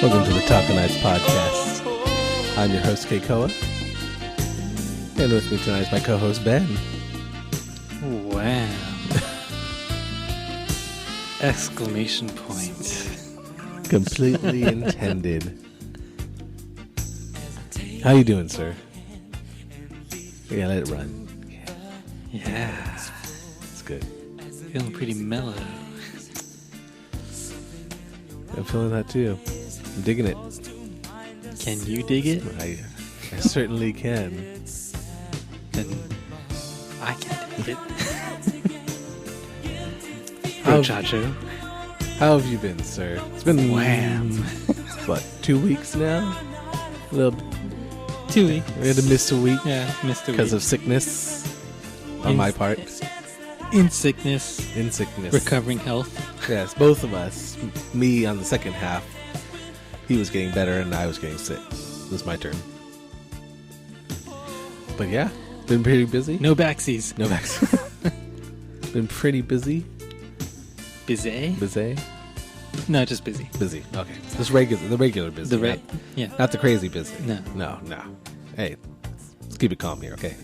Welcome to the kNights podcast. I'm your host, Keikoa. And with me tonight is my co-host, Ben. Wow. Exclamation point. Completely intended. How you doing, sir? Yeah, let it run. Yeah. It's good. Feeling pretty mellow. I'm feeling that too. I'm digging it. Can you dig it? I certainly can. Then I can dig it. Chacho. How have you been, sir? It's been what, 2 weeks now? A little 2 weeks. We had to miss a week. Yeah, missed a week. Because of sickness on my part. In sickness. Recovering health. Yes, both of us. Me on the second half. He was getting better and I was getting sick. It was my turn. But yeah, been pretty busy. No backsies. Been pretty busy. Busy? Busy? No, just busy. Busy. Okay. Just the regular busy. Yeah. Not the crazy busy. No. Hey, let's keep it calm here, okay?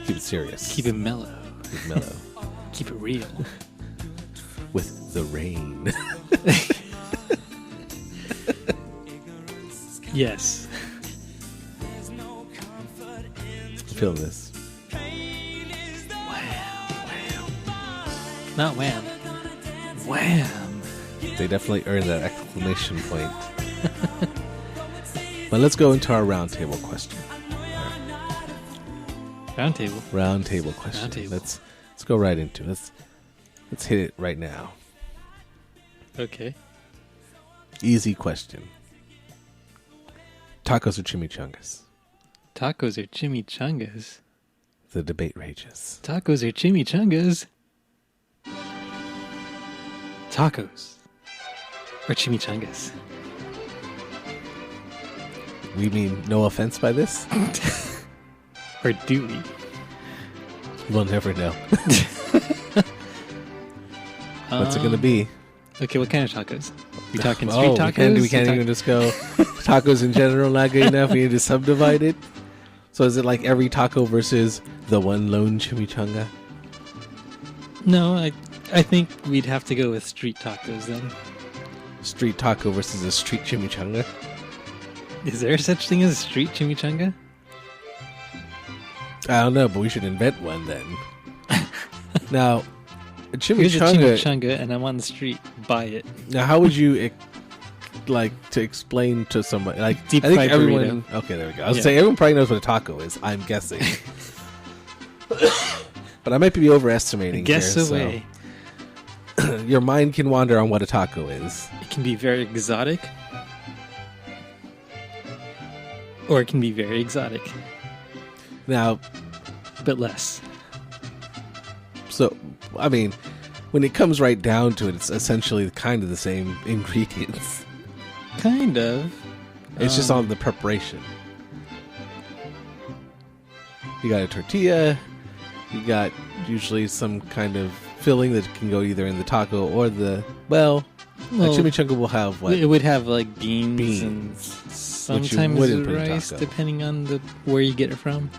Keep it serious. Keep it mellow. Keep it real. With the rain. Yes. I'm feeling this. Not wham. Wham. They definitely earned that exclamation point. But let's go into our roundtable question. Roundtable question. Let's go right into it. Let's hit it right now. Okay. Easy question. Tacos or chimichangas? Tacos or chimichangas? The debate rages. Tacos or chimichangas? Tacos or chimichangas? We mean no offense by this? Or do we? We'll never know. What's it going to be? Okay, what kind of tacos? We talking street tacos? We can't even just go tacos in general, not good enough. We need to subdivide it. So is it like every taco versus the one lone chimichanga? No, I think we'd have to go with street tacos then. Street taco versus a street chimichanga? Is there such thing as a street chimichanga? I don't know, but we should invent one then. Now, a chimichanga... Here's a chimichanga and I'm on the street. Buy it. Now, how would you to explain to somebody? Like, deep I think fried everyone... burrito. Okay, there we go. I was saying everyone probably knows what a taco is, I'm guessing. But I might be overestimating Guess here. away. So your mind can wander on what a taco is. It can be very exotic. Or it can be very exotic. Now... But less. So, I mean, when it comes right down to it, it's essentially kind of the same ingredients. Kind of. It's just on the preparation. You got a tortilla. You got usually some kind of filling that can go either in the taco or the... Well, a chimichanga will have what? It would have like beans. And sometimes rice, depending on where you get it from.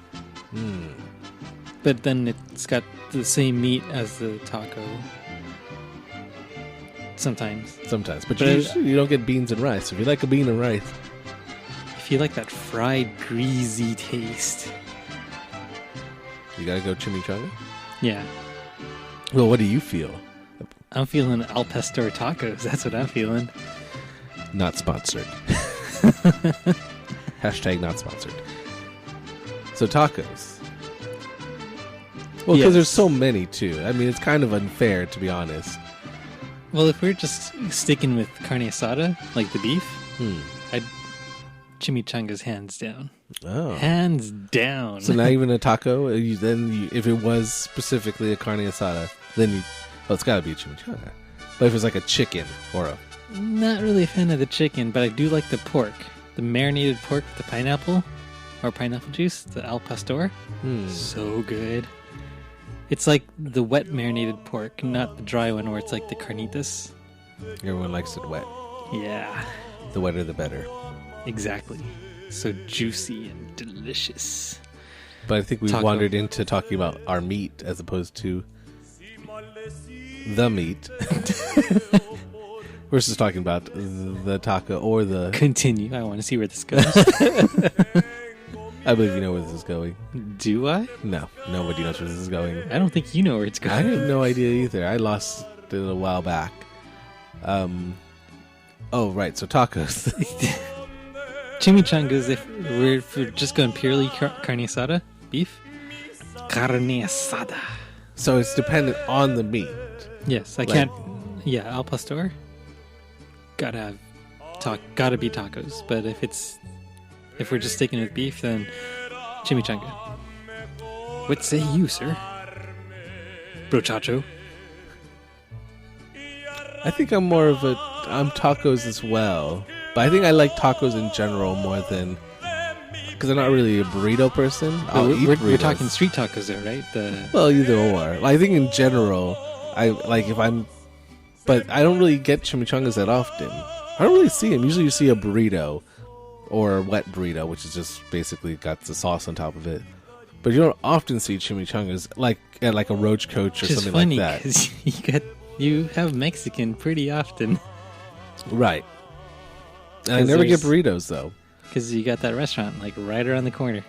But then it's got the same meat as the taco. Sometimes. But you don't get beans and rice. If you like a bean and rice... If you like that fried, greasy taste... You gotta go chimichanga? Yeah. Well, what do you feel? I'm feeling al pastor tacos. That's what I'm feeling. Not sponsored. Hashtag not sponsored. So tacos. Well, because there's so many, too. I mean, it's kind of unfair, to be honest. Well, if we're just sticking with carne asada, like the beef, I'd chimichangas hands down. Oh. Hands down. So not even a taco? If it was specifically a carne asada, then it's got to be a chimichanga. But if it's like a chicken or a... Not really a fan of the chicken, but I do like the pork. The marinated pork with the pineapple, or pineapple juice, the al pastor. So good. It's like the wet marinated pork, not the dry one where it's like the carnitas. Everyone likes it wet. Yeah. The wetter, the better. Exactly. So juicy and delicious. But I think we've wandered into talking about our meat as opposed to the meat. We're just talking about the taco or the... Continue. I want to see where this goes. I believe you know where this is going. Do I? No, nobody knows where this is going. I don't think you know where it's going. I have no idea either. I lost it a while back. Oh, right. So tacos. Chimichangas, if we're just going purely carne asada, beef. Carne asada. So it's dependent on the meat. Yes, I can't. Yeah, al pastor. Gotta be tacos. But if we're just sticking with beef, then chimichanga. What say you, sir? Brochacho. I think I'm tacos as well. But I think I like tacos in general more than... Because I'm not really a burrito person. We're talking street tacos there, right? Well, either or. I think in general, but I don't really get chimichangas that often. I don't really see them. Usually you see a burrito or a wet burrito, which is just basically got the sauce on top of it. But you don't often see chimichangas at like a Roach Coach or something like that. Which is funny, because you have Mexican pretty often. Right. And I never get burritos, though. Because you got that restaurant, right around the corner.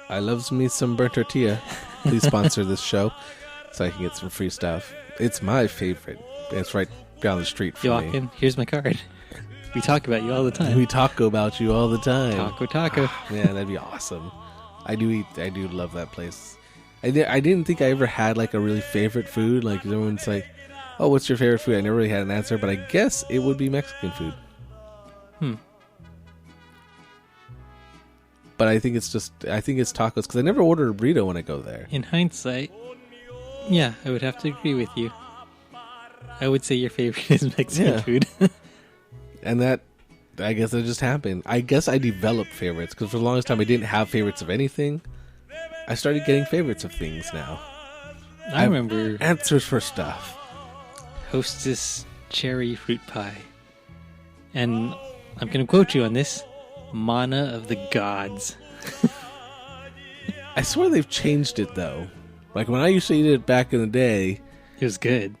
I loves me some burnt tortilla. Please sponsor this show so I can get some free stuff. It's my favorite. It's right down the street from me. You walk in, here's my card. We talk about you all the time. We talk about you all the time. Taco. Man, that'd be awesome. I do love that place. I didn't think I ever had a really favorite food. Everyone's like, oh, what's your favorite food? I never really had an answer, but I guess it would be Mexican food. But I think it's tacos because I never order a burrito when I go there. In hindsight, yeah, I would have to agree with you. I would say your favorite is Mexican food. And that, I guess that just happened. I guess I developed favorites because for the longest time I didn't have favorites of anything. I started getting favorites of things now. I remember answers for stuff. Hostess cherry fruit pie. And I'm going to quote you on this. Mana of the gods. I swear they've changed it though. When I used to eat it back in the day, it was good.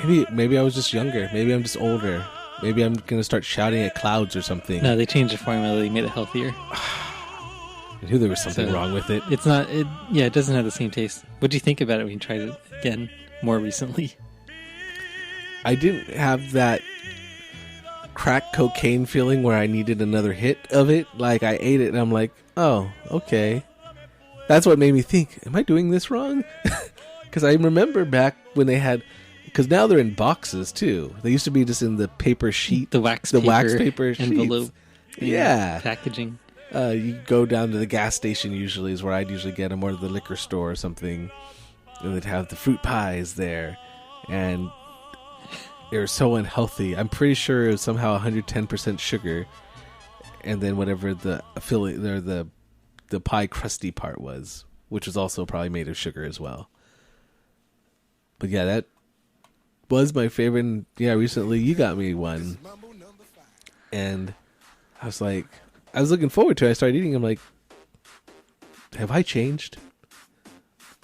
Maybe I was just younger. Maybe I'm just older. Maybe I'm going to start shouting at clouds or something. No, they changed the formula. They made it healthier. I knew there was something wrong with it. It's not. It doesn't have the same taste. What do you think about it when you tried it again more recently? I didn't have that crack cocaine feeling where I needed another hit of it. I ate it and I'm like, oh, okay. That's what made me think, am I doing this wrong? Because I remember back when they had, because now they're in boxes too. They used to be just in the paper sheet, the wax paper envelope, packaging. You go down to the gas station usually is where I'd usually get them, or the liquor store or something, and they'd have the fruit pies there, and they were so unhealthy. I'm pretty sure it was somehow 110% sugar, and then whatever the affiliate or the pie crusty part was, which was also probably made of sugar as well. But yeah, that was my favorite. And yeah, recently you got me one, and I was looking forward to it. I started eating. I'm like, have I changed?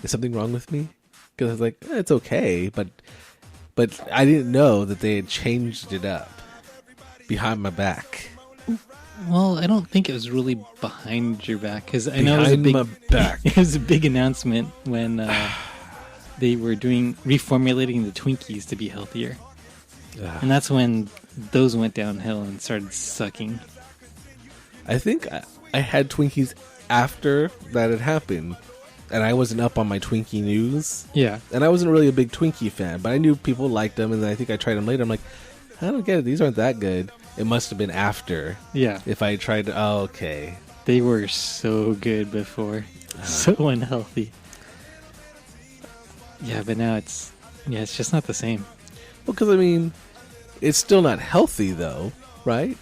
Is something wrong with me? Because I was like, it's okay, but I didn't know that they had changed it up behind my back. Well, I don't think it was really behind your back, because I know my back. It was a big announcement when they were reformulating the Twinkies to be healthier, and that's when those went downhill and started sucking. I think I had Twinkies after that had happened, and I wasn't up on my Twinkie news. Yeah, and I wasn't really a big Twinkie fan, but I knew people liked them, and then I think I tried them later. I'm like, I don't get it. These aren't that good. It must have been after. Yeah. If I tried to... Oh, okay. They were so good before. So unhealthy. Yeah, but now it's just not the same. Well, because, it's still not healthy, though, right?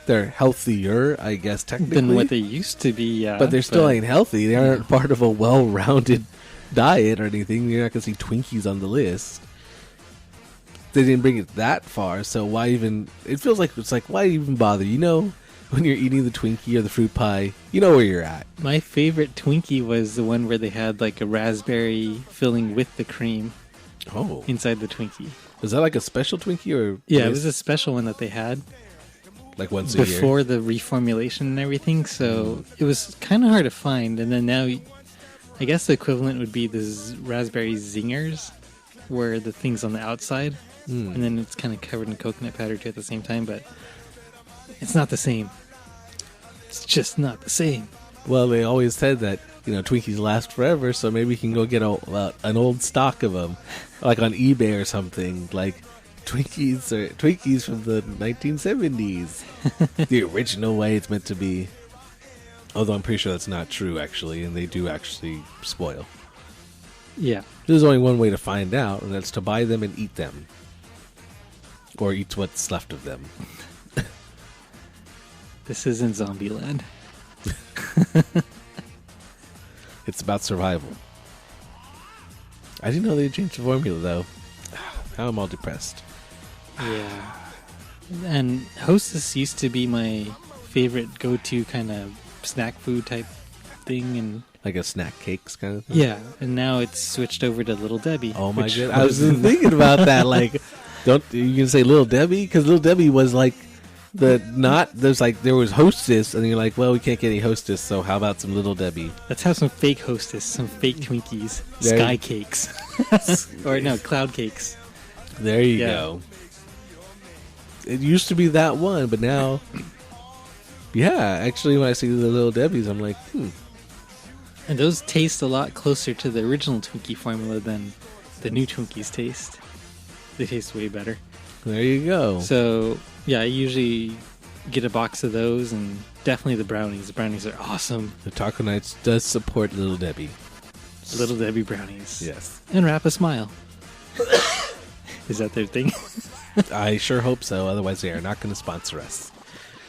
They're healthier, I guess, technically. Than what they used to be, yeah. But they still ain't healthy. They aren't part of a well-rounded diet or anything. You're not going to see Twinkies on the list. they didn't bring it that far, so why even? It feels like it's like why even bother? You know, when you're eating the Twinkie or the fruit pie, you know where you're at. My favorite Twinkie was the one where they had like a raspberry filling with the cream. Oh, inside the Twinkie. Was that like a special Twinkie or? Yeah, it was a special one that they had. Like once a year before the reformulation and everything, so it was kind of hard to find. And then now, I guess the equivalent would be the raspberry zingers, where the thing's on the outside, and then it's kind of covered in coconut powder too at the same time. But it's not the same. It's just not the same. Well, they always said that Twinkies last forever, so maybe you can go get an old stock of them, like on eBay or something, like. Twinkies from the 1970s. The original way it's meant to be. Although I'm pretty sure that's not true, actually, and they do actually spoil. Yeah. There's only one way to find out, and that's to buy them and eat them. Or eat what's left of them. This isn't Zombieland. It's about survival. I didn't know they changed the formula, though. Now I'm all depressed. Yeah. And Hostess used to be my favorite go-to kind of snack food type thing, and like a snack cakes kind of thing. Yeah, and now it's switched over to Little Debbie. Oh my god! I was thinking about that. Like, don't you can say Little Debbie because Little Debbie was like there was Hostess, and you're like, well, we can't get any Hostess, so how about some Little Debbie? Let's have some fake Hostess, some fake Twinkies, sky cakes, or no, cloud cakes. There you go. It used to be that one, but now, yeah, actually, when I see the Little Debbies, I'm like, And those taste a lot closer to the original Twinkie formula than the new Twinkies taste. They taste way better. There you go. So, yeah, I usually get a box of those, and definitely the brownies. The brownies are awesome. The Taco Knights does support Little Debbie. Little Debbie brownies. Yes. And wrap a smile. Is that their thing? I sure hope so. Otherwise, they are not going to sponsor us.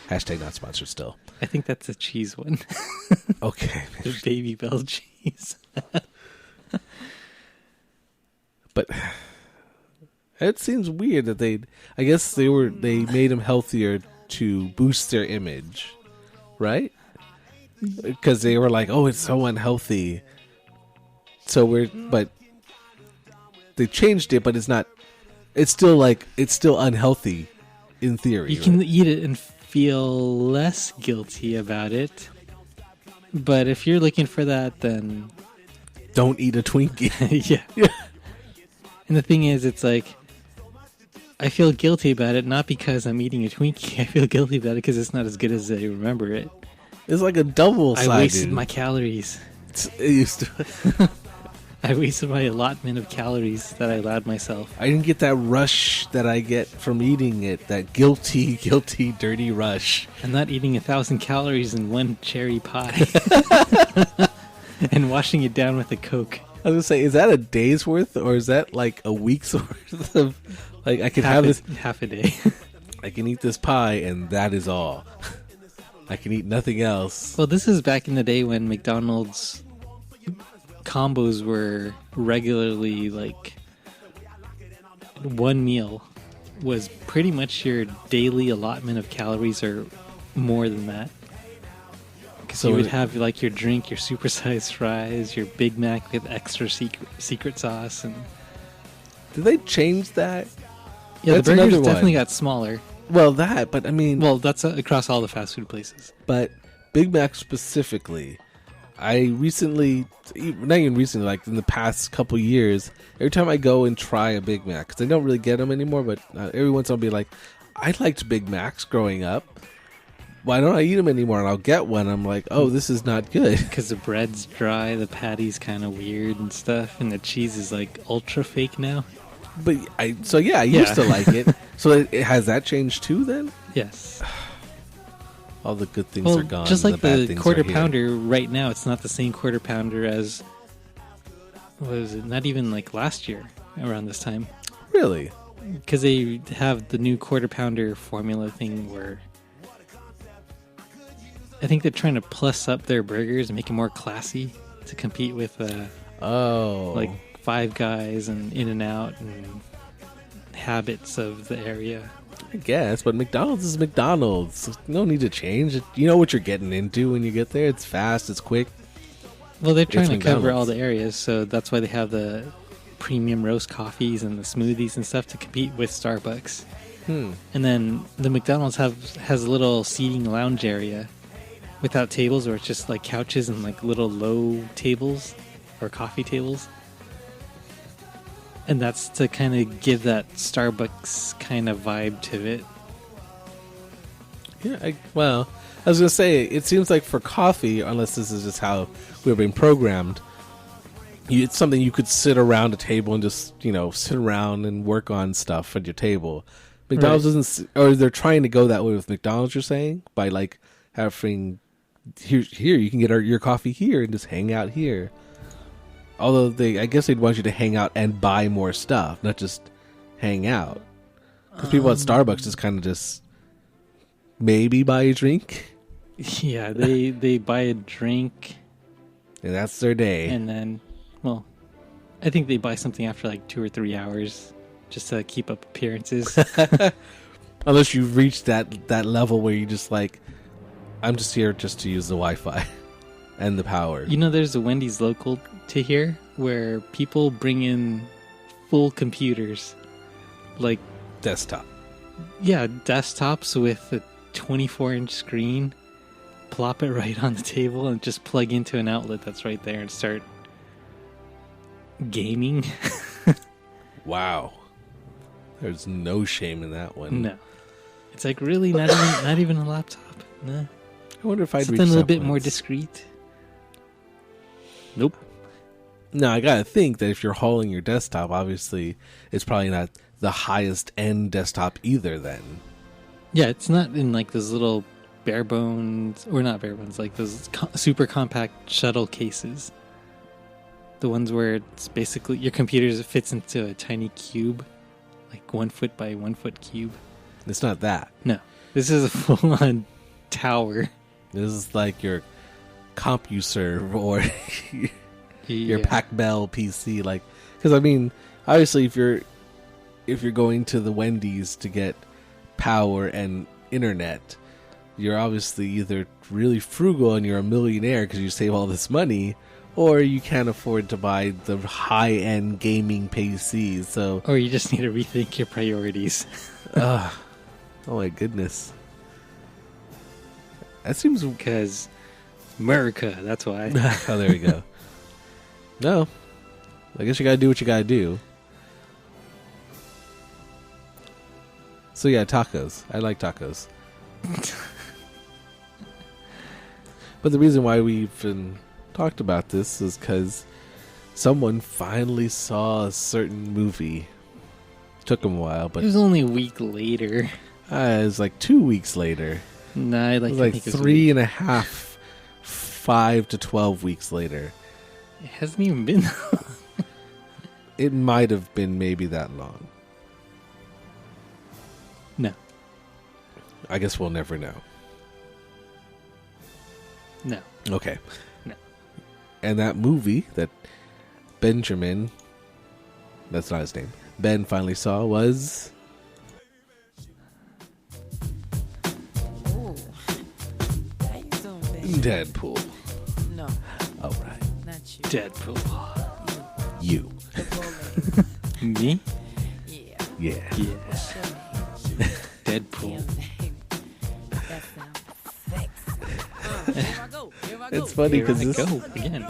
Hashtag not sponsored still. I think that's a cheese one. Okay. The Baby Bell cheese. But it seems weird that I guess they made them healthier to boost their image, right? Because they were like, oh, it's so unhealthy. But they changed it, but it's not. It's still unhealthy, in theory. You can eat it and feel less guilty about it. But if you're looking for that, then don't eat a Twinkie. Yeah. And the thing is, it's like I feel guilty about it not because I'm eating a Twinkie. I feel guilty about it because it's not as good as I remember it. It's like a double-sided. I wasted my calories. It used to. I wasted my allotment of calories that I allowed myself. I didn't get that rush that I get from eating it. That guilty, dirty rush. I'm not eating 1,000 calories in one cherry pie. And washing it down with a Coke. I was going to say, is that a day's worth or is that like a week's worth of... Like, I can have this... Half a day. I can eat this pie and that is all. I can eat nothing else. Well, this is back in the day when McDonald's combos were regularly like one meal was pretty much your daily allotment of calories or more than that. So you would have like your drink, your supersized fries, your Big Mac with extra secret sauce. And did they change that? Yeah, that's the burgers definitely got smaller. Well, but I mean... Well, that's across all the fast food places. But Big Mac specifically, I recently, not even recently, like in the past couple years, every time I go and try a Big Mac, because I don't really get them anymore, but every once in a while I'll be like, I liked Big Macs growing up. Why don't I eat them anymore? And I'll get one. I'm like, oh, this is not good. Because the bread's dry, the patty's kind of weird and stuff, and the cheese is like ultra fake now. But I used to like it. So has that changed too then? Yes. All the good things are gone. Just like the quarter pounder here. right now, it's not the same quarter pounder as, what was it, not even like last year around this time. Really? Because they have the new quarter pounder formula thing where I think they're trying to plus up their burgers and make it more classy to compete with like Five Guys and In-N-Out and habits of the area. I guess, but McDonald's is McDonald's. No need to change it. You know what you're getting into when you get there. It's fast. It's quick. Well, they're trying to cover McDonald's. all the areas, so that's why they have the premium roast coffees and the smoothies and stuff to compete with Starbucks. And then the McDonald's has a little seating lounge area without tables, or it's just like couches and like little low tables or coffee tables. And that's to kind of give that Starbucks kind of vibe to it. Yeah, I was going to say, it seems like for coffee, unless this is just how we're being programmed, it's something you could sit around a table and just, sit around and work on stuff at your table. McDonald's doesn't, or they're trying to go that way with McDonald's, you're saying? By like having, here you can get your coffee here and just hang out here. Although I guess they'd want you to hang out and buy more stuff, not just hang out. Because people at Starbucks just kind of just maybe buy a drink. Yeah, they buy a drink. And that's their day. And then, well, I think they buy something after like 2 or 3 hours just to keep up appearances. Unless you've reached that level where you just like, I'm just here just to use the Wi-Fi and the power. There's a Wendy's local to here where people bring in full computers. Like Desktop. Yeah, desktops with a 24-inch screen. Plop it right on the table and just plug into an outlet that's right there and start gaming. Wow. There's no shame in that one. No. It's like really not even a laptop. Nah. I wonder if I'd Something reach a little that bit once. more discreet. Nope. No, I gotta think that if you're hauling your desktop, obviously it's probably not the highest end desktop either then. Yeah, it's not in like those little bare bones, or not bare bones, like those super compact shuttle cases. The ones where it's basically your computer fits into a tiny cube, like 1 foot by 1 foot cube. It's not that. No, this is a full-on tower. This is like your CompuServe or your Pac-Bell PC, like, because I mean, obviously, if you're going to the Wendy's to get power and internet, you're obviously either really frugal and you're a millionaire because you save all this money, or you can't afford to buy the high-end gaming PCs. So, or you just need to rethink your priorities. oh my goodness, that seems because America. That's why. Oh, there we go. No, I guess you gotta do what you gotta do. So yeah, tacos. I like tacos. But the reason why we've talked about this is because someone finally saw a certain movie. Took them a while, but It was only a week later. it was like 2 weeks later. Nah, It was like 3.5, 5 to 12 weeks later. It hasn't even been. It might have been maybe that long. No. I guess we'll never know. No. Okay. No. And that movie that Benjamin, that's not his name, Ben finally saw was... Ooh. How you doing, baby? Deadpool. No, All right. not you. Deadpool. You. The bullet. Me? Yeah. Yeah. Yes. What's your name? Deadpool. That sounds sexy. Here I go. Here I go. It's funny Here I because go again.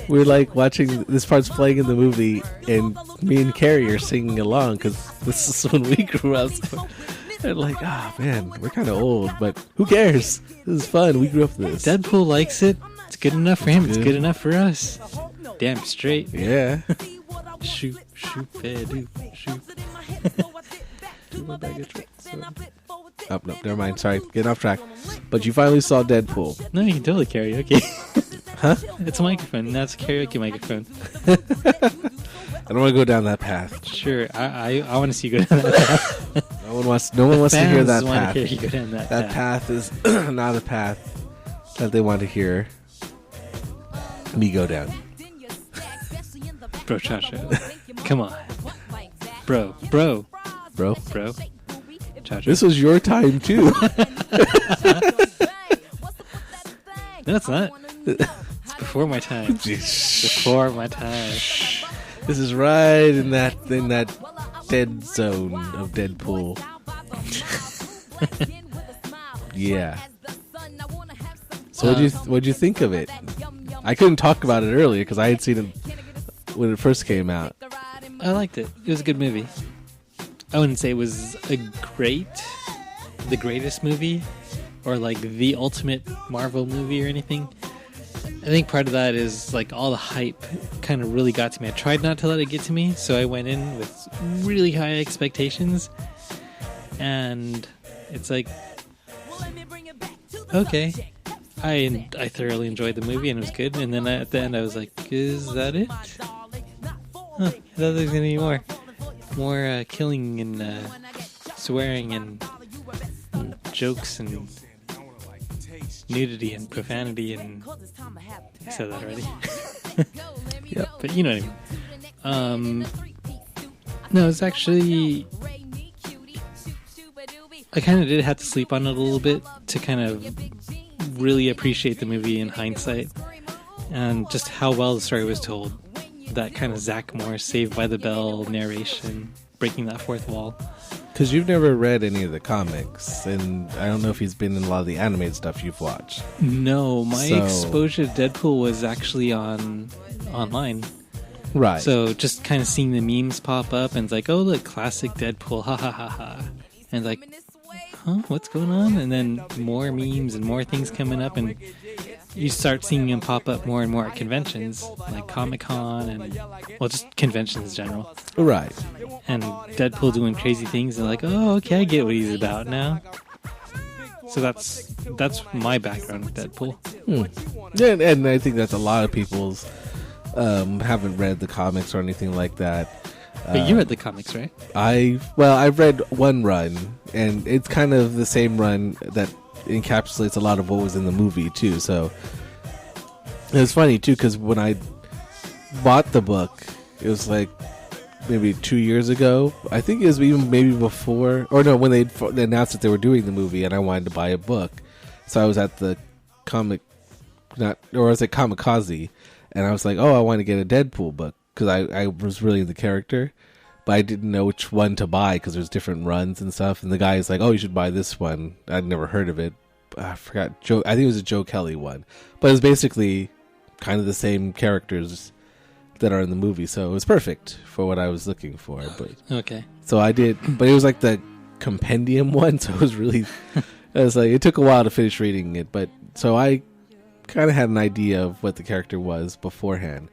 we're like watching, this part's playing in the movie, and me and Carrie are singing along because this is when we grew up. So they're like, man, we're kind of old, but who cares? This is fun. We grew up with this. Deadpool likes it. It's good enough for him. It's Good. good enough for us. Damn straight. Yeah. Shoot, shoot, shoot. Oh, no, never mind. Sorry, getting off track. But you finally saw Deadpool. No, you can totally karaoke. Huh? It's a microphone. That's a karaoke microphone. I don't want to go down that path. Sure, I want to see you go down that path. No one wants to hear that Fans want path. to hear you go down that That path is not a path that they want to hear me go down. Bro, Chacha. Come on. Bro. Cha-cha. This was your time too. No, it's not. It's before my time. Before my time. This is right in that dead zone of Deadpool. Yeah. So what'd you think of it? I couldn't talk about it earlier because I had seen it when it first came out. I liked it. It was a good movie. I wouldn't say it was the greatest movie, or like the ultimate Marvel movie or anything. I think part of that is like all the hype kind of really got to me. I tried not to let it get to me, so I went in with really high expectations, and it's like, okay, I thoroughly enjoyed the movie and it was good. And then at the end, I was like, is that it? I thought there was gonna be more killing and swearing and jokes and nudity and profanity and I said that already. Yep. But you know what I mean. No, it's actually, I kind of did have to sleep on it a little bit to kind of really appreciate the movie in hindsight, and just how well the story was told. That kind of Zach Morris Saved by the Bell narration, breaking that fourth wall. Because you've never read any of the comics, and I don't know if he's been in a lot of the animated stuff you've watched. No, my exposure to Deadpool was actually online. Right. So just kind of seeing the memes pop up, and it's like, oh, look, classic Deadpool, ha ha ha ha. And like, huh, what's going on? And then more memes and more things coming up, and you start seeing them pop up more and more at conventions, like Comic-Con and, well, just conventions in general. Right. And Deadpool doing crazy things, and like, oh, okay, I get what he's about now. So that's my background with Deadpool. Yeah, and I think that's a lot of people's haven't read the comics or anything like that. But you read the comics, right? I've read one run, and it's kind of the same run that encapsulates a lot of what was in the movie too. So it's funny too, because when I bought the book, it was like maybe 2 years ago. I think it was even maybe before, or no, when they announced that they were doing the movie, and I wanted to buy a book. So I was at the Kamikaze, and I was like, oh, I want to get a Deadpool book because I was really the character, but I didn't know which one to buy because there's different runs and stuff. And the guy's like, oh, you should buy this one. I'd never heard of it. I forgot. I think it was a Joe Kelly one, but it's basically kind of the same characters that are in the movie, so it was perfect for what I was looking for. But Okay. so I did, but it was like the compendium one, so it was really, it took a while to finish reading it, but so I kind of had an idea of what the character was beforehand.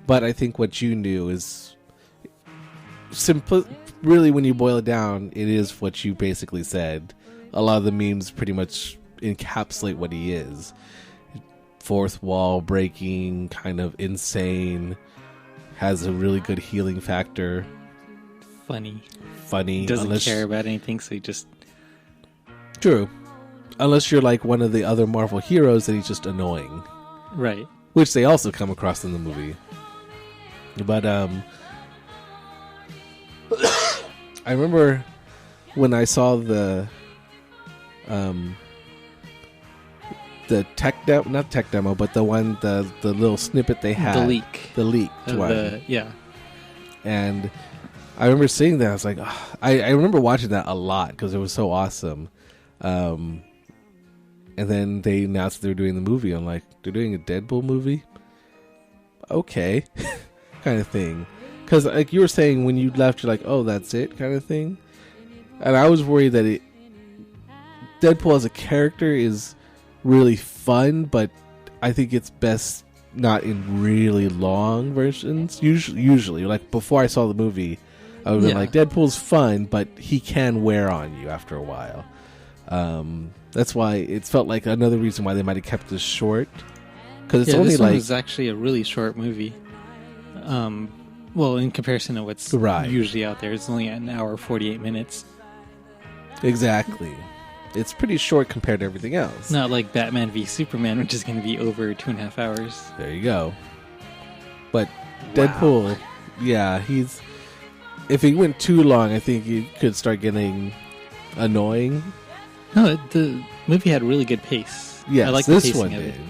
But I think what you knew is simple. Really, when you boil it down, it is what you basically said. A lot of the memes pretty much encapsulate what he is. Fourth wall breaking, kind of insane, has a really good healing factor. Funny. Doesn't care about anything, so he just... True. Unless you're like one of the other Marvel heroes, then he's just annoying. Right. Which they also come across in the movie. But I remember when I saw the not tech demo, but the little snippet they had, the leaked one. Yeah. And I remember seeing that. I was like, oh, I remember watching that a lot because it was so awesome. And then they announced they were doing the movie. I'm like, they're doing a Deadpool movie? Okay. Kind of thing. Because like you were saying, when you left, you're like, oh, that's it kind of thing. And I was worried that Deadpool as a character is really fun, but I think it's best not in really long versions. Usually, like before I saw the movie, I would have been like, Deadpool's fun, but he can wear on you after a while. That's why it felt like another reason why they might have kept this short. Because it's only this like... one was actually a really short movie. Well, in comparison to what's usually out there, it's only an hour 48 minutes. Exactly. It's pretty short compared to everything else. Not like Batman v Superman, which is going to be over 2.5 hours. There you go. But Deadpool, yeah, if it went too long, I think it could start getting annoying. No, the movie had really good pace. Yes, I like this the pacing one of did. it.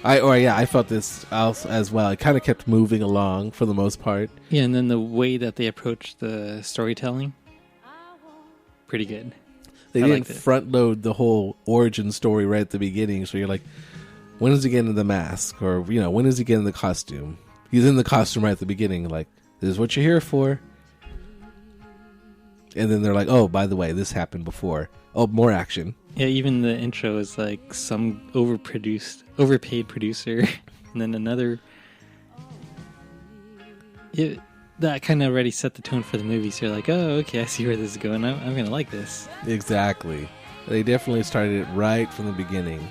I felt this as well. It kind of kept moving along for the most part. Yeah, and then the way that they approached the storytelling, pretty good. They I didn't liked it. front load the whole origin story right at the beginning, so you're like, when does he get into the mask? Or, when does he get in the costume? He's in the costume right at the beginning, like, this is what you're here for. And then they're like, oh, by the way, this happened before. Oh, more action. Yeah, even the intro is like some overpaid producer, and then another. That kind of already set the tone for the movie. So you're like, oh, okay, I see where this is going. I'm going to like this. Exactly. They definitely started it right from the beginning.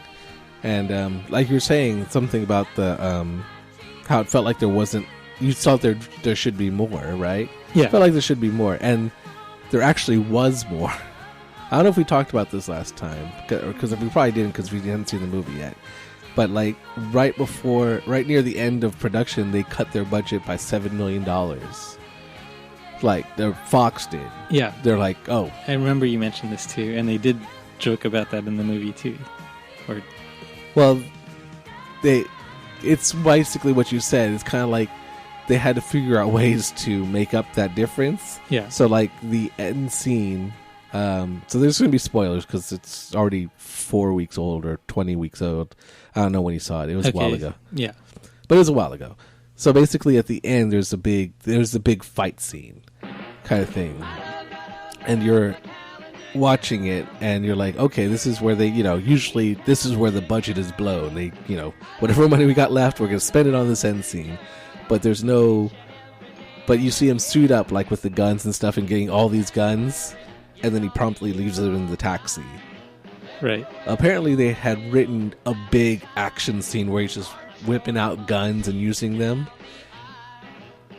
And like you were saying, something about the how it felt like there wasn't. You thought there should be more, right? Yeah. It felt like there should be more, and there actually was more. I don't know if we talked about this last time, because we probably didn't, because we hadn't seen the movie yet. But like right near the end of production, they cut their budget by $7 million. Like Fox did. Yeah. They're like, oh, I remember you mentioned this too, and they did joke about that in the movie too. Or well, it's basically what you said. It's kind of like they had to figure out ways to make up that difference. yeah. So like the end scene, so there's going to be spoilers because it's already 4 weeks old or 20 weeks old. I don't know when you saw it. It was a while ago. Yeah. But it was a while ago. So basically at the end there's a big fight scene kind of thing. And you're watching it and you're like, okay, this is where they, usually this is where the budget is blown. They, whatever money we got left, we're going to spend it on this end scene. But but you see him suit up like with the guns and stuff and getting all these guns, and then he promptly leaves them in the taxi. Right. Apparently they had written a big action scene where he's just whipping out guns and using them,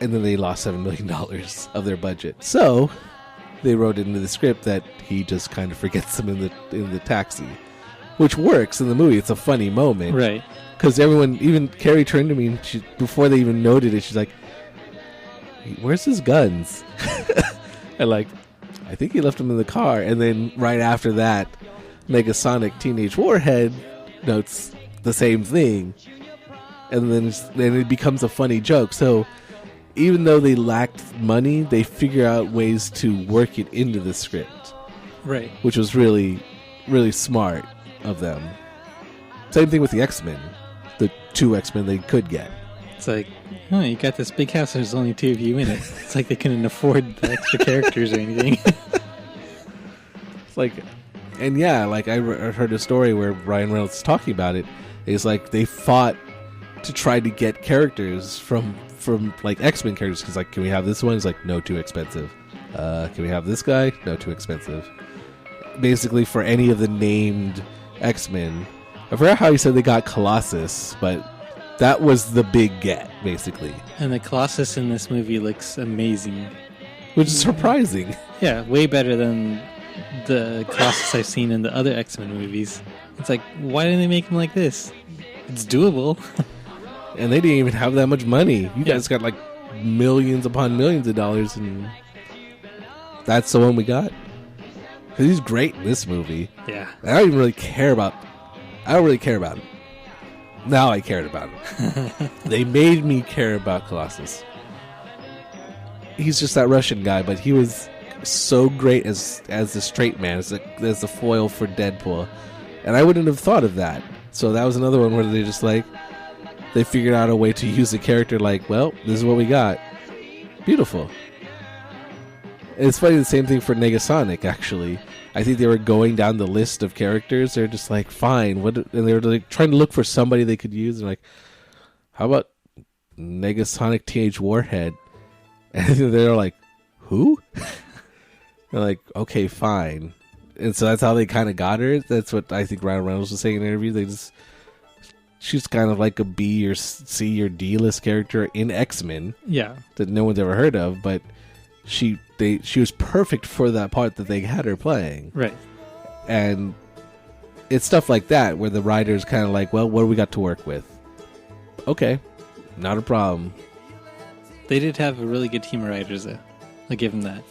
and then they lost $7 million of their budget. So they wrote into the script that he just kind of forgets them in the taxi, which works in the movie. It's a funny moment. Right. Because everyone, even Carrie turned to me, and before they even noted it, she's like, where's his guns? And like, I think he left them in the car. And then right after that, Negasonic Teenage Warhead notes the same thing. And then it becomes a funny joke. So even though they lacked money, they figure out ways to work it into the script. Right. Which was really, really smart of them. Same thing with the X-Men. The 2 X-Men they could get. It's like, oh, you got this big house, there's only 2 of you in it. It's like they couldn't afford the extra characters or anything. It's like, and yeah, like I heard a story where Ryan Reynolds is talking about it. It's like they fought to try to get characters from like X-Men characters. Because like, can we have this one? It's like, no, too expensive. Can we have this guy? No, too expensive. Basically, for any of the named X-Men. I forgot how he said they got Colossus, but that was the big get, basically. And the Colossus in this movie looks amazing. Which is surprising. Yeah, way better than the Colossus I've seen in the other X-Men movies. It's like, why didn't they make him like this? It's doable. And they didn't even have that much money. You Yeah. guys got like millions upon millions of dollars, and that's the one we got. 'Cause he's great in this movie. Yeah. I don't really care about him. Now I cared about him. They made me care about Colossus. He's just that Russian guy, but he was so great as the straight man, as the foil for Deadpool. And I wouldn't have thought of that. So that was another one where they just like, they figured out a way to use the character like, well, this is what we got. Beautiful. It's funny, the same thing for Negasonic, actually. I think they were going down the list of characters. They're just like, fine. And they were like trying to look for somebody they could use. And like, how about Negasonic Teenage Warhead? And they're like, who? They're like, okay, fine. And so that's how they kind of got her. That's what I think Ryan Reynolds was saying in an interview. She's kind of like a B or C or D list character in X-Men. Yeah. That no one's ever heard of, but she was perfect for that part that they had her playing. Right. And it's stuff like that where the writer's kind of like, well, what do we got to work with? Okay, not a problem. They did have a really good team of writers, though. I'll give him that.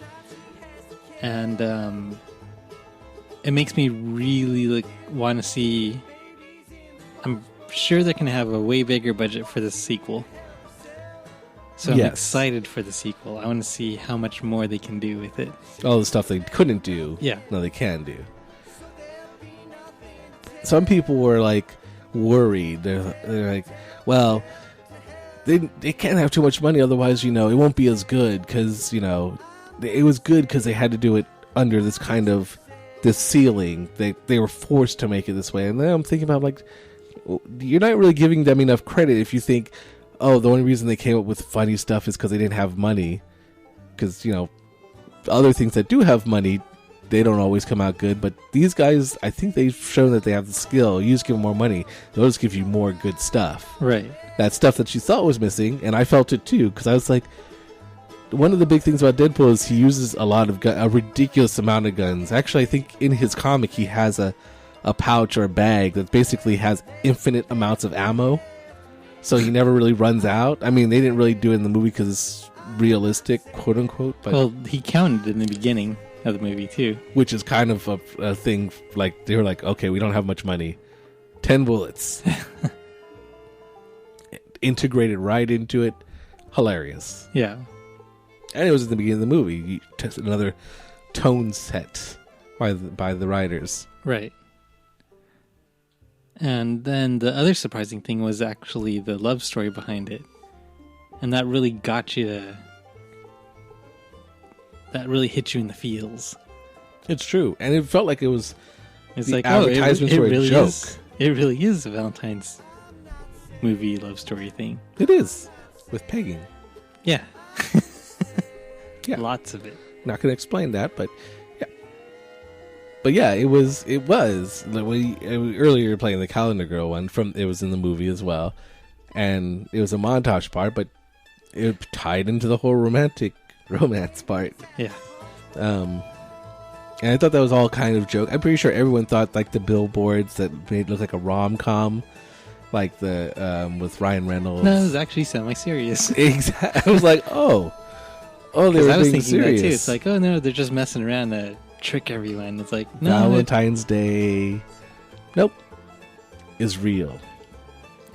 And it makes me really want to see. I'm sure they're going to have a way bigger budget for this sequel. So I'm excited for the sequel. I want to see how much more they can do with it. All the stuff they couldn't do. Yeah. No, they can do. Some people were like worried. They're like, well, they can't have too much money, otherwise, it won't be as good. Because it was good because they had to do it under this kind of this ceiling. They were forced to make it this way. And then I'm thinking about you're not really giving them enough credit if you think, oh, the only reason they came up with funny stuff is because they didn't have money. Because other things that do have money, they don't always come out good, but these guys, I think they've shown that they have the skill. You just give them more money, they'll just give you more good stuff. Right. That stuff that you thought was missing, and I felt it too, because I was like, one of the big things about Deadpool is he uses a ridiculous amount of guns. Actually, I think in his comic he has a pouch or a bag that basically has infinite amounts of ammo, so he never really runs out. I mean, they didn't really do it in the movie because it's realistic, quote unquote. But well, he counted in the beginning of the movie too, which is kind of a thing. Like, they were like, okay, we don't have much money, 10 bullets integrated right into it. Hilarious. Yeah. And it was at the beginning of the movie. Another tone set by the writers. Right. And then the other surprising thing was actually the love story behind it, and that really got you that really hit you in the feels. It's true, and it felt like it was. It's the like, advertisements it were really a joke. It really is a Valentine's movie love story thing. It is, with pegging. Yeah. Yeah. Lots of it. Not going to explain that, but yeah. But yeah, it was. Earlier you were playing the Calendar Girl one. It was in the movie as well, and it was a montage part, but it tied into the whole romance part. Yeah. And I thought that was all kind of joke. I'm pretty sure everyone thought like the billboards that made it look like a rom-com, like the with Ryan Reynolds. No, it was actually semi-serious. Exactly. I was like, oh, they were I was being thinking serious. that too. It's like, oh no, they're just messing around to trick everyone. It's like, no, Valentine's Day, nope, is real.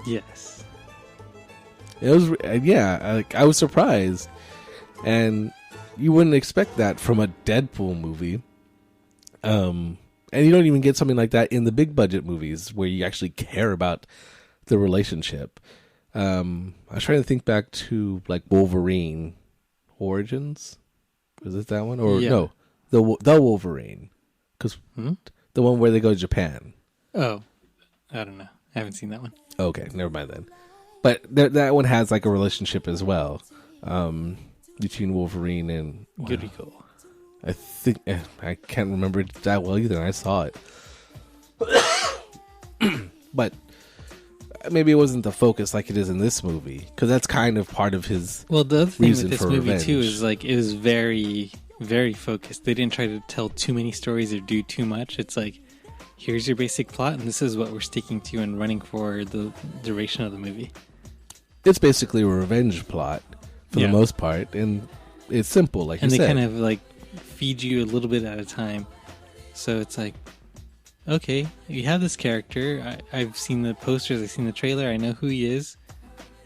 Yes. It was, I was surprised, and you wouldn't expect that from a Deadpool movie. And you don't even get something like that in the big budget movies where you actually care about the relationship. I was trying to think back to like Wolverine Origins. Was it that one? Or no, the Wolverine, because the one where they go to Japan. Oh, I don't know. I haven't seen that one. Okay, never mind then. But that one has like a relationship as well, between Wolverine and Yuriko. I think I can't remember it that well either. And I saw it, but maybe it wasn't the focus like it is in this movie, because that's kind of part of his. Well, the other thing reason with this for movie revenge. too is like it was very, very focused. They didn't try to tell too many stories or do too much. It's like, here's your basic plot, and this is what we're sticking to and running for the duration of the movie. It's basically a revenge plot for the most part, and it's simple, like and you said. And they kind of like feed you a little bit at a time. So it's like, okay, you have this character. I've seen the posters, I've seen the trailer, I know who he is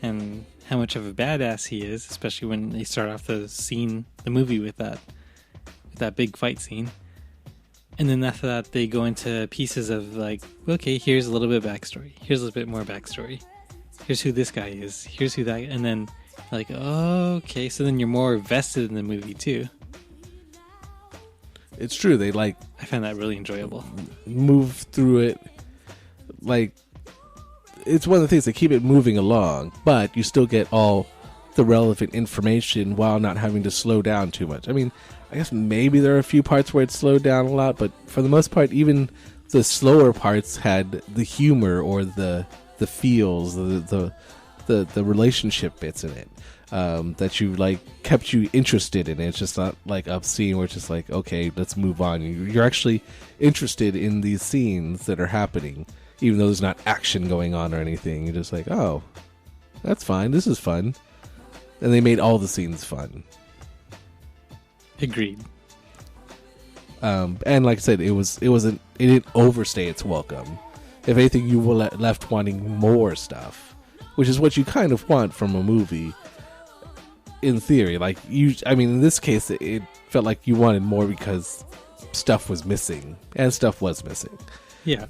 and how much of a badass he is, especially when they start off the movie with that big fight scene. And then after that, they go into pieces of like, okay, here's a little bit of backstory. Here's a little bit more backstory. Here's who this guy is. Here's who that... And then, like, oh, okay, so then you're more vested in the movie, too. It's true. They, like... I found that really enjoyable. Move through it. Like, it's one of the things that keep it moving along, but you still get all the relevant information while not having to slow down too much. I mean, I guess maybe there are a few parts where it slowed down a lot, but for the most part, even the slower parts had the humor or the feels, the relationship bits in it, that you like kept you interested in it. It's just not like a scene where it's just like, okay, let's move on. You're actually interested in these scenes that are happening, even though there's not action going on or anything. You're just like, oh, that's fine. This is fun. And they made all the scenes fun. Agreed. And like I said, it didn't overstay its welcome. If anything, you were left wanting more stuff, which is what you kind of want from a movie. In theory, in this case, it felt like you wanted more because stuff was missing, and stuff was missing. Yeah.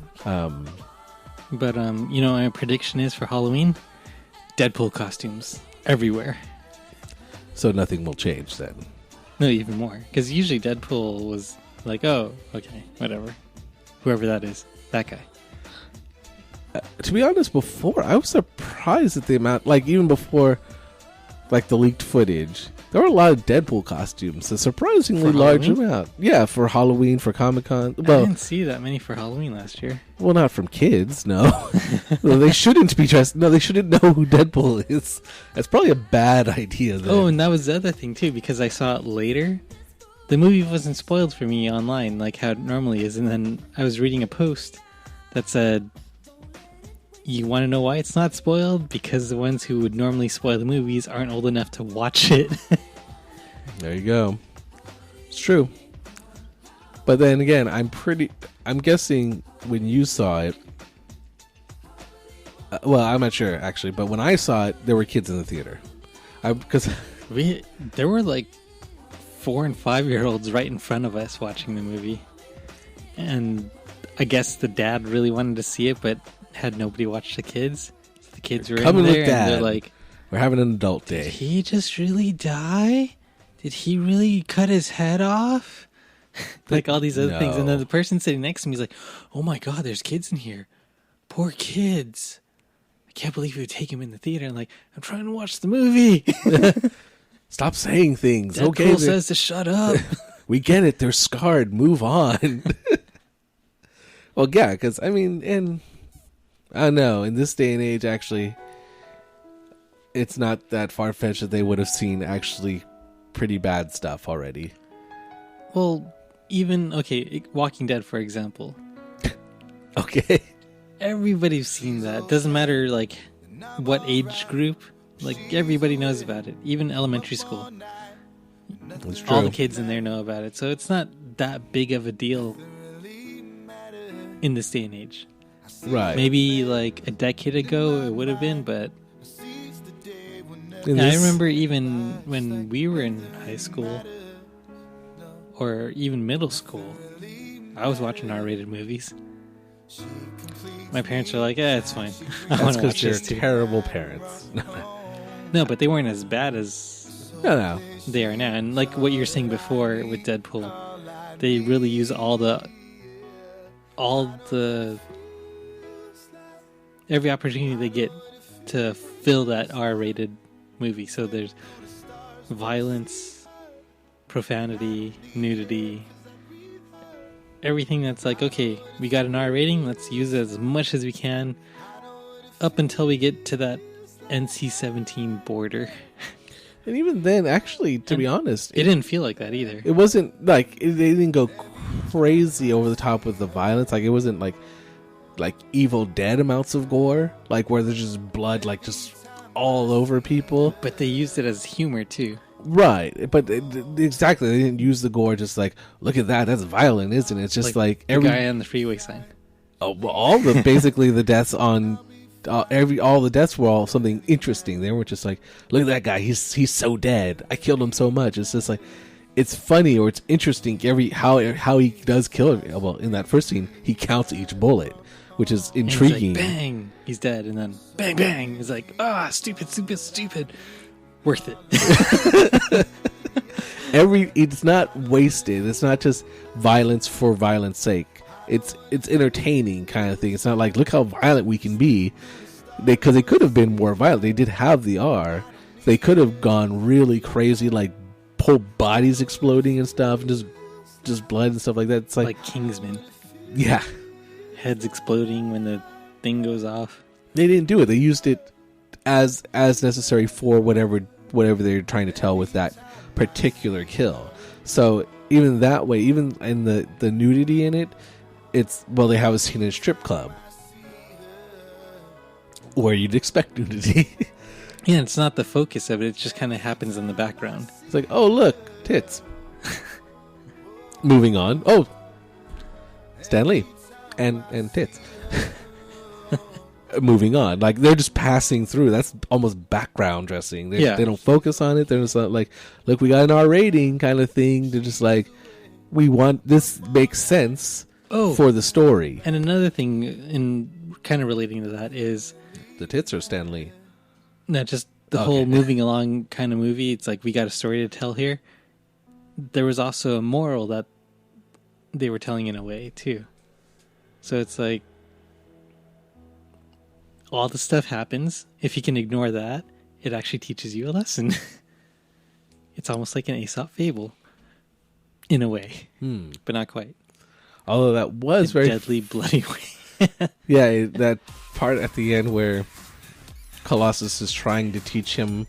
But my prediction is for Halloween, Deadpool costumes everywhere. So nothing will change then. No, even more. Because usually Deadpool was like, oh, okay, whatever. Whoever that is, that guy. To be honest, before, I was surprised at the amount, even before, the leaked footage, there were a lot of Deadpool costumes, a surprisingly large amount. Yeah, for Halloween, for Comic-Con. Well, I didn't see that many for Halloween last year. Well, not from kids, no. No, they shouldn't be dressed. No, they shouldn't know who Deadpool is. That's probably a bad idea, then. Oh, and that was the other thing, too, because I saw it later. The movie wasn't spoiled for me online, like how it normally is, and then I was reading a post that said, you want to know why it's not spoiled? Because the ones who would normally spoil the movies aren't old enough to watch it. There you go. It's true. But then again, I'm guessing when you saw it, well, I'm not sure actually, but when I saw it, there were kids in the theater. There were 4 and 5-year-olds right in front of us watching the movie. And I guess the dad really wanted to see it, but had nobody watch the kids. So the kids were Coming in there with Dad. and they're like, we're having an adult day. did he just really die? Did he really cut his head off? All these other things. And then the person sitting next to me is like, oh my God, there's kids in here. Poor kids. I can't believe you would take him in the theater. And I'm trying to watch the movie. Stop saying things. Deadpool Okay, says to shut up. We get it. They're scarred. Move on. Well, yeah, because, I don't know. In this day and age, actually, it's not that far-fetched that they would have seen actually pretty bad stuff already. Well, even, Walking Dead, for example. Okay. Everybody's seen that. Doesn't matter, what age group. Everybody knows about it. Even elementary school. That's true. All the kids in there know about it. So it's not that big of a deal in this day and age. Right. Maybe a decade ago it would have been, but I remember even when we were in high school or even middle school, I was watching R-rated movies. My parents are like, it's fine. I want to watch they're this too. terrible parents. No, but they weren't as bad as No. they are now. And what you were saying before with Deadpool, they really use all the every opportunity they get to fill that R-rated movie. So there's violence, profanity, nudity, everything that's okay, we got an R rating, let's use it as much as we can up until we get to that NC-17 border. And even then, actually, to be honest, it didn't feel like that either. It wasn't they didn't go crazy over the top with the violence. It wasn't like Evil Dead amounts of gore, where there's just blood just all over people. But they used it as humor too. Right, but exactly, they didn't use the gore just look at that, that's violent, isn't it? It's just every guy on the freeway sign. Oh, well, all the basically the deaths on all the deaths were all something interesting. They were just look at that guy, he's so dead. I killed him so much. It's just it's funny or it's interesting how he does kill him. Well, in that first scene, he counts each bullet, which is intriguing. He's bang, he's dead, and then bang, bang. He's stupid, stupid, stupid. Worth it. It's not wasted. It's not just violence for violence sake. It's entertaining kind of thing. It's not look how violent we can be, because they could have been more violent. They did have the R. They could have gone really crazy, whole bodies exploding and stuff, and just blood and stuff like that. It's like Kingsman. Yeah, heads exploding when the thing goes off. They didn't do it. They used it as necessary for whatever they're trying to tell with that particular kill. So even that way, even in the nudity in it, they have a scene in a strip club where you'd expect nudity. Yeah, it's not the focus of it. It just kind of happens in the background. It's oh, look, tits. moving on. Oh, Stan Lee and tits. Moving on, like they're just passing through. That's almost background dressing. They don't focus on it. They're just like, look, we got an R rating kind of thing. They're just like, we want this makes sense for the story. And another thing, in kind of relating to that, is the tits or Stan Lee. Not just the whole moving along kind of movie. It's like we got a story to tell here. There was also a moral that they were telling in a way too. So it's like, all the stuff happens. If you can ignore that, it actually teaches you a lesson. It's almost like an Aesop fable, in a way, but not quite. Although that was very deadly, bloody way. Yeah, that part at the end where Colossus is trying to teach him,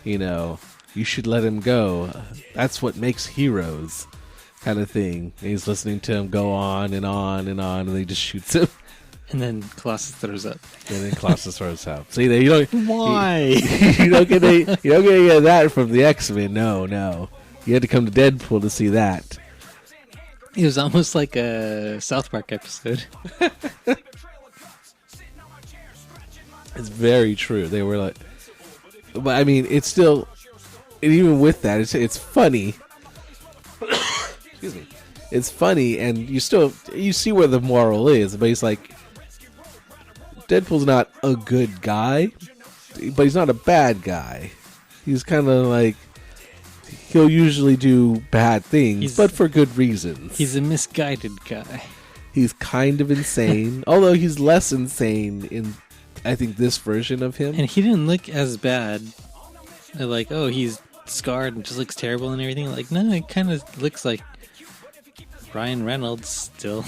you should let him go. That's what makes heroes, kind of thing. And he's listening to him go on and on and on, and he just shoots him. And then Colossus throws up. And then Colossus throws up. See, you don't. Why? You don't get that from the X-Men. No. You had to come to Deadpool to see that. It was almost like a South Park episode. It's very true. They were like, but I mean, it's still, and even with that, it's funny. Excuse me. It's funny, and you see where the moral is, but he's like, Deadpool's not a good guy, but he's not a bad guy. He's kind of like, he'll usually do bad things, but for good reasons. He's a misguided guy. He's kind of insane, although he's less insane in, I think, this version of him. And he didn't look as bad. Like, oh, he's scarred and just looks terrible and everything. Like, no, it kind of looks like Ryan Reynolds still.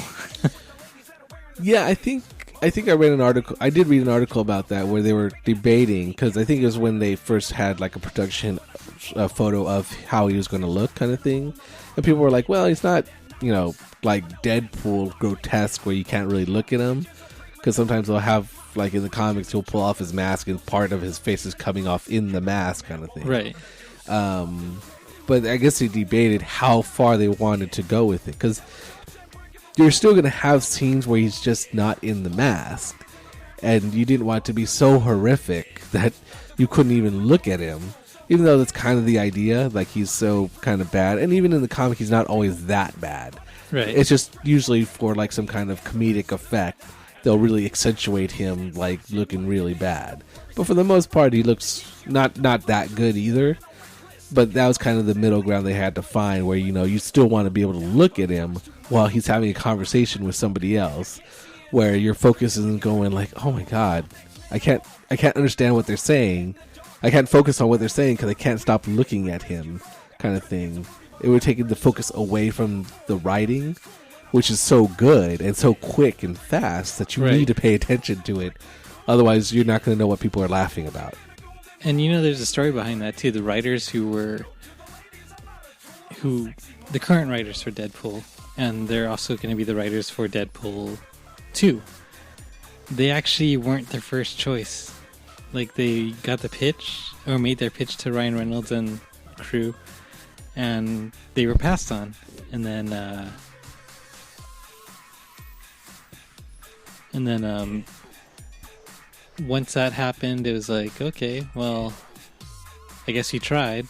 Yeah, I think I read an article. I did read an article about that where they were debating, because I think it was when they first had like a production photo of how he was going to look, kind of thing, and people were like, "Well, he's not, like Deadpool grotesque where you can't really look at him, because sometimes they'll have like in the comics he'll pull off his mask and part of his face is coming off in the mask, kind of thing." Right. But I guess they debated how far they wanted to go with it, because you're still going to have scenes where he's just not in the mask, and you didn't want it to be so horrific that you couldn't even look at him, even though that's kind of the idea, like he's so kind of bad. And even in the comic, he's not always that bad. Right. It's just usually for like some kind of comedic effect, they'll really accentuate him like looking really bad. But for the most part, he looks not that good either. But that was kind of the middle ground they had to find, where you still want to be able to look at him while he's having a conversation with somebody else, where your focus isn't going like, oh my god, I can't understand what they're saying. I can't focus on what they're saying because I can't stop looking at him, kind of thing. It would take the focus away from the writing, which is so good and so quick and fast that you need to pay attention to it. Otherwise, you're not going to know what people are laughing about. And there's a story behind that too. The writers the current writers for Deadpool, and they're also going to be the writers for Deadpool 2. They actually weren't their first choice. Like, they got the pitch, or made their pitch to Ryan Reynolds and crew, and they were passed on. And then once that happened, it was like, okay, well, I guess you tried.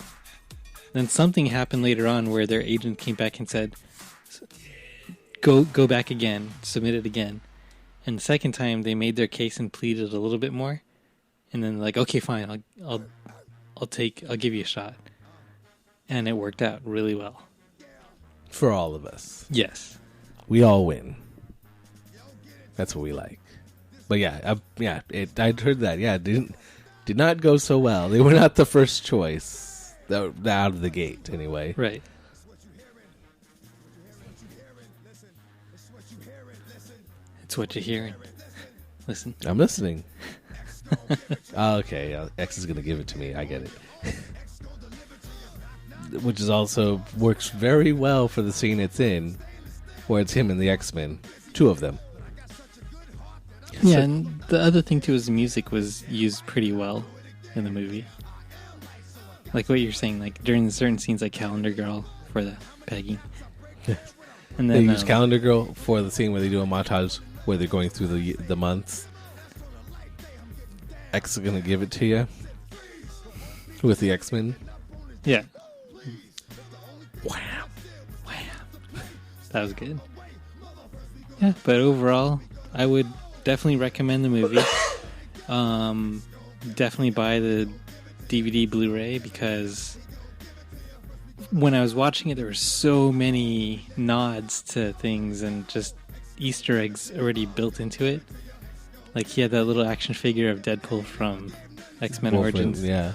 Then something happened later on where their agent came back and said, go back again, submit it again. And the second time they made their case and pleaded a little bit more. And then like, okay, fine, I'll give you a shot. And it worked out really well. For all of us. Yes. We all win. That's what we like. But I'd heard that. Yeah, it did not go so well. They were not the first choice out of the gate, anyway. Right. It's what you're hearing. Listen. I'm listening. Okay, X is going to give it to me. I get it. Which is also works very well for the scene it's in, where it's him and the X-Men. 2 of them. Yeah, and the other thing too is the music was used pretty well in the movie. Like what you're saying, like during certain scenes, like Calendar Girl for the pegging. And They then use Calendar Girl for the scene where they do a montage where they're going through the months. X is gonna give it to you with the X-Men. yeah, Wow. that was good. Yeah, but overall, I would definitely recommend the movie. Definitely buy the DVD Blu-ray because when I was watching it, there were so many nods to things and just Easter eggs already built into it. Like he had that little action figure of Deadpool from X-Men Origins. Yeah.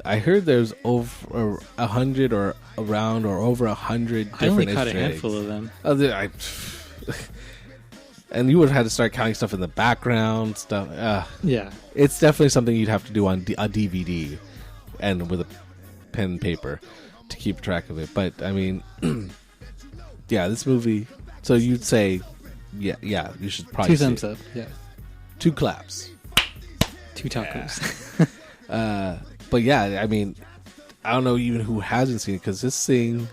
I heard there's over 100 or around or over 100 different I only caught a Easter handful eggs. of them. And you would have had to start counting stuff in the background, stuff. Yeah. It's definitely something you'd have to do on a DVD and with a pen and paper to keep track of it. But, I mean, yeah, this movie... So you'd say, yeah, you should probably 2 thumbs up. Yeah. 2 claps. 2 tacos. But yeah, I mean, I don't know even who hasn't seen it because this thing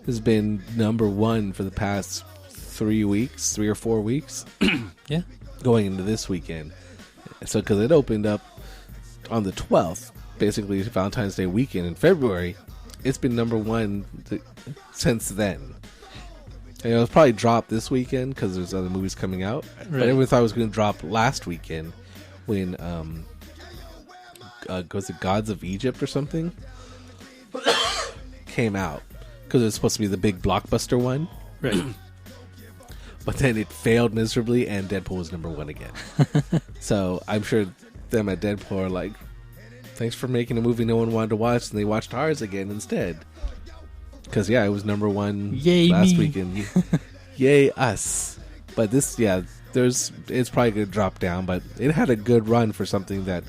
has been #1 for the past 3 or 4 weeks. Yeah. Going into this weekend. So, because it opened up on the 12th, basically Valentine's Day weekend in February, it's been #1 since then. And it was probably dropped this weekend because there's other movies coming out. Right. But everyone thought it was going to drop last weekend when, was it Gods of Egypt or something? Came out. Because it was supposed to be the big blockbuster one. Right. But then it failed miserably and Deadpool was #1 again. So I'm sure them at Deadpool are like, thanks for making a movie no one wanted to watch, and they watched ours again instead. Because, yeah, it was #1 Yay last me. weekend. Yay us. But this, yeah, it's probably going to drop down, but it had a good run for something that,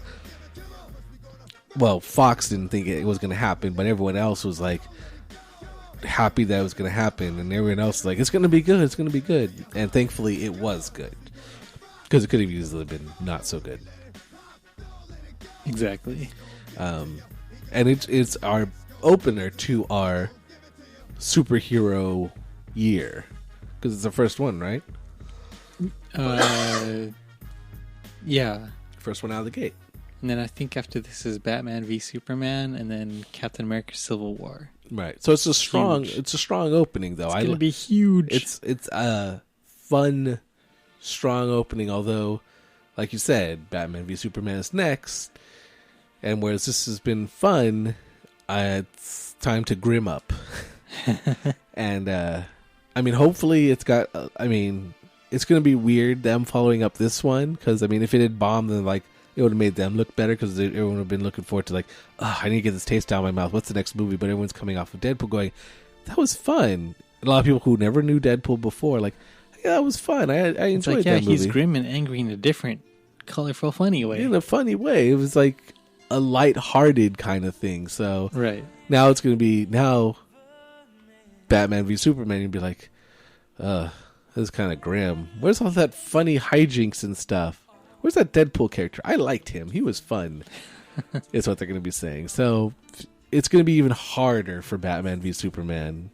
well, Fox didn't think it was going to happen, but everyone else was like happy that it was going to happen, and everyone else was like, it's going to be good, it's going to be good. And thankfully it was good. Because it could have easily been not so good. Exactly. And it's our opener to our superhero year. Because it's the first one, right? Yeah. First one out of the gate. And then I think after this is Batman v Superman, and then Captain America: Civil War. Right. So it's a strong opening, though. It's gonna be huge. It's a fun, strong opening. Although, like you said, Batman v Superman is next, and whereas this has been fun, it's time to grim up. And I mean, hopefully, it's got. It's gonna be weird them following up this one because if it had bombed, then like. It would have made them look better because everyone would have been looking forward to like, I need to get this taste down my mouth. What's the next movie? But everyone's coming off of Deadpool going, that was fun. And a lot of people who never knew Deadpool before, like, yeah, that was fun. I enjoyed that movie. He's grim and angry in a different, colorful, funny way. In a funny way. It was like a light-hearted kind of thing. So right now it's going to be Batman v Superman. You'd be like, this is kind of grim. Where's all that funny hijinks and stuff? Where's that Deadpool character? I liked him. He was fun. Is what they're going to be saying. So it's going to be even harder for Batman v Superman,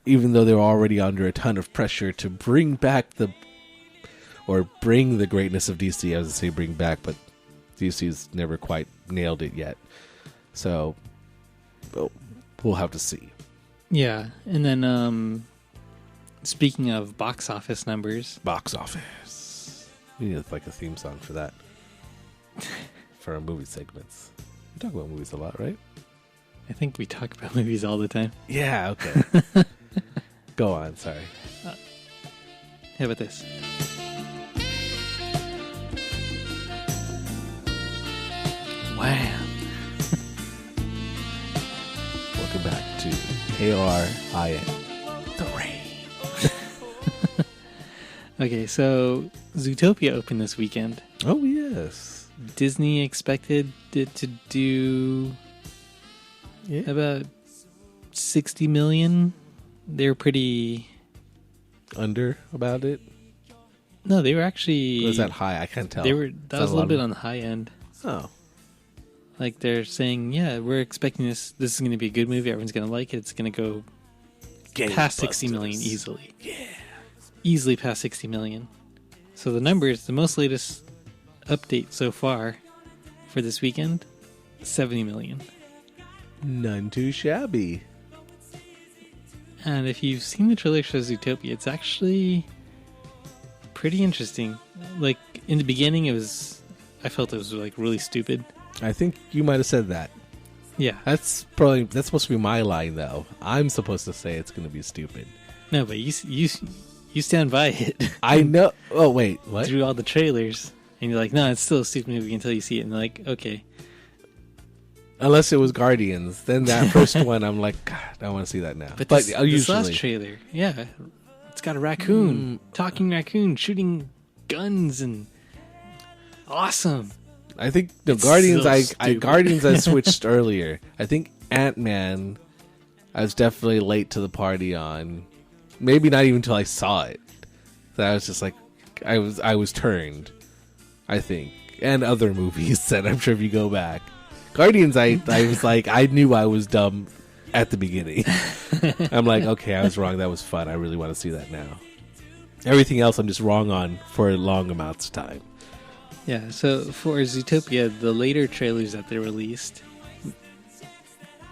even though they're already under a ton of pressure to bring the greatness of DC. I was going to say bring back, but DC's never quite nailed it yet. So we'll have to see. Yeah, and then speaking of box office numbers, We need like a theme song for that. For our movie segments. We talk about movies a lot, right? I think we talk about movies all the time. Yeah, okay. Go on, sorry. How about this? Wow. Welcome back to KRIN. The Rain. Okay, so Zootopia opened this weekend. Oh, yes. Disney expected it to do about 60 million. They're pretty... Under about it? No, they were actually... Or was that high? I can't tell. That was a little bit on the high end. Oh. Like they're saying, yeah, we're expecting this is going to be a good movie. Everyone's going to like it. It's going to go past 60 million easily. Yeah. Easily past 60 million. So the numbers, the most latest update so far for this weekend, 70 million. None too shabby. And if you've seen the trailer for Zootopia, it's actually pretty interesting. Like, in the beginning, I felt it was like really stupid. I think you might have said that. Yeah. That's supposed to be my line, though. I'm supposed to say it's going to be stupid. No, but you stand by it. I know. Oh, wait. What? Through all the trailers. And you're like, no, it's still a stupid movie until you see it. And they're like, okay. Unless it was Guardians. Then that first one, I'm like, God, I want to see that now. But this last trailer, yeah. It's got a raccoon. Talking raccoon shooting guns and... Awesome. I think the Guardians. Guardians. I switched earlier. I think Ant-Man. I was definitely late to the party on. Maybe not even until I saw it. So I was just like, I was turned. I think, and other movies that I'm sure if you go back, Guardians. I was like, I knew I was dumb at the beginning. I'm like, okay, I was wrong. That was fun. I really want to see that now. Everything else, I'm just wrong on for long amounts of time. Yeah, so for Zootopia, the later trailers that they released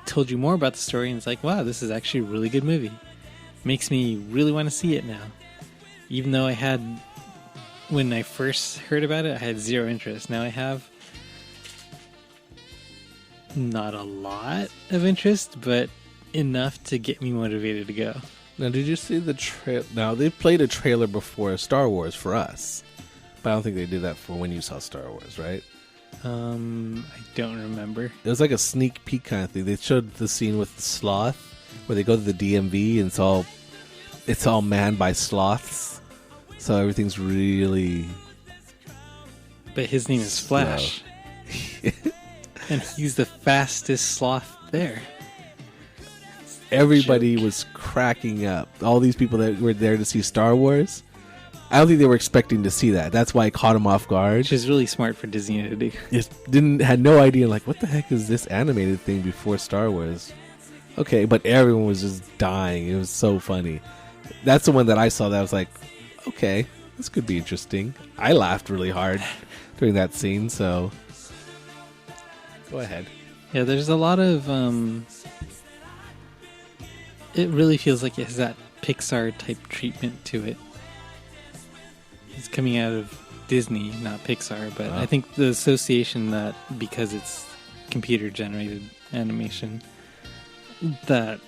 told you more about the story, and it's like, wow, this is actually a really good movie. Makes me really want to see it now. Even though when I first heard about it, I had zero interest. Now I have not a lot of interest, but enough to get me motivated to go. Now, did you see the trailer? Now, they played a trailer before Star Wars for us. But I don't think they did that for when you saw Star Wars, right? I don't remember. It was like a sneak peek kind of thing. They showed the scene with the sloth where they go to the DMV and it's all manned by sloths. So everything's really... But his name is Flash. And he's the fastest sloth there. Everybody was cracking up. All these people that were there to see Star Wars... I don't think they were expecting to see that. That's why it caught them off guard. Which is really smart for Disney to do. Just had no idea, like, what the heck is this animated thing before Star Wars? Okay, but everyone was just dying. It was so funny. That's the one that I saw that I was like, okay, this could be interesting. I laughed really hard during that scene, so... Go ahead. Yeah, there's a lot of... It really feels like it has that Pixar-type treatment to it. It's coming out of Disney, not Pixar, but I think the association that because it's computer-generated animation, that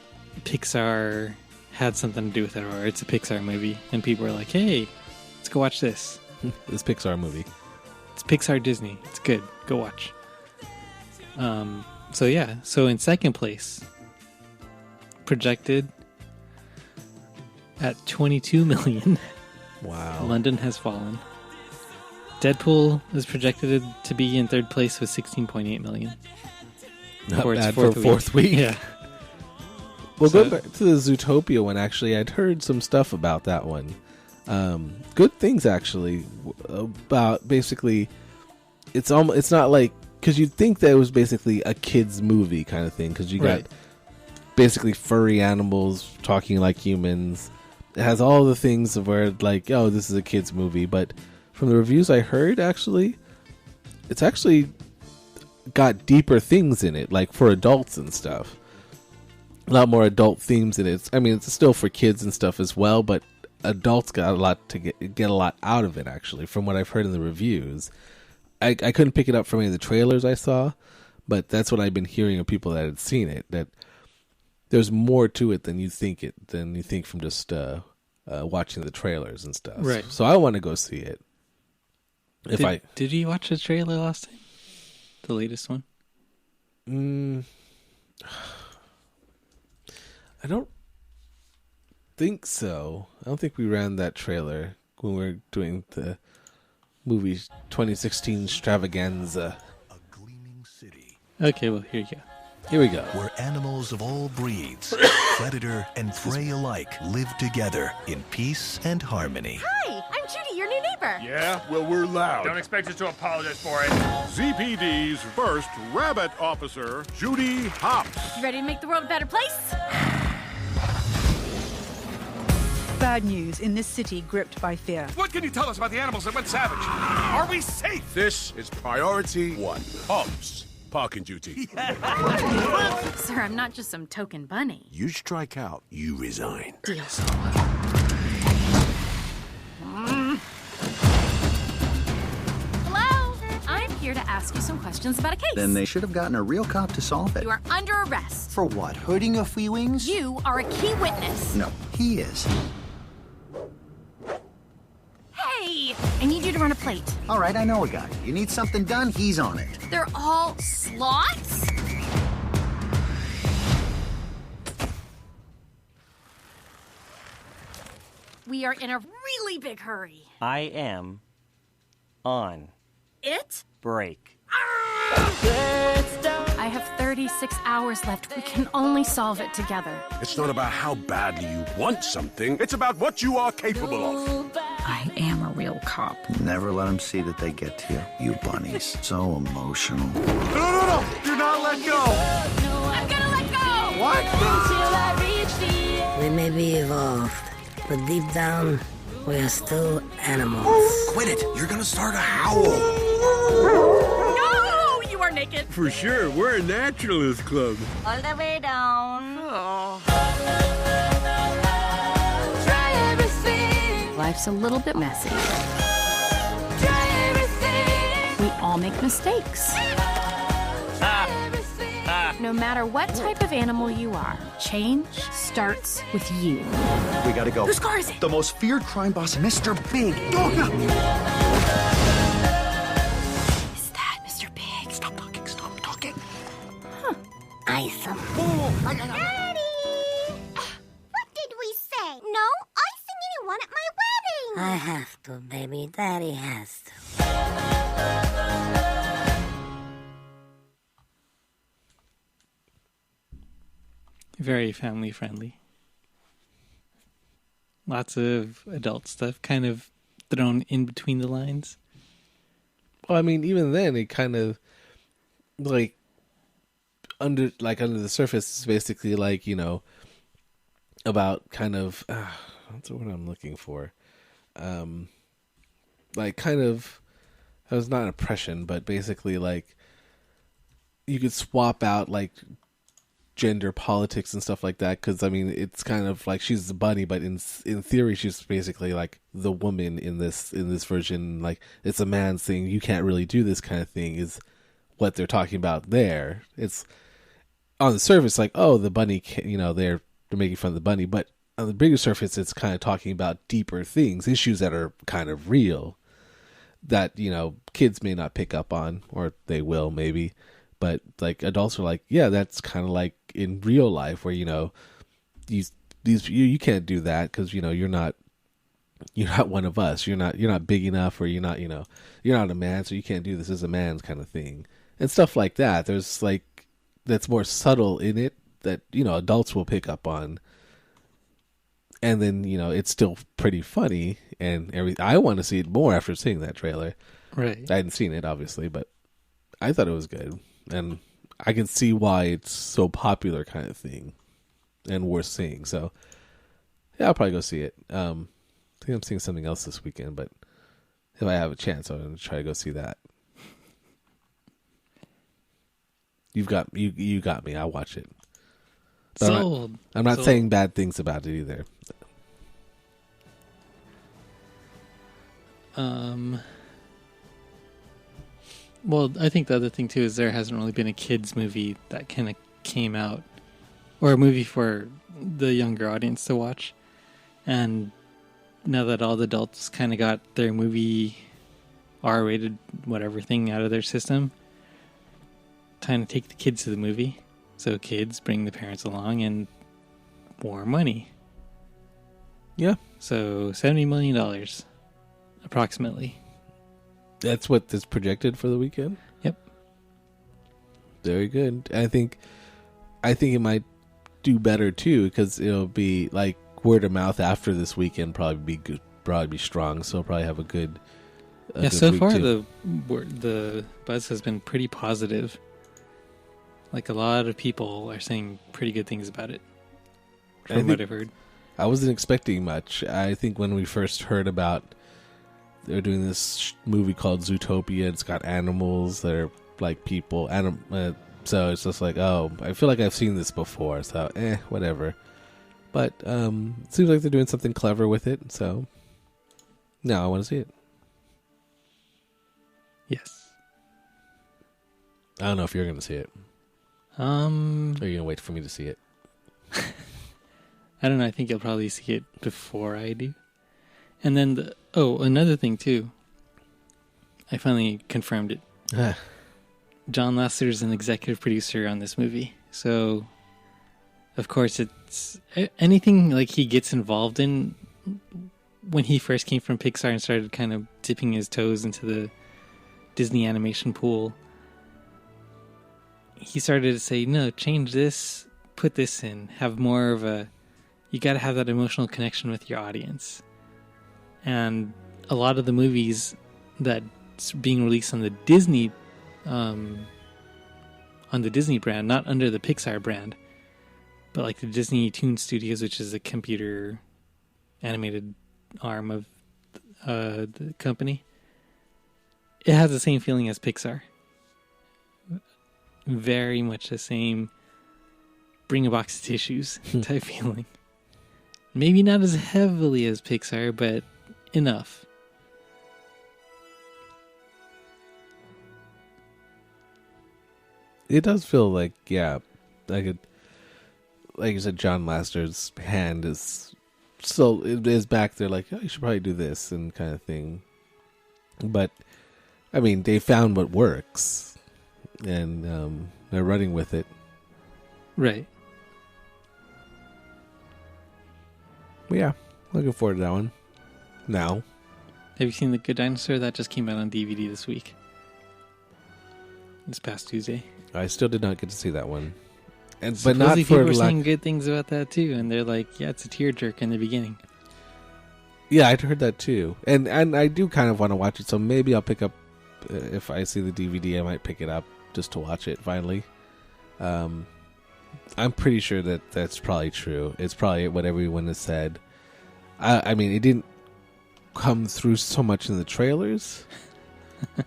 Pixar had something to do with it, or it's a Pixar movie, and people are like, hey, let's go watch this. This Pixar movie. It's Pixar Disney. It's good. Go watch. So in second place, projected at 22 million. Wow. London Has Fallen. Deadpool is projected to be in third place with 16.8 million. Not bad for fourth week. Yeah. Well, going back to the Zootopia one, actually, I'd heard some stuff about that one. Good things, actually, about basically, it's not like, because you'd think that it was basically a kid's movie kind of thing, because you got basically furry animals talking like humans. It has all the things of where, like, oh, this is a kid's movie. But from the reviews I heard, actually, it's actually got deeper things in it, like for adults and stuff. A lot more adult themes in it. I mean, it's still for kids and stuff as well, but adults got a lot to get a lot out of it, actually, from what I've heard in the reviews. I couldn't pick it up from any of the trailers I saw, but that's what I've been hearing of people that had seen it, that there's more to it than you think from just watching the trailers and stuff. Right. So I want to go see it. Did you watch the trailer last time? The latest one? I don't think so. I don't think we ran that trailer when we were doing the movie 2016 extravaganza. A gleaming city. Okay, well, here you go. Here we go. Where animals of all breeds, predator and prey alike, live together in peace and harmony. Hi, I'm Judy, your new neighbor. Yeah, well, we're loud. Don't expect us to apologize for it. ZPD's first rabbit officer, Judy Hopps. You ready to make the world a better place? bad news in this city gripped by fear. What can you tell us about the animals that went savage? Are we safe? This is priority 1. Hobbs, parking duty. Sir, I'm not just some token bunny. You strike out, you resign. Deal. Hello? I'm here to ask you some questions about a case. Then they should have gotten a real cop to solve it. You are under arrest. For what? Hurting your free wings? You are a key witness. No, he is. Hey! I need you to run a plate. All right, I know a guy. You need something done, he's on it. They're all slots? We are in a really big hurry. I am on It? break. I have 36 hours left. We can only solve it together. It's not about how badly you want something. It's about what you are capable of. I am a real cop. Never let them see that they get to you. You bunnies. So emotional. No! Do not let go! I'm gonna let go! What? We may be evolved, but deep down, we are still animals. Quit it! You're gonna start a howl! No! You are naked. For sure, we're a naturalist club. All the way down. Life's a little bit messy. We all make mistakes. No matter what type of animal you are, change starts with you. We gotta go. Whose car is it? The most feared crime boss, Mr. Big. Is that Mr. Big? Stop talking. Awesome. Daddy! What did we say? No icing anyone at my wedding! I have to, baby. Daddy has to. Very family friendly. Lots of adult stuff kind of thrown in between the lines. Well, I mean, even then, it kind of like under the surface is basically like, you know, about kind of what's the word I'm looking for? Like kind of, it was not oppression, but basically like you could swap out like gender politics and stuff like that, because I mean it's kind of like she's the bunny, but in theory she's basically like the woman in this version. Like it's a man's thing, you can't really do this kind of thing is what they're talking about there. It's on the surface like, oh, the bunny can't, you know, they're making fun of the bunny, but on the bigger surface it's kind of talking about deeper things, issues that are kind of real that, you know, kids may not pick up on, or they will maybe, but like adults are like, yeah, that's kind of like in real life where, you know, you can't do that because, you know, you're not one of us, you're not big enough, or you're not a man, so you can't do this as a man's kind of thing and stuff like that. There's like, that's more subtle in it that, you know, adults will pick up on, and then, you know, it's still pretty funny and everything. I want to see it more after seeing that trailer. Right. I hadn't seen it obviously, but I thought it was good. And I can see why it's so popular kind of thing and worth seeing. So, yeah, I'll probably go see it. I think I'm seeing something else this weekend, but if I have a chance, I'm going to try to go see that. You got me. I'll watch it. But Sold. I'm not Sold. saying bad things about it either. Well, I think the other thing too is there hasn't really been a kids movie that kind of came out, or a movie for the younger audience to watch. And now that all the adults kind of got their movie R-rated whatever thing out of their system, time to take the kids to the movie. So kids bring the parents along and more money. Yeah. So $70 million approximately. That's what is projected for the weekend? Yep. Very good. I think it might do better too, because it'll be like word of mouth after this weekend. Probably be strong. So it'll probably have a good. Yeah. So far, the buzz has been pretty positive. Like a lot of people are saying pretty good things about it. From what I've heard. I wasn't expecting much. I think when we first heard about they're doing this movie called Zootopia, it's got animals that are like people. So it's just like, oh, I feel like I've seen this before. So, whatever. But it seems like they're doing something clever with it. So, now I want to see it. Yes. I don't know if you're going to see it. Or are you going to wait for me to see it? I don't know. I think you'll probably see it before I do. And then, another thing too. I finally confirmed it. John Lasseter's an executive producer on this movie. So, of course, it's anything like he gets involved in. When he first came from Pixar and started kind of dipping his toes into the Disney animation pool, he started to say, no, change this, put this in, have more of a, you got to have that emotional connection with your audience. And a lot of the movies that's being released on the Disney brand, not under the Pixar brand, but like the Disney Toon Studios, which is a computer animated arm of the company, it has the same feeling as Pixar. Very much the same bring a box of tissues type feeling. Maybe not as heavily as Pixar, but enough. It does feel like, like you said, John Lasseter's hand is back there like, oh, you should probably do this and kind of thing. But, I mean, they found what works and they're running with it. Right. Well, yeah, looking forward to that one. Now. Have you seen The Good Dinosaur? That just came out on DVD this week. This past Tuesday. I still did not get to see that one. But not for people were saying good things about that too, and they're like, yeah, it's a tearjerker in the beginning. Yeah, I'd heard that too. And I do kind of want to watch it, so maybe I'll pick up, if I see the DVD, I might pick it up just to watch it finally. I'm pretty sure that's probably true. It's probably what everyone has said. I mean, it didn't come through so much in the trailers.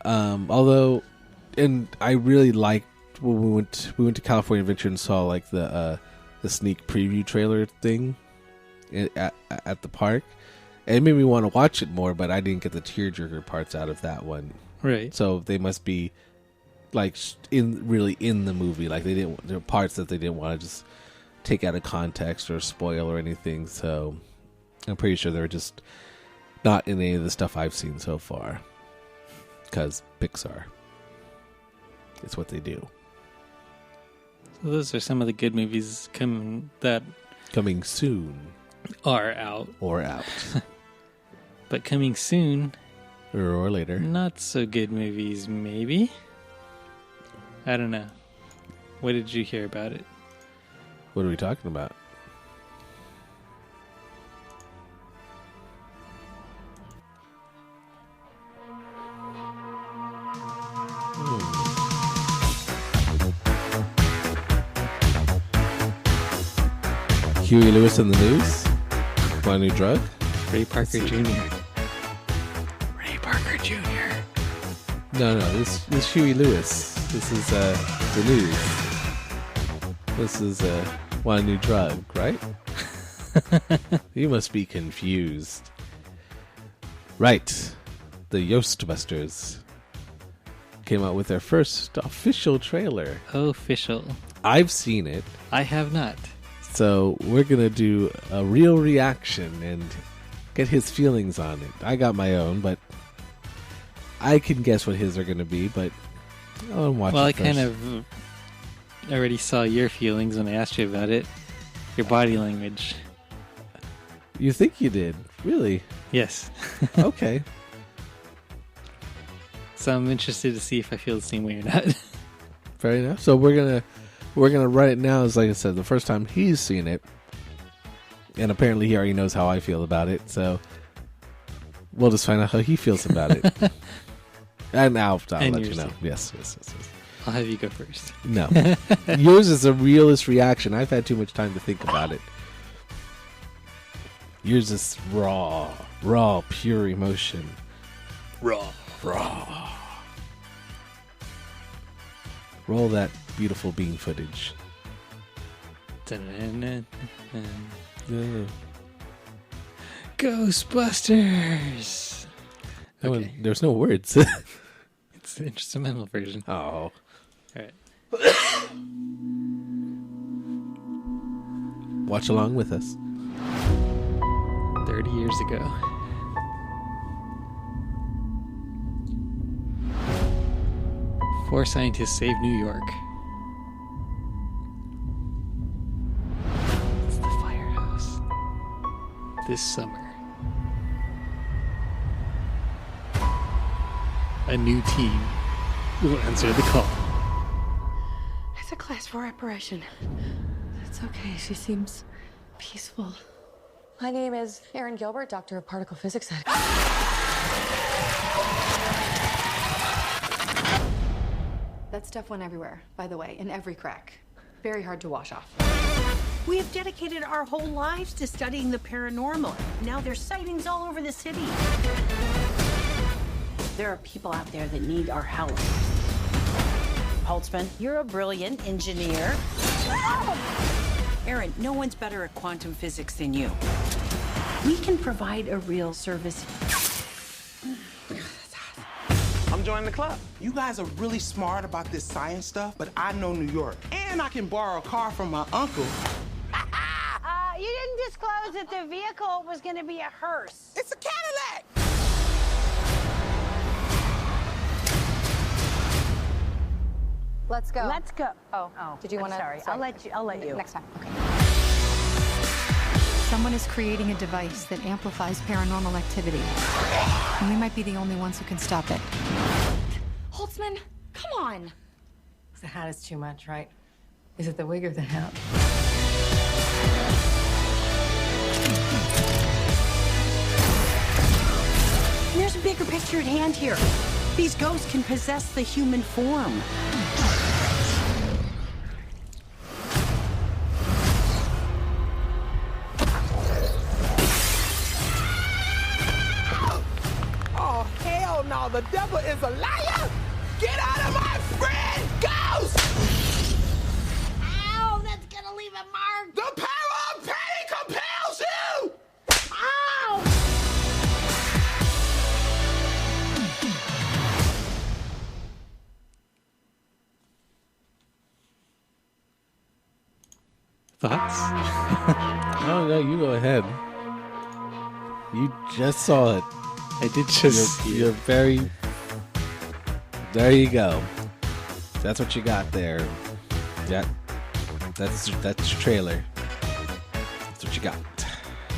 Although, and I really liked when we went to California Adventure and saw like the sneak preview trailer thing at the park. And it made me want to watch it more, but I didn't get the tearjerker parts out of that one. Right. So they must be like in the movie. Like there are parts that they didn't want to just take out of context or spoil or anything. So I'm pretty sure they're just not in any of the stuff I've seen so far. Because Pixar. It's what they do. So those are some of the good movies coming soon. Are out. Or out. But coming soon. Or later. Not so good movies, maybe? I don't know. What did you hear about it? What are we talking about? Huey Lewis in the news? Want a new drug? Ray Parker Jr. Ray Parker Jr. No, this Huey Lewis. This is the news. This is want a new drug, right? You must be confused. Right. The Ghostbusters came out with their first official trailer. Official. I've seen it. I have not. So we're going to do a real reaction and get his feelings on it. I got my own, but I can guess what his are going to be, but I'll watch it first. Well, I kind of already saw your feelings when I asked you about it. Your body language. You think you did? Really? Yes. Okay. So I'm interested to see if I feel the same way or not. Fair enough. So we're gonna run it now. As like I said, the first time he's seen it, and apparently he already knows how I feel about it. So we'll just find out how he feels about it. And I'll let you know. Yes. I'll have you go first. No, yours is a realist reaction. I've had too much time to think about it. Yours is raw, pure emotion. Raw. Roll that beautiful bean footage. Ghostbusters. Okay. There's no words. It's the instrumental version. Oh. All right. Watch along with us. 30 years ago. Four scientists save New York. It's the firehouse. This summer. A new team will answer the call. It's a class 4 apparition. It's okay. She seems peaceful. My name is Erin Gilbert, Doctor of Particle Physics. That stuff went everywhere, by the way, in every crack. Very hard to wash off. We have dedicated our whole lives to studying the paranormal. Now there's sightings all over the city. There are people out there that need our help. Holtzman, you're a brilliant engineer. Erin, no one's better at quantum physics than you. We can provide a real service. I'm joining the club. You guys are really smart about this science stuff, but I know New York. And I can borrow a car from my uncle. You didn't disclose that the vehicle was going to be a hearse. It's a Cadillac! Let's go. Let's go. Oh. Did you want to? Sorry, I'll let you. Next time. Okay. Someone is creating a device that amplifies paranormal activity. And we might be the only ones who can stop it. Holtzman, come on. The hat is too much, right? Is it the wig or the hat? There's a bigger picture at hand here. These ghosts can possess the human form. Oh, hell no, the devil is a liar! Get out of my friend, ghost! Ow, that's gonna leave a mark. The power of pain compels you! Ow! Thoughts? Oh, no, you go ahead. You just saw it. I did just see You're it. very... There you go. That's what you got there. Yeah. That's your trailer. That's what you got.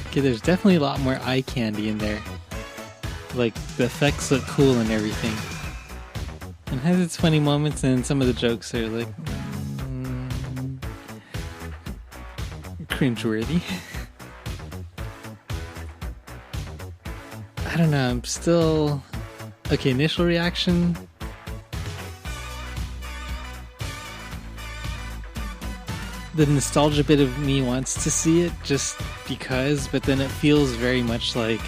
Okay, there's definitely a lot more eye candy in there. Like, the effects look cool and everything. And has its funny moments, and some of the jokes are like... cringeworthy. I don't know, I'm still... Okay, initial reaction... The nostalgia bit of me wants to see it just because, but then it feels very much like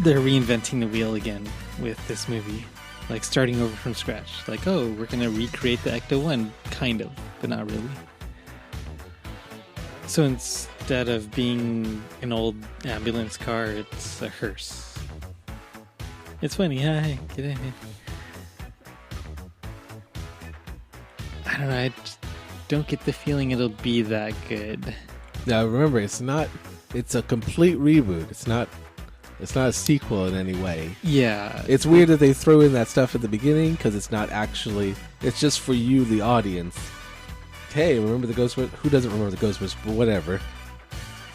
they're reinventing the wheel again with this movie. Like starting over from scratch. Like, oh, we're going to recreate the Ecto-1, kind of, but not really. So instead of being an old ambulance car, it's a hearse. It's funny, hi, get in here. I don't know, I just don't get the feeling it'll be that good. Now remember, it's a complete reboot. It's not a sequel in any way. Yeah. It's weird that they throw in that stuff at the beginning because it's not actually, it's just for you, the audience. Hey, remember the Ghostbusters? Who doesn't remember the Ghostbusters? But whatever.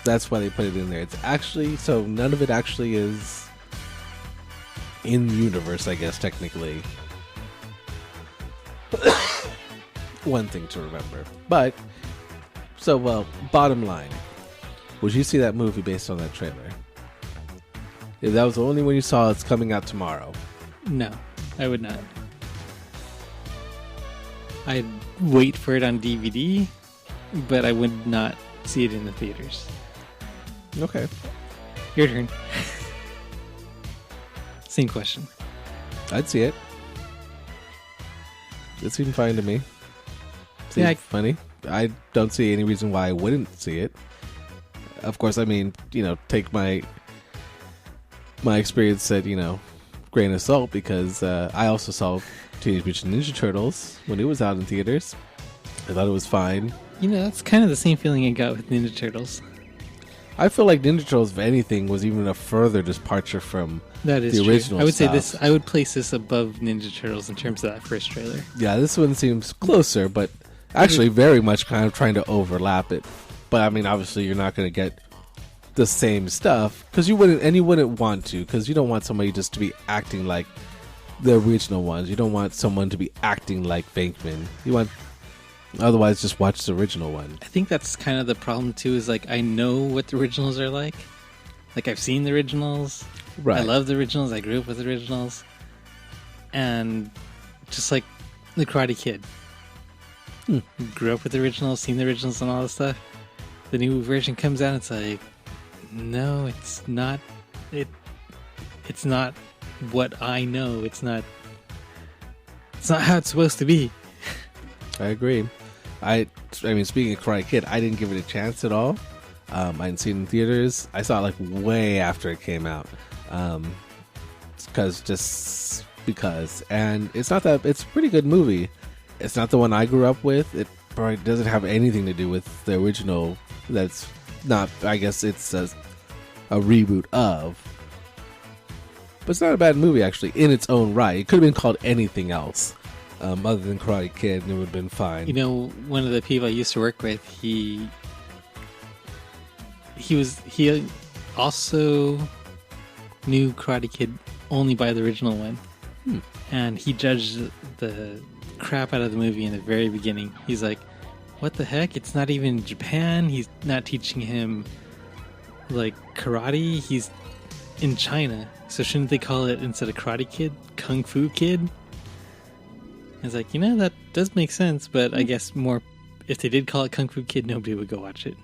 That's why they put it in there. It's actually, so none of it actually is in universe, I guess, technically. One thing to remember. But, so, well, bottom line. Would you see that movie based on that trailer? If that was the only one you saw, it's coming out tomorrow. No, I would not. I'd wait for it on DVD, but I would not see it in the theaters. Okay. Your turn. Same question. I'd see it. It seemed fine to me. Seemed funny. I don't see any reason why I wouldn't see it. Of course, I mean, take my experience at, grain of salt, because I also saw Teenage Mutant Ninja Turtles when it was out in theaters. I thought it was fine. That's kind of the same feeling I got with Ninja Turtles. I feel like Ninja Turtles, if anything, was even a further departure from the original true. I would stuff. say I would place this above Ninja Turtles in terms of that first trailer. Yeah, this one seems closer, but actually very much kind of trying to overlap it. But I mean, obviously you're not going to get the same stuff, because you wouldn't want to, because you don't want somebody just to be acting like the original ones. You don't want someone to be acting like Venkman. You want... Otherwise, just watch the original one. I think that's kind of the problem, too, is like, I know what the originals are like. Like, I've seen the originals. Right. I love the originals. I grew up with the originals. And just like the Karate Kid. Grew up with the originals, seen the originals and all this stuff. The new version comes out, it's like, no, it's not. It's not what I know. It's not how it's supposed to be. I agree. I mean, speaking of Karate Kid, I didn't give it a chance at all. I didn't see it in theaters. I saw it like way after it came out. Because. And it's not that... It's a pretty good movie. It's not the one I grew up with. It probably doesn't have anything to do with the original. That's not... I guess it's a reboot of. But it's not a bad movie, actually, in its own right. It could have been called anything else. Other than Karate Kid, and it would have been fine. One of the people I used to work with, he also knew Karate Kid only by the original one. And he judged the crap out of the movie in the very beginning. He's like, what the heck? It's not even Japan. He's not teaching him like karate. He's in China. So shouldn't they call it, instead of Karate Kid, Kung Fu Kid? I was like, that does make sense, but I guess more, if they did call it Kung Fu Kid, nobody would go watch it.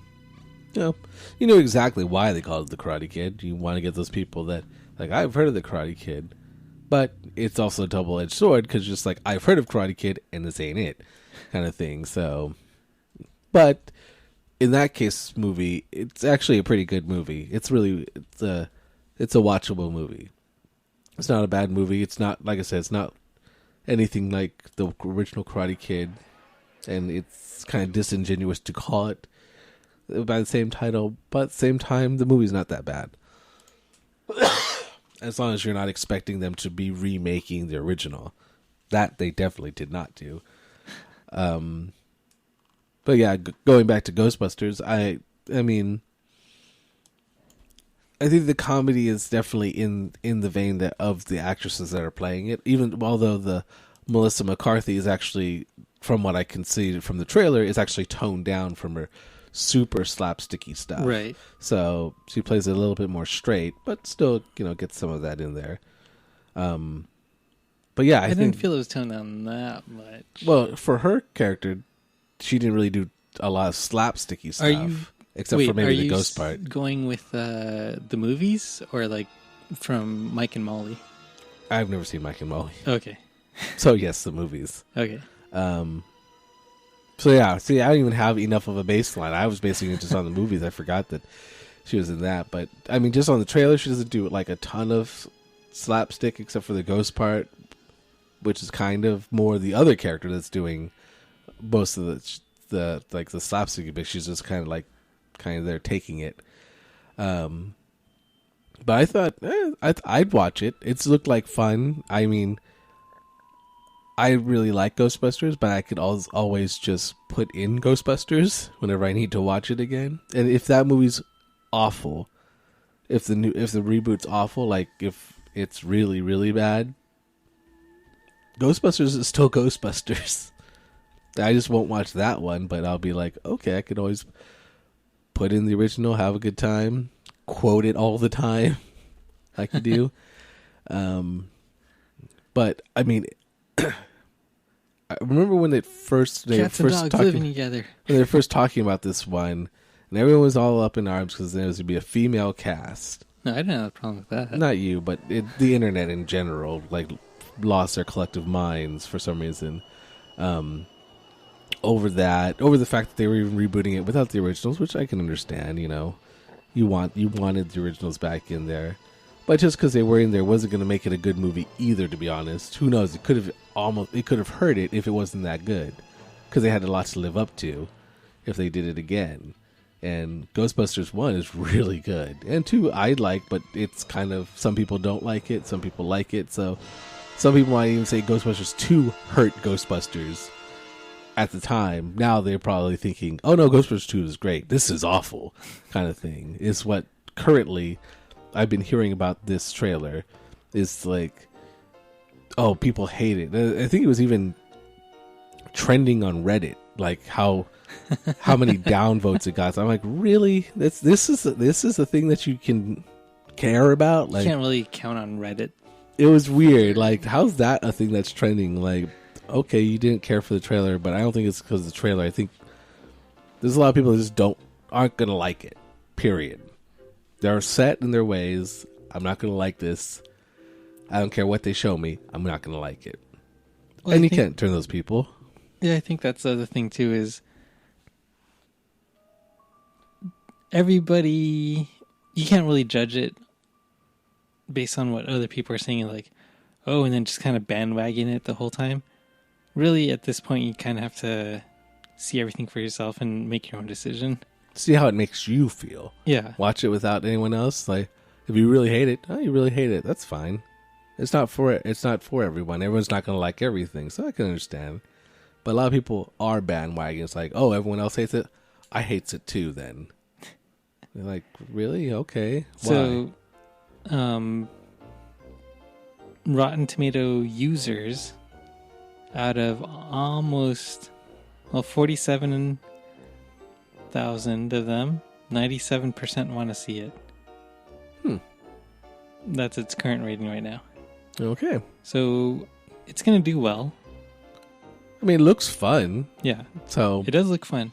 No, you know exactly why they called it the Karate Kid. You want to get those people that, like, I've heard of the Karate Kid, but it's also a double-edged sword, because just like, I've heard of Karate Kid, and this ain't it, kind of thing. So, but in that case, movie, it's actually a pretty good movie. It's a watchable movie. It's not a bad movie. It's not, like I said, it's not anything like the original Karate Kid, and it's kind of disingenuous to call it by the same title, but at the same time, the movie's not that bad. As long as you're not expecting them to be remaking the original. That they definitely did not do. But yeah, going back to Ghostbusters, I mean, I think the comedy is definitely in the vein of the actresses that are playing it. Even although the Melissa McCarthy is actually, from what I can see from the trailer, is actually toned down from her super slapsticky stuff. Right. So she plays it a little bit more straight, but still, gets some of that in there. But yeah, I didn't feel it was toned down that much. Well, for her character, she didn't really do a lot of slapsticky stuff. Except for maybe the ghost part. Going with the movies, or like from Mike and Molly? I've never seen Mike and Molly. Okay. So yes, the movies. Okay. So yeah, see, I don't even have enough of a baseline. I was basing it just on the movies. I forgot that she was in that. But I mean, just on the trailer, she doesn't do like a ton of slapstick, except for the ghost part, which is kind of more the other character that's doing most of the like the slapstick bit. She's just kind of there taking it. But I thought I'd watch it. It's looked like fun. I mean, I really like Ghostbusters, but I could always just put in Ghostbusters whenever I need to watch it again. And if that movie's awful, if the reboot's awful, like if it's really, really bad, Ghostbusters is still Ghostbusters. I just won't watch that one, but I'll be like, okay, I could always put in the original, have a good time, quote it all the time, like you do. But I mean, I remember when they first living together. When they were first talking about this one, and everyone was all up in arms because there was going to be a female cast. No, I didn't have a problem with that. Not you, but the internet in general, like, lost their collective minds for some reason. Over the fact that they were even rebooting it without the originals, which I can understand. You know, you wanted the originals back in there, but just because they were in there wasn't going to make it a good movie either. To be honest, who knows? It could have hurt it if it wasn't that good, because they had a lot to live up to if they did it again. And Ghostbusters 1 is really good, and 2 I like, but it's kind of, some people don't like it, some people like it. So some people might even say Ghostbusters 2 hurt Ghostbusters. At the time, now they're probably thinking, oh no, Ghostbusters 2 is great. This is awful, kind of thing. Is what currently I've been hearing about this trailer. Is like, oh, people hate it. I think it was even trending on Reddit, like how many downvotes it got. So I'm like, really? This is the thing that you can care about? Like, you can't really count on Reddit. It was weird. Like, how's that a thing that's trending? Like, okay, you didn't care for the trailer, but I don't think it's because of the trailer. I think there's a lot of people that just aren't gonna like it. Period. They're set in their ways. I'm not gonna like this. I don't care what they show me. I'm not gonna like it. Well, and you can't turn those people. Yeah, I think that's the other thing too. Is everybody, you can't really judge it based on what other people are saying. Like, oh, and then just kind of bandwagon it the whole time. Really, at this point, you kind of have to see everything for yourself and make your own decision. See how it makes you feel. Yeah. Watch it without anyone else. Like, if you really hate it, you really hate it. That's fine. It's not for everyone. Everyone's not going to like everything, so I can understand. But a lot of people are bandwagon. It's like, oh, everyone else hates it. I hates it too. Then they're like, really? Okay. Why? So, Rotten Tomato users, out of almost 47,000 of them, 97% want to see it. That's its current rating right now. Okay. So it's going to do well. I mean, it looks fun. Yeah. So it does look fun.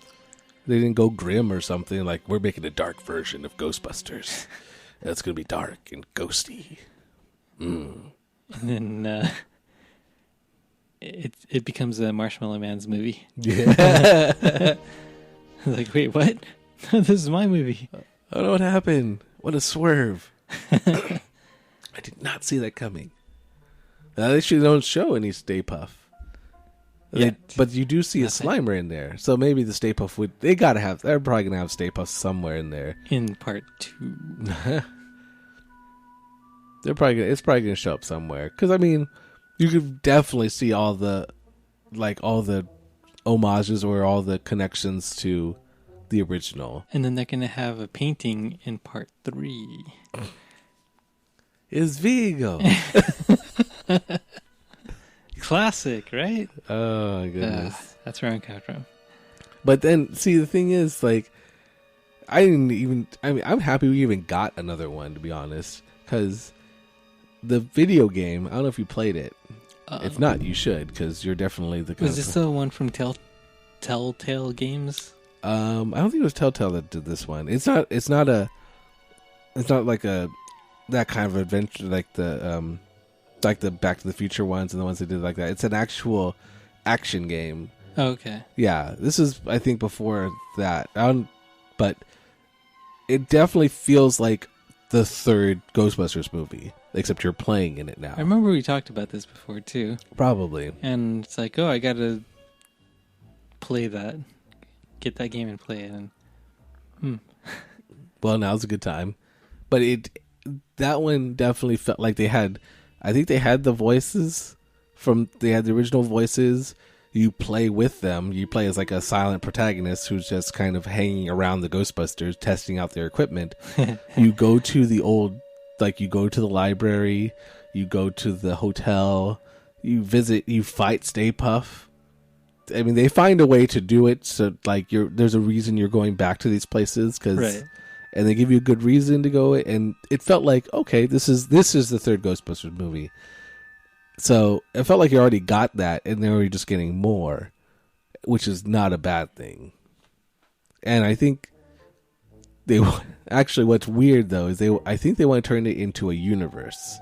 They didn't go grim or something. Like, we're making a dark version of Ghostbusters. It's going to be dark and ghosty. And then it becomes a Marshmallow Man's movie. Yeah. Like, wait, what? This is my movie. I don't know what happened. What a swerve. I did not see that coming. They actually don't show any Stay Puff. But you do see a Slimer in there. So maybe the Stay Puff they're probably going to have Stay Puff somewhere in there. In part 2. It's probably going to show up somewhere. Because, I mean, you could definitely see all the homages or all the connections to the original. And then they're going to have a painting in part 3. Is Vigo. Classic, right? Oh, my goodness. That's where I'm coming from. But then, see, the thing is, like, I'm happy we even got another one, to be honest. Because the video game, I don't know if you played it. If not, you should, because you're definitely the kind Was this the one from Telltale Games? I don't think it was Telltale that did this one. It's not like that kind of adventure like the Back to the Future ones and the ones that did like that. It's an actual action game. Oh, okay. Yeah, this is, I think, before that. But it definitely feels like the third Ghostbusters movie, except you're playing in it now. I remember we talked about this before, too. Probably. And it's like, oh, I got to play that. Get that game and play it. And Well, now's a good time. But that one definitely felt like they had the voices they had the original voices. You play with them. You play as like a silent protagonist who's just kind of hanging around the Ghostbusters, testing out their equipment. You go to you go to the library, you go to the hotel, you fight Stay Puff. I mean, they find a way to do it. So like there's a reason you're going back to these places right. And they give you a good reason to go. And it felt like, okay, this is the third Ghostbusters movie. So it felt like you already got that, and now you're just getting more, which is not a bad thing. And I think actually, what's weird though is I think they want to turn it into a universe.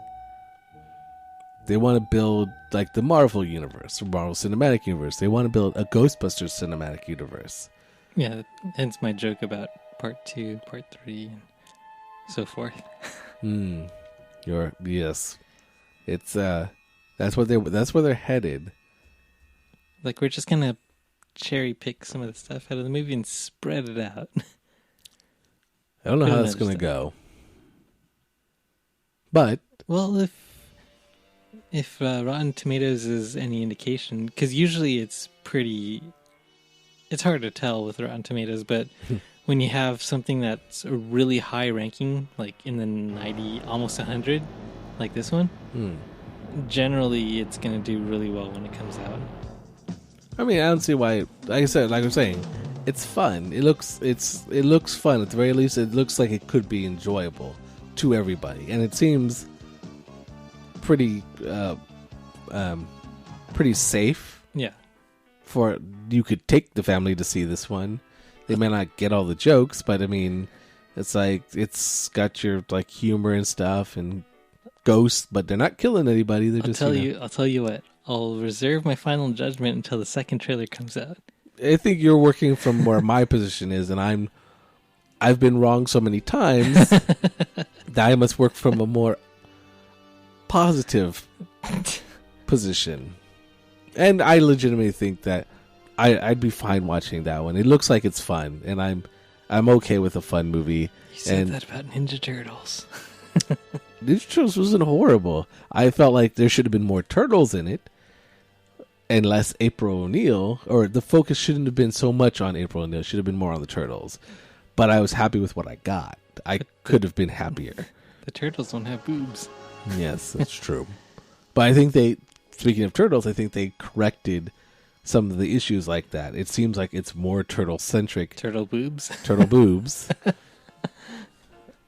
They want to build like the Marvel universe, Marvel Cinematic Universe. They want to build a Ghostbusters cinematic universe. Yeah, hence my joke about part 2, part 3, and so forth. Yes, it's that's where they're headed. Like, we're just gonna cherry pick some of the stuff out of the movie and spread it out. I don't know how that's gonna go, but well, if Rotten Tomatoes is any indication, because usually it's hard to tell with Rotten Tomatoes, but when you have something that's a really high ranking, like in the 90, almost 100, like this one, generally it's going to do really well when it comes out. I mean, I don't see why. Like I'm saying, it's fun. It looks fun. At the very least, it looks like it could be enjoyable to everybody, and it seems pretty safe. Yeah. For you could take the family to see this one. They may not get all the jokes, but I mean, it's like it's got your like humor and stuff and ghosts, but they're not killing anybody. They're I'll tell you what. I'll reserve my final judgment until the second trailer comes out. I think you're working from where my position is, and I've been wrong so many times that I must work from a more positive position. And I legitimately think that I'd be fine watching that one. It looks like it's fun, and I'm okay with a fun movie. You said that about Ninja Turtles. Ninja Turtles wasn't horrible. I felt like there should have been more turtles in it, and less April O'Neil, or the focus shouldn't have been so much on April O'Neil. It should have been more on the turtles. But I was happy with what I got. I could have been happier. The turtles don't have boobs. Yes, that's true. But I think speaking of turtles, I think they corrected some of the issues like that. It seems like it's more turtle-centric. Turtle boobs? Turtle boobs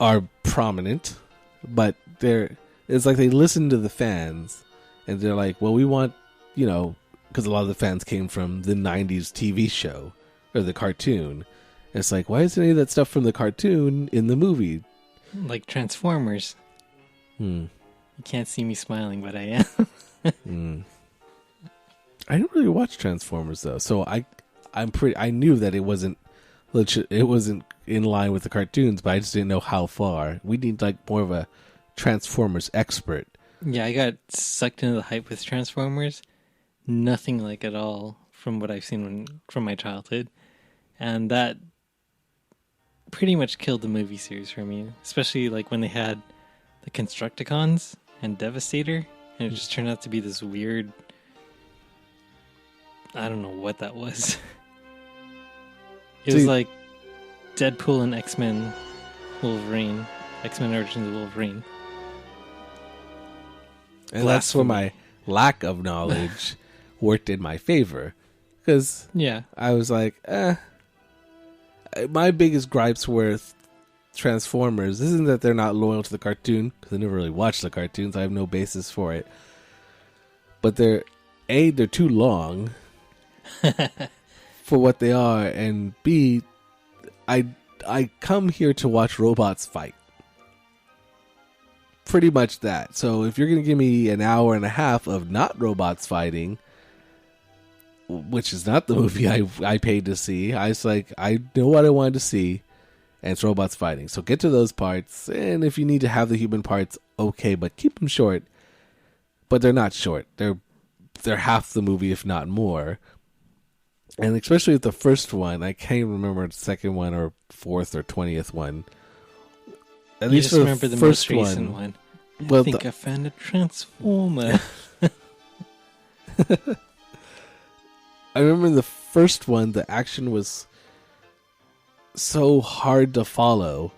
are prominent, but it's like they listen to the fans, and they're like, well, we want, because a lot of the fans came from the 90s TV show, or the cartoon. And it's like, why isn't any of that stuff from the cartoon in the movie? Like Transformers. You can't see me smiling, but I am. I didn't really watch Transformers though, so I knew that it wasn't in line with the cartoons, but I just didn't know how far. We need like more of a Transformers expert. Yeah, I got sucked into the hype with Transformers. Nothing like at all from what I've seen from my childhood, and that pretty much killed the movie series for me. Especially like when they had the Constructicons and Devastator, and it just turned out to be this weird. I don't know what that was. It was like Deadpool and X-Men Wolverine. X-Men Origins of Wolverine. And that's where my lack of knowledge worked in my favor. Because I was like, my biggest gripes with Transformers isn't that they're not loyal to the cartoon, because I never really watched the cartoons. I have no basis for it. But they're too long for what they are, and B, I come here to watch robots fight. Pretty much that. So if you're going to give me an hour and a half of not robots fighting, which is not the movie I paid to see, I was like, I know what I wanted to see, and it's robots fighting. So get to those parts, and if you need to have the human parts, okay, but keep them short. But they're not short. They're half the movie, if not more. And especially with the first one, I can't even remember the second one or fourth or 20th one. At least just remember the most recent one. Well, I think I found a Transformer. I remember in the first one, the action was so hard to follow.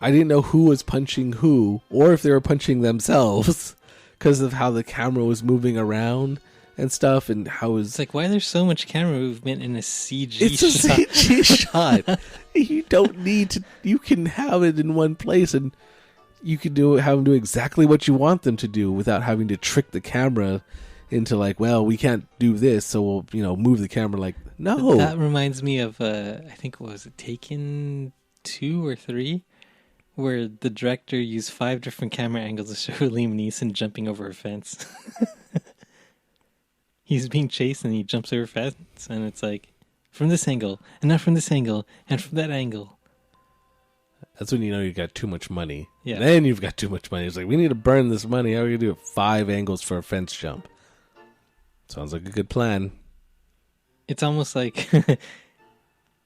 I didn't know who was punching who, or if they were punching themselves, because of how the camera was moving around and stuff, and how it was... It's like, why there's so much camera movement in a CG shot? It's a CG shot. You don't need to... You can have it in one place, and you can have them do exactly what you want them to do without having to trick the camera into like, well, we can't do this, so we'll, move the camera like... No! That reminds me of, I think, what was it, Taken 2 or 3 where the director used 5 different camera angles to show Liam Neeson jumping over a fence. He's being chased and he jumps over a fence, and it's like, from this angle, and not from this angle, and from that angle. That's when you know you got too much money. Yeah. Then you've got too much money. It's like, we need to burn this money. How are we going to do it? 5 angles for a fence jump. Sounds like a good plan. It's almost like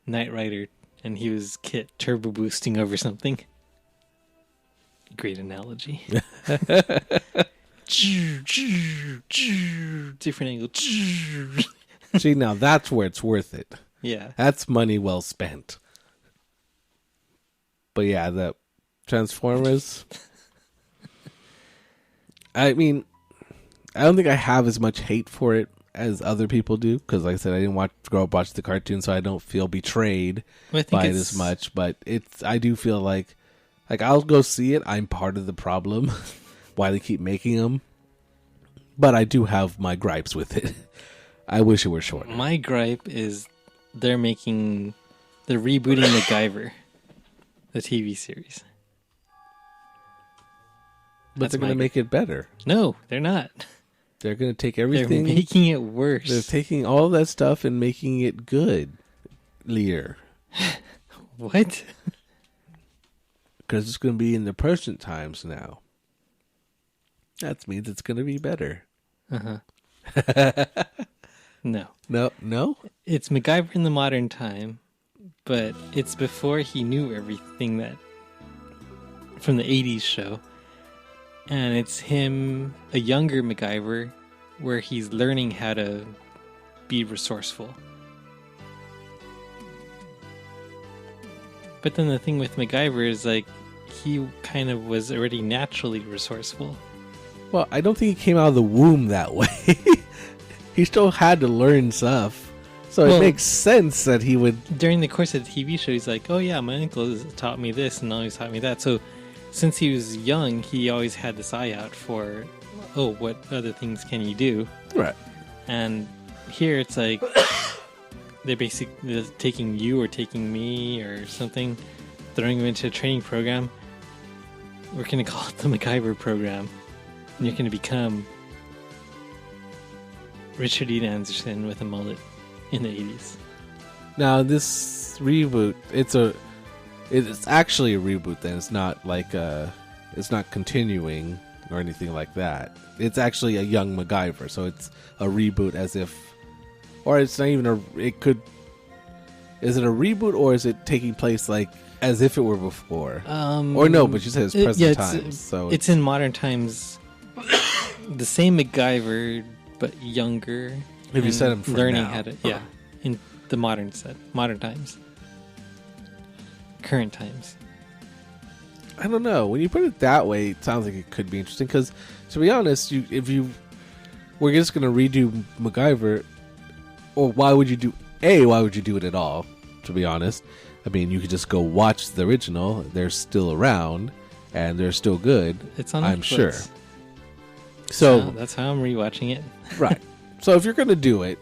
Knight Rider, and he was Kit turbo boosting over something. Great analogy. Different angle. See, now that's where it's worth it. Yeah. That's money well spent. But yeah, the Transformers. I mean, I don't think I have as much hate for it as other people do, because like I said, I didn't grow up watching the cartoon, so I don't feel betrayed by it as much. But I do feel like I'll go see it. I'm part of the problem. Why they keep making them. But I do have my gripes with it. I wish it were shorter. My gripe is they're rebooting MacGyver, the TV series. But they're going to make it better. No, they're not. They're going to take everything. They're making it worse. They're taking all that stuff and making it good. Lear. What? Because it's going to be in the present times now. That means it's going to be better. Uh-huh. No. No? It's MacGyver in the modern time, but it's before he knew everything that from the 80s show. And it's him, a younger MacGyver, where he's learning how to be resourceful. But then the thing with MacGyver is, like, he kind of was already naturally resourceful. Well, I don't think he came out of the womb that way. He still had to learn stuff. So it makes sense that he would... During the course of the TV show, he's like, oh yeah, my uncle has taught me this and always taught me that. So since he was young, he always had this eye out for, what other things can you do? Right. And here it's like, they're basically taking you or taking me or something, throwing you into a training program. We're going to call it the MacGyver program. And you're going to become Richard Dean Anderson with a mullet in the 80s. Now, this reboot, it's actually a reboot then. It's not like it's not continuing or anything like that. It's actually a young MacGyver, so it's a reboot as if, or it's not even is it a reboot or is it taking place like as if it were before? Or no, but you said it's present times. So it's in modern times. The same MacGyver, but younger. Have you set him for learning now? how to? Yeah, in the modern times, current times. I don't know. When you put it that way, it sounds like it could be interesting. Because to be honest, we're just going to redo MacGyver, or why would you do it at all? To be honest, I mean, you could just go watch the original. They're still around, and they're still good. It's on I'm Netflix. sure. So that's how I'm rewatching it. Right. So if you're going to do it,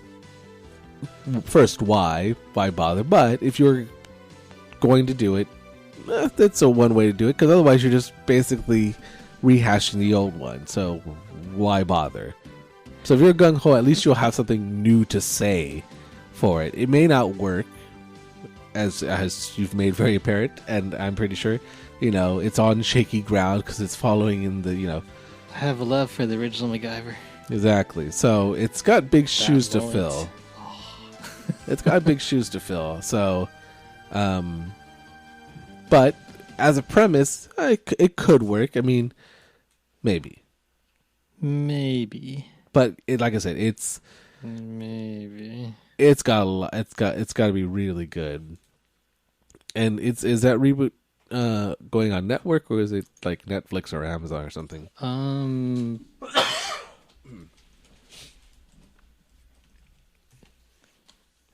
first, why bother? But if you're going to do it, that's one way to do it, because otherwise you're just basically rehashing the old one. So why bother? So if you're gung-ho, at least you'll have something new to say for it. It may not work, as you've made very apparent, and I'm pretty sure, it's on shaky ground because it's following in the, I have a love for the original MacGyver. Exactly. So it's got big shoes to fill. It's got big shoes to fill. So, but as a premise, it could work. I mean, maybe. But like I said, it's got a lot. It's got to be really good. And is that reboot going on network, or is it like Netflix or Amazon or something?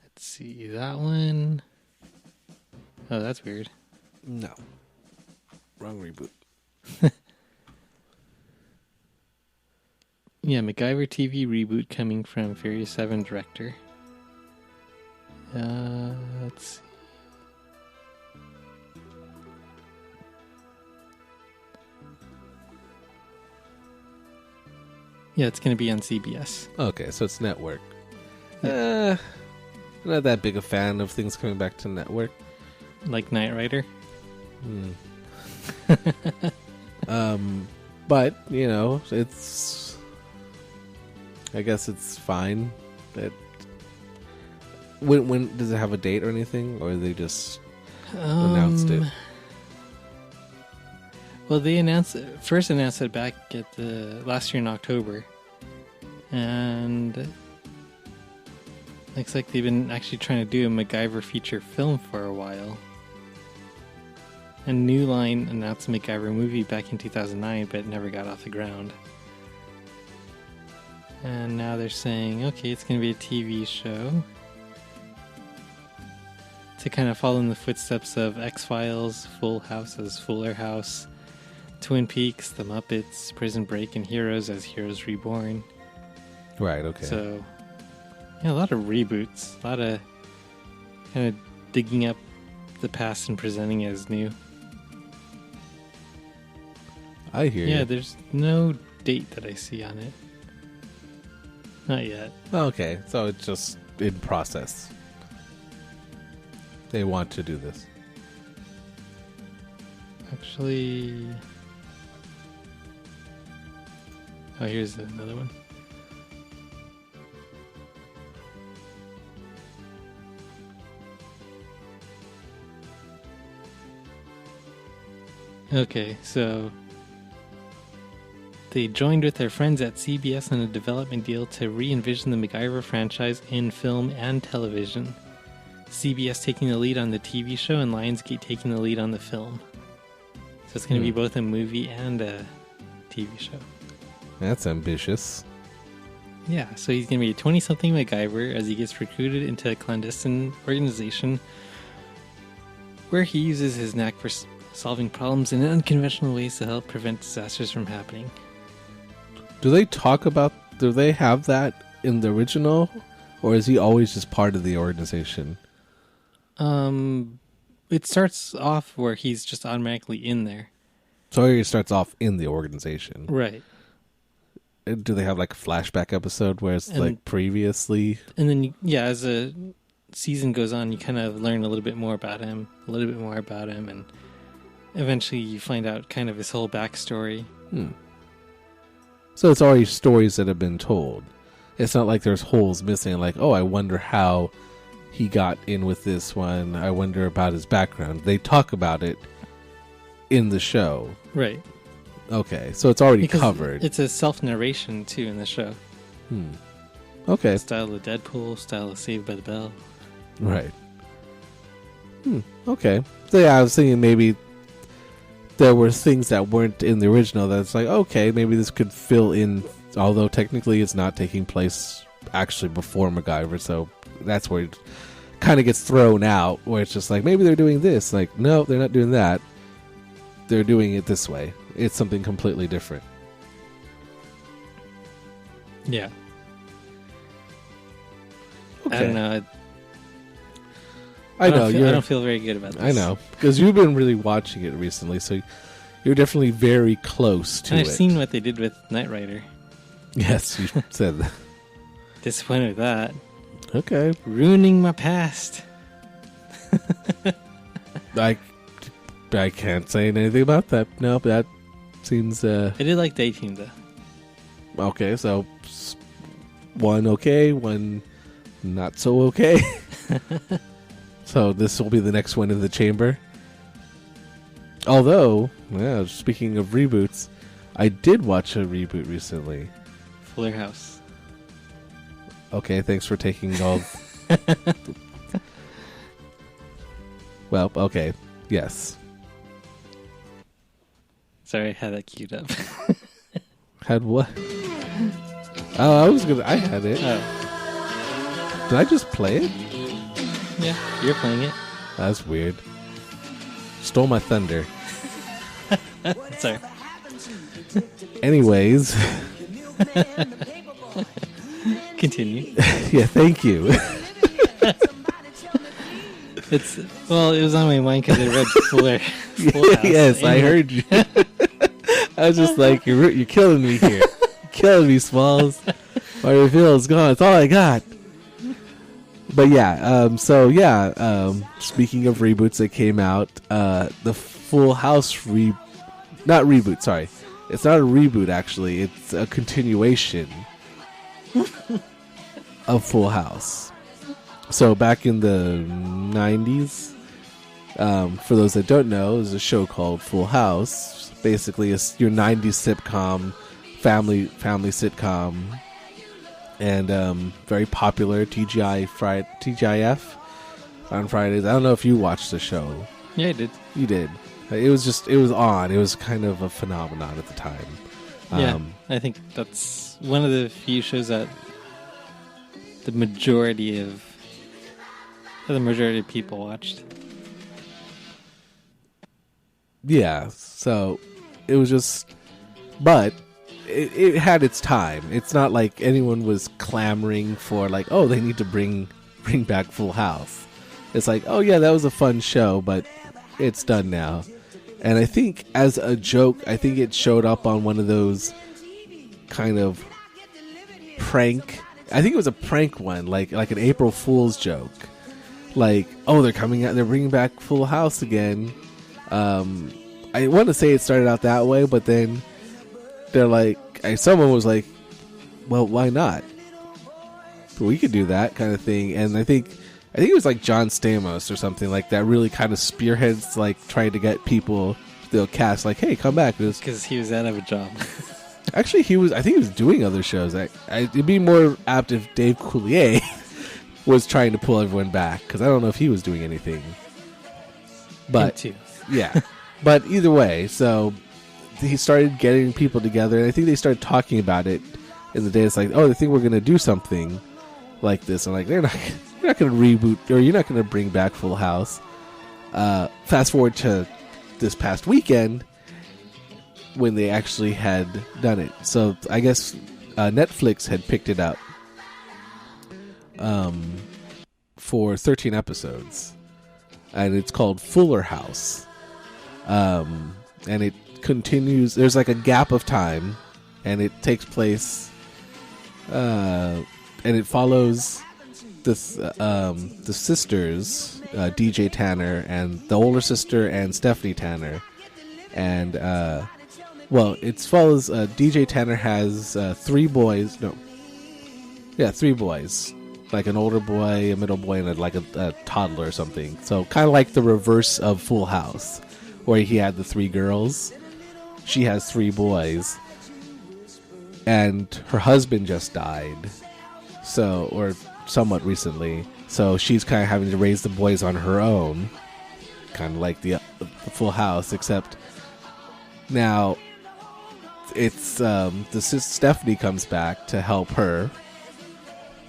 Let's see that one. Oh, that's weird. No, wrong reboot. Yeah, MacGyver TV reboot coming from Furious 7 director. Let's see. Yeah, it's going to be on CBS. Okay, so it's network. I'm not that big a fan of things coming back to network. Like Knight Rider? But, you know, it's... I guess it's fine. When does it have a date or anything? Or they just announced it? Well, they first announced it back at the last year in October. And looks like they've been actually trying to do a MacGyver feature film for a while. And New Line announced a MacGyver movie back in 2009, but it never got off the ground. And now they're saying, okay, it's going to be a TV show to kind of follow in the footsteps of X-Files, Full House as Fullerhouse, Twin Peaks, The Muppets, Prison Break, and Heroes as Heroes Reborn. Right, okay. So, yeah, a lot of reboots. A lot of kind of digging up the past and presenting it as new. I hear you. Yeah, there's no date that I see on it. Not yet. Okay, so it's just in process. They want to do this. Actually... Oh, here's another one. Okay, so they joined with their friends at CBS on a development deal to re-envision the MacGyver franchise in film and television. CBS taking the lead on the TV show and Lionsgate taking the lead on the film. So it's going to be both a movie and a TV show. That's ambitious. Yeah, so he's going to be a 20-something MacGyver as he gets recruited into a clandestine organization where he uses his knack for solving problems in unconventional ways to help prevent disasters from happening. Do they have that in the original? Or is he always just part of the organization? It starts off where he's just automatically in there. So he starts off in the organization. Right. Do they have like a flashback episode where it's like previously? And then, as a season goes on, you kind of learn a little bit more about him, and eventually you find out kind of his whole backstory. So it's already stories that have been told. It's not like there's holes missing, like, oh, I wonder how he got in with this one. I wonder about his background. They talk about it in the show. Right. Okay, so it's already covered. It's a self-narration, too, in the show. Okay. Style of Deadpool, style of Saved by the Bell. Right. Okay. So yeah, I was thinking maybe there were things that weren't in the original that's like, okay, maybe this could fill in, although technically it's not taking place actually before MacGyver, so that's where it kind of gets thrown out, where it's just like, maybe they're doing this. Like, no, they're not doing that. They're doing it this way. It's something completely different. Yeah. Okay. I don't know. I don't feel very good about this. I know, because you've been really watching it recently, so you're definitely very close to it. I've seen what they did with Knight Rider. Yes, you said that. Disappointed with that. Okay. Ruining my past. I can't say anything about that. No, that seems... I did like the A-Team, though. Okay, so one okay, one not so okay. So this will be the next one in the chamber. Although, yeah, speaking of reboots, I did watch a reboot recently. Fullerhouse. Okay, thanks for taking all... Well, okay, yes. Sorry, I had that queued up. Had what? Oh, I had it. Oh. Did I just play it? Yeah, you're playing it. That's weird. Stole my thunder. Sorry. Anyways. Continue. Yeah, thank you. It was on my mind because I read Fuller House. Yes, I heard you. I was just like, you're killing me here. You're killing me, Smalls. My reveal is gone. It's all I got. But yeah, speaking of reboots that came out, the Full House not reboot, sorry. It's not a reboot, actually. It's a continuation of Full House. So back in the 90s, for those that don't know, there's a show called Full House. Basically, it's your 90s sitcom, family sitcom, and very popular TGIF on Fridays. I don't know if you watched the show. Yeah, I did. You did. It was on. It was kind of a phenomenon at the time. Yeah, I think that's one of the few shows that the majority of people watched. Yeah, so it was just, but it had its time. It's not like anyone was clamoring for like, oh, they need to bring back Full House. It's like, oh yeah, that was a fun show, but it's done now. And I think as a joke, I think it showed up on one of those kind of prank. I think it was a prank one, like an April Fool's joke. Like, oh, they're coming out, they're bringing back Full House again. I want to say it started out that way, but then they're like, someone was like, well, why not? We could do that kind of thing. And I think it was like John Stamos or something like that really kind of spearheads like trying to get people to cast like, hey, come back. Because he was out of a job. Actually, I think he was doing other shows. It'd be more apt if Dave Coulier was trying to pull everyone back, because I don't know if he was doing anything. But yeah. But either way, so he started getting people together, and I think they started talking about it in the day. It's like, oh, they think we're going to do something like this. I'm like, you're not going to reboot, or you're not going to bring back Full House. Fast forward to this past weekend when they actually had done it. So I guess Netflix had picked it up for 13 episodes, and it's called Fullerhouse. And it continues. There's like a gap of time, and it takes place, and it follows the sisters, DJ Tanner and the older sister and Stephanie Tanner, and it follows DJ Tanner has three boys, like an older boy, a middle boy, and a toddler or something. So kind of like the reverse of Full House, where he had the three girls. She has three boys, and her husband just died, or somewhat recently. So she's kind of having to raise the boys on her own, kind of like the Full House, except now it's Stephanie comes back to help her,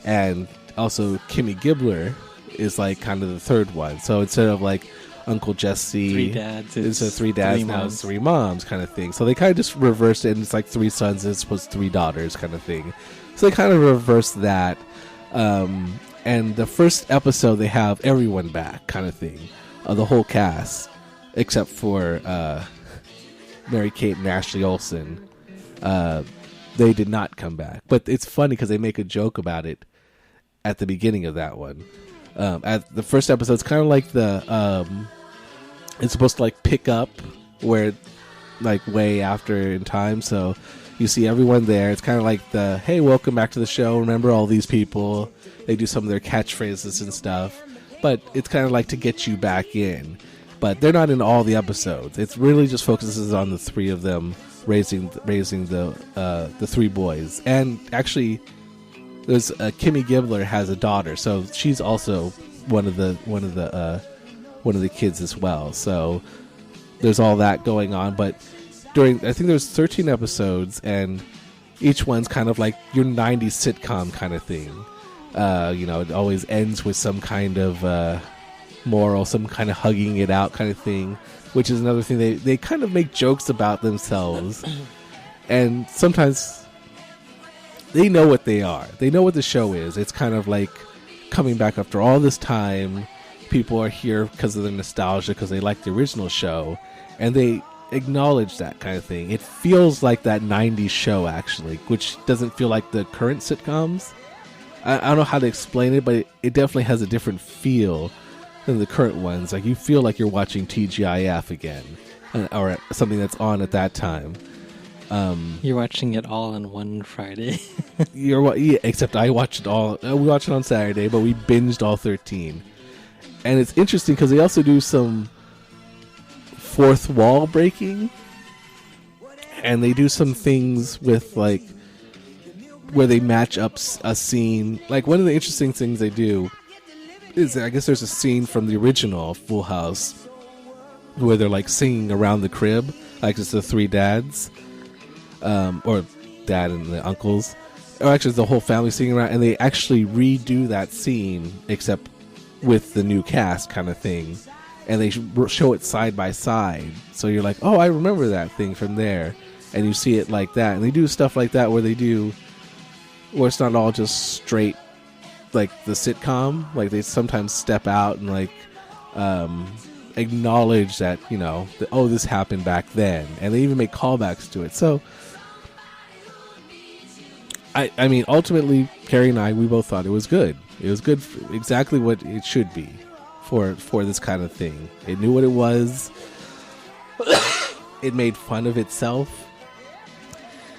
and also Kimmy Gibbler is like kind of the third one. So instead of like Uncle Jesse, three dads, it's three dads, now it's three moms kind of thing. So they kind of just reversed it, and it's like three sons as opposed to three daughters kind of thing. So they kind of reversed that. And the first episode, they have everyone back kind of thing, the whole cast, except for Mary-Kate and Ashley Olsen. They did not come back. But it's funny because they make a joke about it at the beginning of that one. At the first episode, it's kind of like it's supposed to like pick up where like way after in time. So you see everyone there. It's kind of like hey, welcome back to the show. Remember all these people. They do some of their catchphrases and stuff. But it's kind of like to get you back in. But they're not in all the episodes. It really just focuses on the three of them raising the three boys. And actually, there's Kimmy Gibbler has a daughter, so she's also one of the kids as well. So there's all that going on. But I think there's 13 episodes, and each one's kind of like your 90s sitcom kind of thing. It always ends with some kind of moral, some kind of hugging it out kind of thing, which is another thing. They kind of make jokes about themselves, and sometimes they know what they are. They know what the show is. It's kind of like coming back after all this time. People are here because of the nostalgia, because they like the original show, and they acknowledge that kind of thing. It feels like that 90s show, actually, which doesn't feel like the current sitcoms. I don't know how to explain it, but it definitely has a different feel than the current ones. Like, you feel like you're watching TGIF again, or something that's on at that time. You're watching it all on one Friday. Except I watched it all. We watched it on Saturday, but we binged all 13. And it's interesting because they also do some fourth wall breaking, and they do some things with, like, where they match up a scene. Like, one of the interesting things they do is, I guess there's a scene from the original Full House where they're, like, singing around the crib, like it's the three dads, or dad and the uncles, or actually the whole family singing around, and they actually redo that scene except with the new cast kind of thing, and they show it side by side, so you're like, oh, I remember that thing from there, and you see it like that. And they do stuff like that where it's not all just straight like the sitcom. Like, they sometimes step out and, like, acknowledge that, you know, oh, this happened back then, and they even make callbacks to it. So I mean, ultimately, Carrie and I, we both thought it was good. It was good, exactly what it should be for this kind of thing. It knew what it was. It made fun of itself.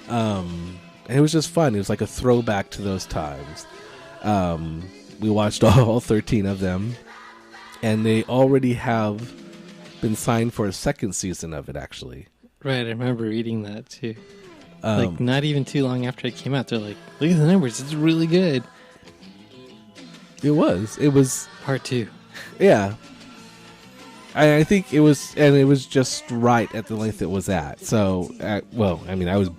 And it was just fun. It was like a throwback to those times. We watched all 13 of them, and they already have been signed for a second season of it, actually. Right, I remember reading that too. Like, not even too long after it came out, they're like, look at the numbers, it's really good. It was part 2. Yeah. I think it was, and it was just right at the length it was at. So, well, I mean, we were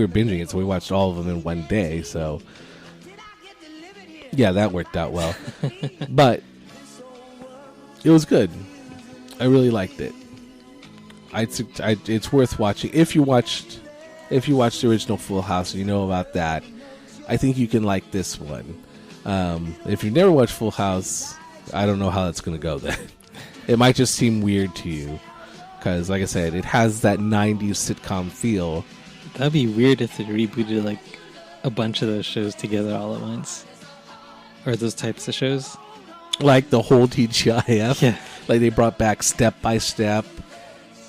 binging it, so we watched all of them in one day, so yeah, that worked out well. But it was good. I really liked it. It's worth watching. If you watched the original Full House and you know about that, I think you can like this one. If you've never watched Full House, I don't know how that's going to go then. It might just seem weird to you because, like I said, it has that 90s sitcom feel. That'd be weird if they rebooted, like, a bunch of those shows together all at once. Or those types of shows. Like the whole TGIF. Yeah. Like, they brought back Step by Step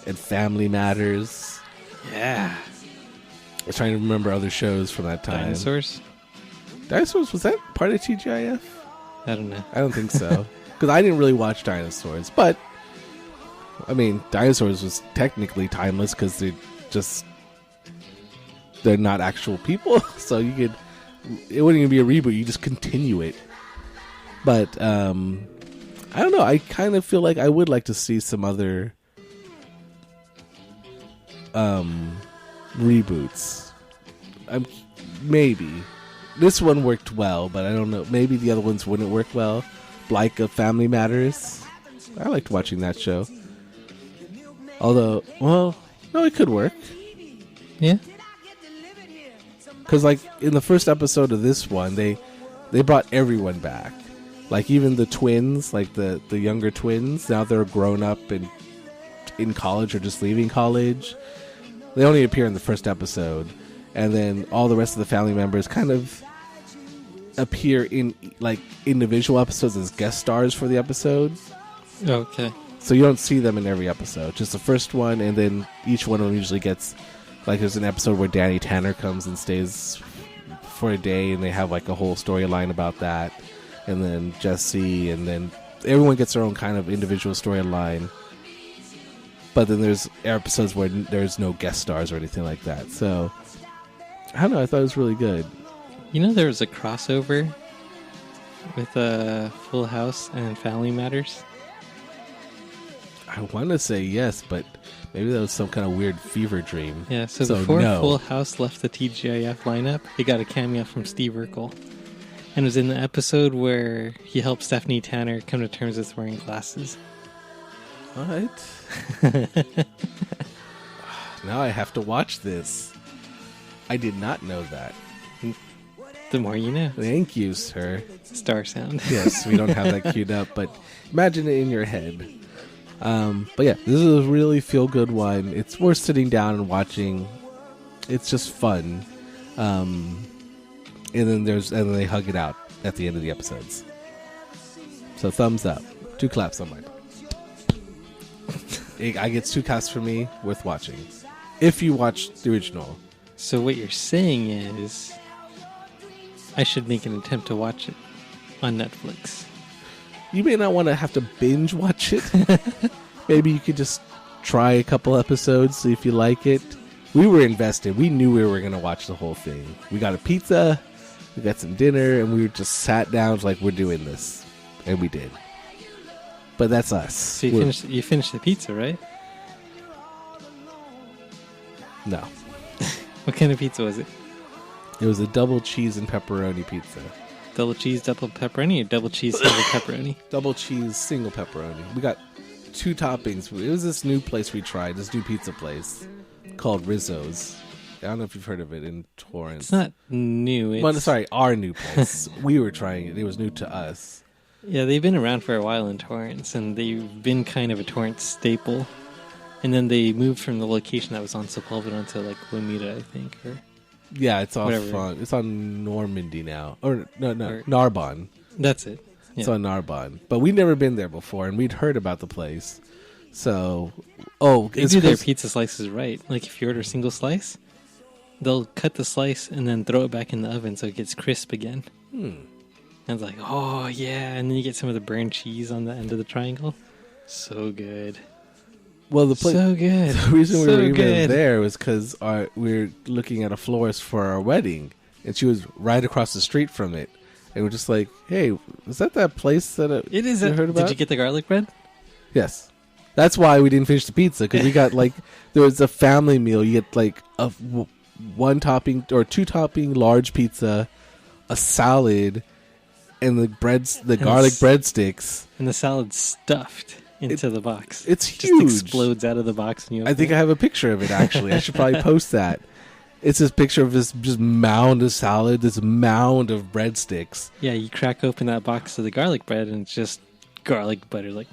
and Family Matters. Yeah. I was trying to remember other shows from that time. Dinosaurs, was that part of TGIF? I don't know. I don't think so. Because I didn't really watch Dinosaurs. But, I mean, Dinosaurs was technically timeless because they're not actual people. So it wouldn't even be a reboot. You just continue it. But, I don't know. I kind of feel like I would like to see some other reboots. Maybe. This one worked well, but I don't know. Maybe the other ones wouldn't work well. Like a Family Matters. I liked watching that show. Although, well, no, it could work. Yeah. Because, like, in the first episode of this one, they brought everyone back. Like, even the twins, like the younger twins, now they're grown up and in college or just leaving college. They only appear in the first episode. And then all the rest of the family members kind of appear in, like, individual episodes as guest stars for the episode. Okay. So you don't see them in every episode. Just the first one, and then each one of them usually gets, like, there's an episode where Danny Tanner comes and stays for a day, and they have, like, a whole storyline about that. And then Jesse, and then everyone gets their own kind of individual storyline. But then there's episodes where there's no guest stars or anything like that. So, I don't know, I thought it was really good. You know, there was a crossover with Full House and Family Matters? I want to say yes, but maybe that was some kind of weird fever dream. Yeah, so before Full House left the TGIF lineup, he got a cameo from Steve Urkel. And it was in the episode where he helped Stephanie Tanner come to terms with wearing glasses. What? Now I have to watch this. I did not know that. The more you know. Thank you, sir. Star sound. Yes, we don't have that queued up, but imagine it in your head. But yeah, this is a really feel good one. It's worth sitting down and watching. It's just fun. And then they hug it out at the end of the episodes. So thumbs up, 2 claps on mine. I get 2 claps for me, worth watching. If you watch the original. So what you're saying is, I should make an attempt to watch it on Netflix. You may not want to have to binge watch it. Maybe you could just try a couple episodes, see if you like it. We were invested. We knew we were going to watch the whole thing. We got a pizza, we got some dinner, and we just sat down like, we're doing this. And we did. But that's us. So you finished the pizza, right? No. What kind of pizza was it? It was a double cheese and pepperoni pizza. Double cheese, double pepperoni, or double cheese, single pepperoni? Double cheese, single pepperoni. We got 2 toppings. It was this new place we tried, this new pizza place called Rizzo's. I don't know if you've heard of it in Torrance. It's not new. Our new place. We were trying it. It was new to us. Yeah, they've been around for a while in Torrance, and they've been kind of a Torrance staple. And then they moved from the location that was on Sepulveda to like Lomita, I think. Or yeah, it's off on. It's on Normandy now, or Narbonne. That's it. Yeah. It's on Narbonne, but we'd never been there before, and we'd heard about the place. So, they do their pizza slices right. Like if you order a single slice, they'll cut the slice and then throw it back in the oven so it gets crisp again. And it's like, oh yeah, and then you get some of the burnt cheese on the end of the triangle. So good. Well, so good. The reason we were even there was because we were looking at a florist for our wedding, and she was right across the street from it. And we're just like, hey, is that place that it is? Heard about? Did you get the garlic bread? Yes. That's why we didn't finish the pizza, because we got like, there was a family meal. You get like a 1 topping or 2 topping large pizza, a salad, and the garlic breadsticks. And the salad's stuffed into the box. It's huge. Just explodes out of the box. And I think I have a picture of it, actually. I should probably post that. It's this picture of this just mound of salad, this mound of breadsticks. Yeah, you crack open that box of the garlic bread, and it's just garlic butter. Like,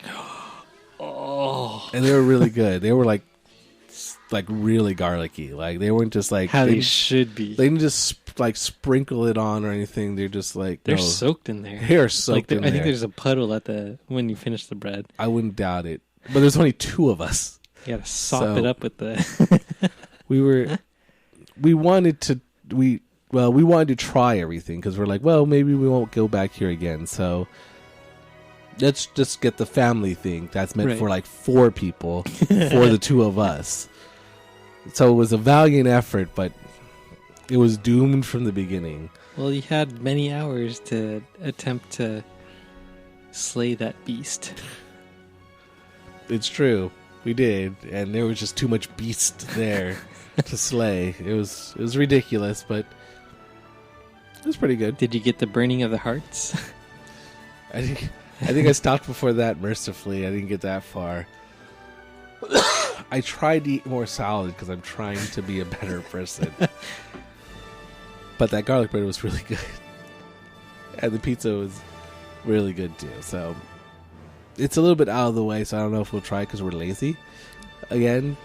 oh. And they were really good. They were like really garlicky. Like, they weren't just like... How they should be. They didn't just like sprinkle it on or anything. They're just like... They're soaked in there. They're soaked in there. I think there's a puddle when you finish the bread. I wouldn't doubt it. But there's only 2 of us. You gotta sop it up with the... We wanted to try everything, because we're like, well, maybe we won't go back here again. So let's just get the family thing that's meant for like 4 people for the 2 of us. So it was a valiant effort, but it was doomed from the beginning. Well, you had many hours to attempt to slay that beast. It's true. We did, and there was just too much beast there to slay. It was ridiculous, but it was pretty good. Did you get the burning of the hearts? I think I stopped before that, mercifully. I didn't get that far. I tried to eat more salad because I'm trying to be a better person. But that garlic bread was really good. And the pizza was really good too. So it's a little bit out of the way, so I don't know if we'll try because we're lazy again.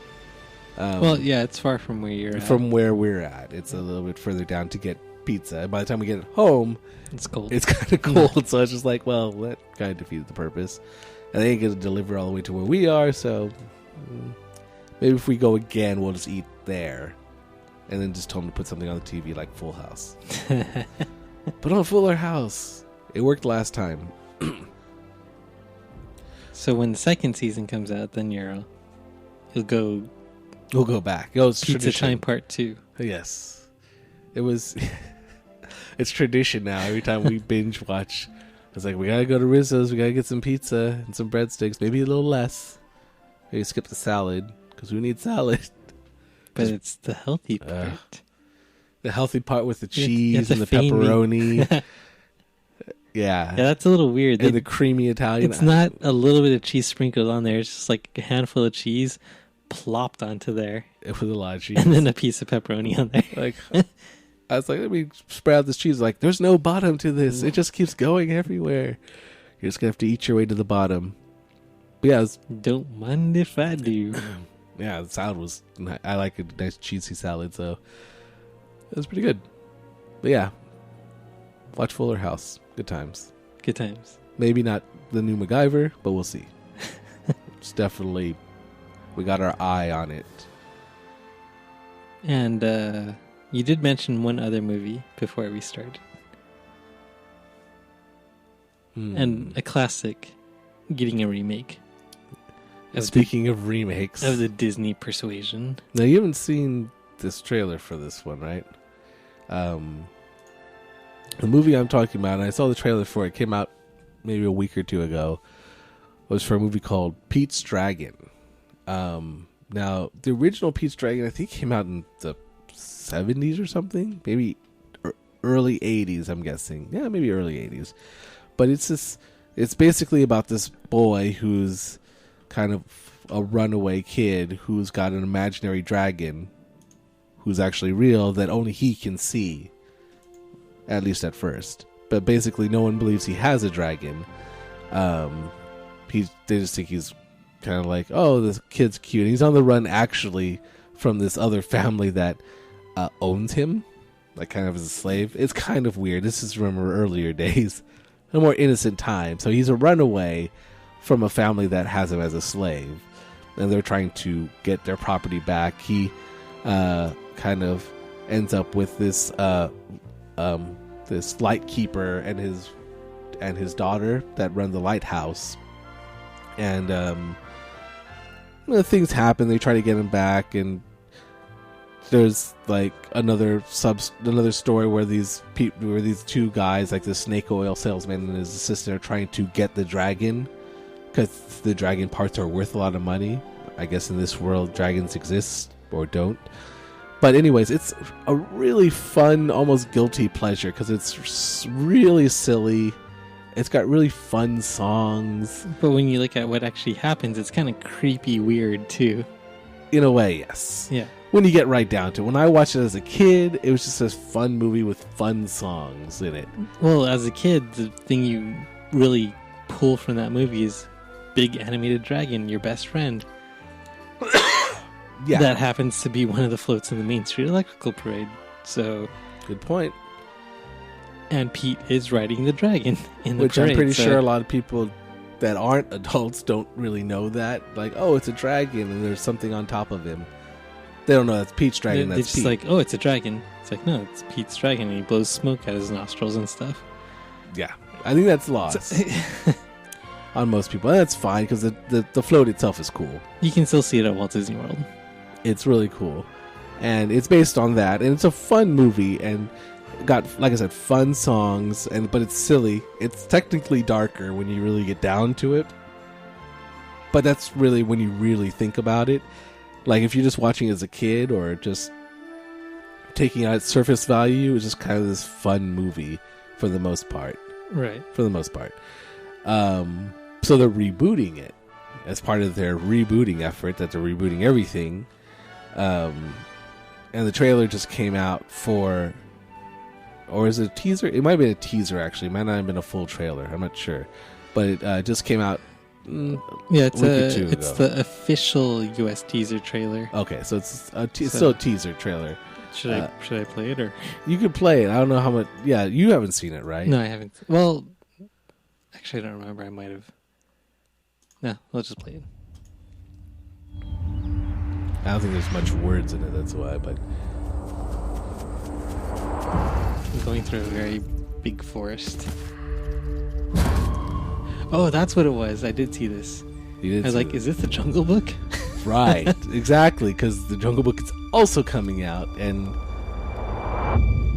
Well, yeah, it's far from where you're at. From where we're at. It's a little bit further down to get pizza. And by the time we get home, it's cold. It's kind of cold. So it's just like, well, that kind of defeated the purpose. And they ain't going to deliver all the way to where we are, so maybe if we go again, we'll just eat there. And then just tell them to put something on the TV like Full House. Put on Fuller House. It worked last time. So when the second season comes out, then you'll go... We'll go back. It's Pizza tradition. Time Part 2. Yes. It was... It's tradition now. Every time we binge watch, it's like, we gotta go to Rizzo's, we gotta get some pizza and some breadsticks, maybe a little less. Maybe skip the salad, because we need salad. But it's the healthy part. The healthy part with the cheese and the pepperoni. Yeah. Yeah, that's a little weird. And the creamy Italian. It's not a little bit of cheese sprinkled on there. It's just like a handful of cheese plopped onto there. With a lot of cheese. And then a piece of pepperoni on there. Like, I was like, let me spread out this cheese. Like, there's no bottom to this. It just keeps going everywhere. You're just going to have to eat your way to the bottom. Yeah, don't mind if I do. Yeah, the salad was. I like a nice cheesy salad, so it was pretty good. But yeah, watch Fuller House. Good times. Good times. Maybe not the new MacGyver, but we'll see. It's definitely, we got our eye on it. And you did mention one other movie before we started. And a classic getting a remake. Speaking of remakes. Of the Disney Persuasion. Now, you haven't seen this trailer for this one, right? The movie I'm talking about, and I saw the trailer for it, came out maybe a week or two ago, was for a movie called Pete's Dragon. Now, the original Pete's Dragon, I think, came out in the 70s or something. Maybe early 80s, I'm guessing. Yeah, maybe early 80s. But it's basically about this boy who's kind of a runaway kid who's got an imaginary dragon who's actually real that only he can see, at least at first. But basically no one believes he has a dragon. They just think he's kind of like, oh, this kid's cute. And he's on the run actually from this other family that owns him, like kind of as a slave. It's kind of weird. This is, remember, earlier days, a more innocent time. So he's a runaway from a family that has him as a slave, and they're trying to get their property back. He kind of ends up with this this lightkeeper and his daughter that run the lighthouse, and things happen. They try to get him back, and there's like another story where these two guys, like the snake oil salesman and his assistant, are trying to get the dragon, because the dragon parts are worth a lot of money. I guess in this world, dragons exist or don't. But anyways, it's a really fun, almost guilty pleasure, because it's really silly. It's got really fun songs. But when you look at what actually happens, it's kind of creepy weird, too. In a way, yes. Yeah. When you get right down to it. When I watched it as a kid, it was just a fun movie with fun songs in it. Well, as a kid, the thing you really pull from that movie is big animated dragon, your best friend. Yeah. That happens to be one of the floats in the Main Street Electrical Parade. So, good point. And Pete is riding the dragon in the Which parade. I'm pretty sure a lot of people that aren't adults don't really know that. Like, oh, it's a dragon and there's something on top of him. They don't know that's Pete's dragon. They're just Pete. like, oh, it's a dragon. It's like, no, it's Pete's dragon, and he blows smoke out his nostrils and stuff. Yeah, I think that's lost on most people. And that's fine, because the float itself is cool. You can still see it at Walt Disney World. It's really cool, and it's based on that, and it's a fun movie, and got, like I said, fun songs, but it's silly. It's technically darker when you really get down to it, but that's really when you really think about it. Like, if you're just watching it as a kid or just taking out its surface value, it's just kind of this fun movie for the most part. Right. For the most part. So they're rebooting it as part of their rebooting effort, that they're rebooting everything. And the trailer just came out for, or is it a teaser? It might have been a teaser, actually. It might not have been a full trailer. I'm not sure. But it just came out yeah, it's the official US teaser trailer. Okay, so it's still a teaser trailer. Should I play it, or you could play it? I don't know how much. Yeah, you haven't seen it, right? No, I haven't. Well, actually, I don't remember. I might have. No, let's just play it. I don't think there's much words in it. That's why. But I'm going through a very big forest. Oh, that's what it was. I did see this. You did. I was like, "Is this the Jungle Book?" Right, exactly, because the Jungle Book is also coming out and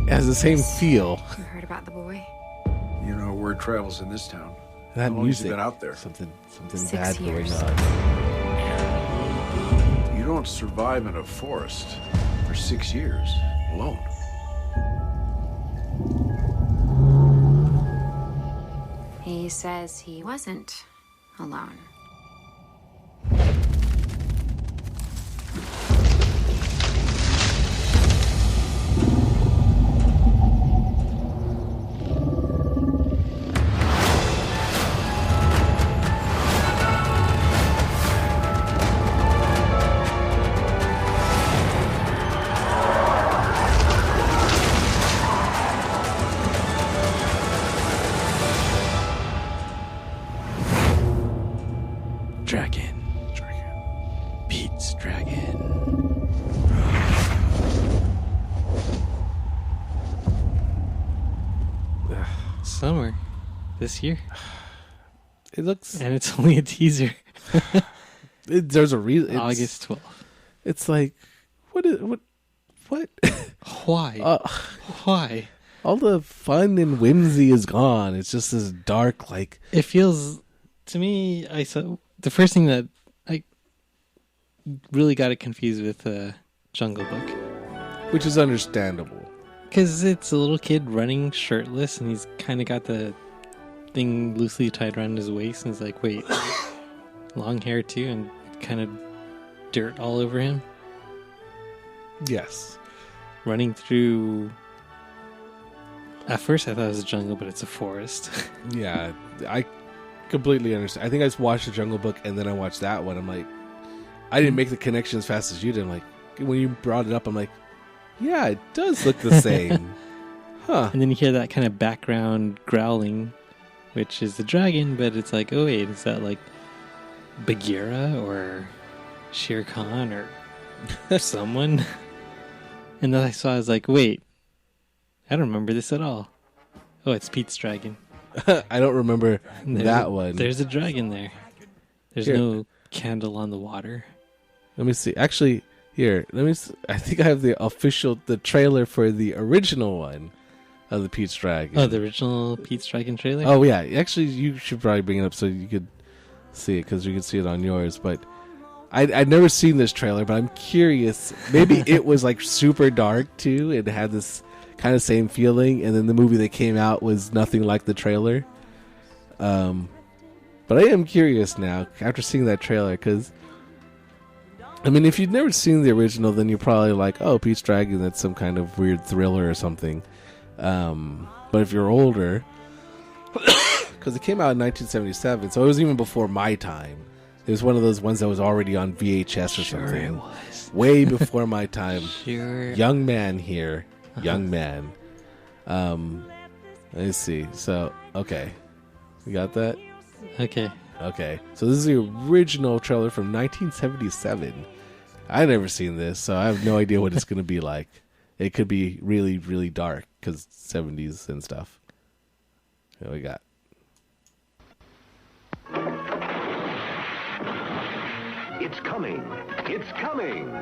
has the same feel. You heard about the boy? You know, word travels in this town. That How long has he music, been out there? Something 6 bad years. going on. You don't survive in a forest for 6 years alone. He says he wasn't alone. Summer. This year. It looks... And it's only a teaser. There's a reason. August 12th. It's like, what? Why? Why? All the fun and whimsy is gone. It's just this dark, like... It feels, to me, I saw the first thing that I really got it confused with Jungle Book. Which is understandable. Because it's a little kid running shirtless, and he's kind of got the thing loosely tied around his waist, and he's like, wait, long hair too, and kind of dirt all over him? Yes. Running through... At first I thought it was a jungle, but it's a forest. Yeah, I completely understand. I think I just watched the Jungle Book, and then I watched that one. I'm like, I didn't make the connection as fast as you did. I'm like, when you brought it up, I'm like, yeah, it does look the same. Huh. And then you hear that kind of background growling, which is the dragon, but it's like, oh wait, is that like Bagheera or Shere Khan or someone? And then I was like, wait, I don't remember this at all. Oh, it's Pete's dragon. I don't remember that one. There's a dragon there. There's no candle on the water. Let me see. Actually, here, I think I have the trailer for the original one of the Pete's Dragon. Oh, the original Pete's Dragon trailer? Oh, yeah. Actually, you should probably bring it up so you could see it, because you could see it on yours. But I'd never seen this trailer, but I'm curious. Maybe it was like super dark, too. It had this kind of same feeling, and then the movie that came out was nothing like the trailer. But I am curious now, after seeing that trailer, because... I mean, if you'd never seen the original, then you're probably like, oh, Pete's Dragon, that's some kind of weird thriller or something. But if you're older, because it came out in 1977, so it was even before my time. It was one of those ones that was already on VHS or something. It was. Way before my time. Sure. Young man here. Young man. Let's see. So, okay. You got that? Okay. Okay. So this is the original trailer from 1977. I've never seen this, so I have no idea what it's going to be like. It could be really, really dark, because 70s and stuff. What we got? It's coming. It's coming.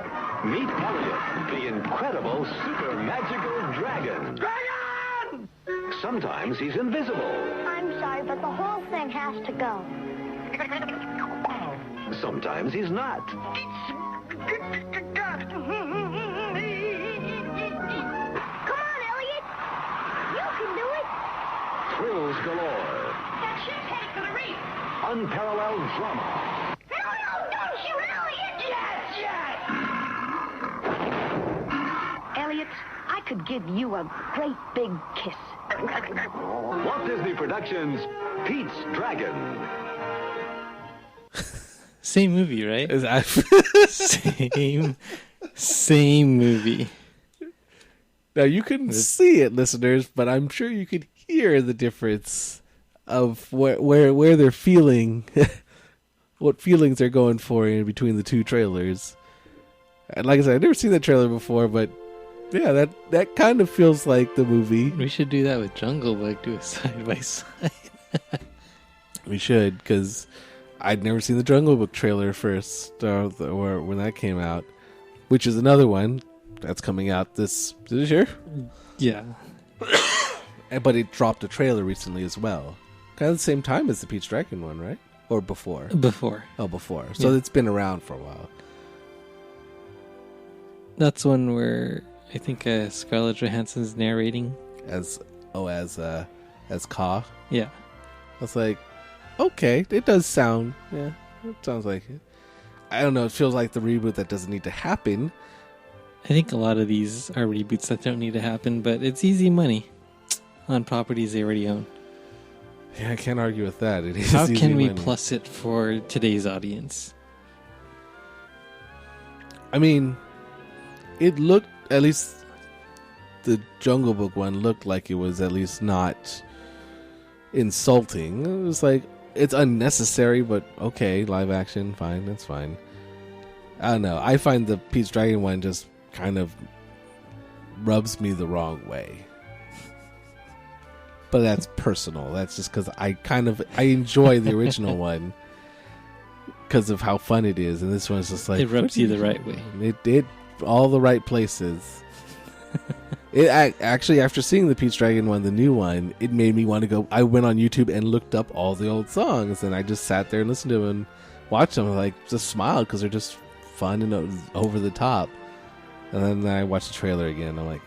Meet Elliot, the incredible super magical dragon. Dragon! Sometimes he's invisible. I'm sorry, but the whole thing has to go. Sometimes he's not. Come on, Elliot. You can do it. Thrills galore. That ship's headed for the reef. Unparalleled drama. No, don't shoot Elliot! Yes! Elliot, I could give you a great big kiss. Walt Disney Productions, Pete's Dragon. Same movie, right? Same movie. Now, you couldn't see it, listeners, but I'm sure you could hear the difference of where they're feeling, what feelings they're going for in between the two trailers. And like I said, I've never seen that trailer before, but yeah, that kind of feels like the movie. We should do that with Jungle Book, do a side by side. We should, because I'd never seen the Jungle Book trailer first, or when that came out, which is another one that's coming out this year. Yeah. But it dropped a trailer recently as well. Kind of the same time as the Pete's Dragon one, right? Or before? Before. Oh, before. So yeah. It's been around for a while. That's one where I think Scarlett Johansson's narrating. As Ka? Yeah. I was like, okay, it does sound, yeah, it sounds like it. I don't know, it feels like the reboot that doesn't need to happen. I think a lot of these are reboots that don't need to happen, but it's easy money on properties they already own. Yeah, I can't argue with that. It is How easy can we money. plus it for today's audience? I mean, it looked, at least the Jungle Book one looked like it was at least not insulting. It was like, it's unnecessary, but okay, live action, fine, that's fine. I don't know. I find the Pete's Dragon one just kind of rubs me the wrong way. But that's personal. That's just because I enjoy the original one because of how fun it is, and this one's just like it rubs you the right way. It did all the right places. Actually, after seeing the Pete's Dragon one, the new one, it made me want to go. I went on YouTube and looked up all the old songs, and I just sat there and listened to them and watched them. Like, just smiled because they're just fun and over the top. And then I watched the trailer again. I'm like,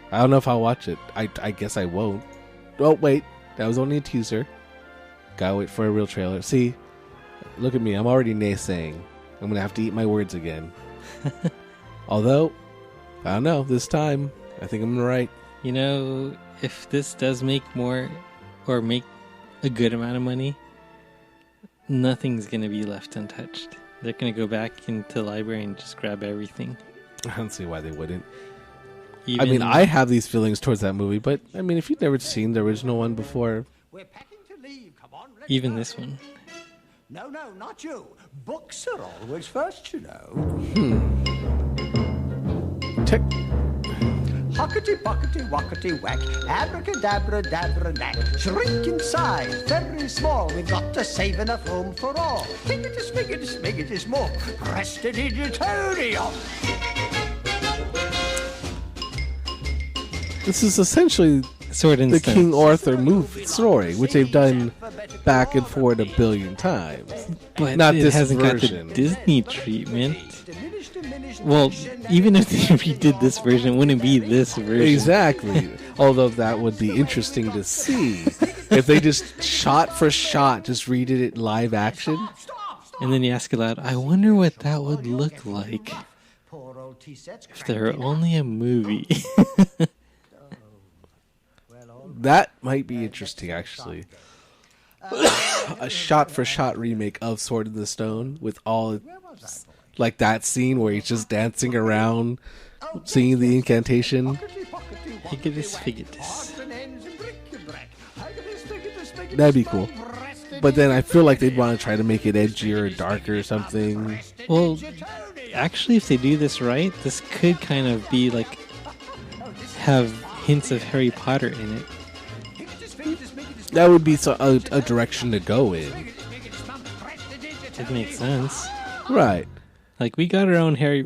I don't know if I'll watch it. I guess I won't. Oh, wait. That was only a teaser. Gotta wait for a real trailer. See, look at me. I'm already naysaying. I'm going to have to eat my words again. Although, I don't know. This time, I think I'm right. You know, if this does make more or make a good amount of money, nothing's going to be left untouched. They're going to go back into the library and just grab everything. I don't see why they wouldn't. I mean, I have these feelings towards that movie, but I mean, if you've never seen the original one before, We're packing to leave. Come on, let's even go. this one. No, not you. Books are always first, you know. Huckety buckety wockety whack, abracadabra dabra knack. Shrink in size, very small. We've got to save enough room for all. Figgity spiggity spiggity small. Prestidigitatorium. this is essentially Sword and the Stone. King Arthur movie story, which they've done back and forth a billion times. But not it this hasn't version. got the Disney treatment. Well, even if they redid this version, it wouldn't be this version. Exactly. Although that would be interesting to see if they just shot for shot just redid it live action. And then you ask aloud, I wonder what that would look like if there were only a movie. That might be interesting, actually. A shot-for-shot remake of Sword in the Stone with all, like that scene where he's just dancing around, singing the incantation. Higgitus figgitus. That'd be cool. But then I feel like they'd want to try to make it edgier or darker or something. Well, actually, if they do this right, this could kind of be like have hints of Harry Potter in it. That would be a direction to go in. It makes sense. Right. Like, we got our own Harry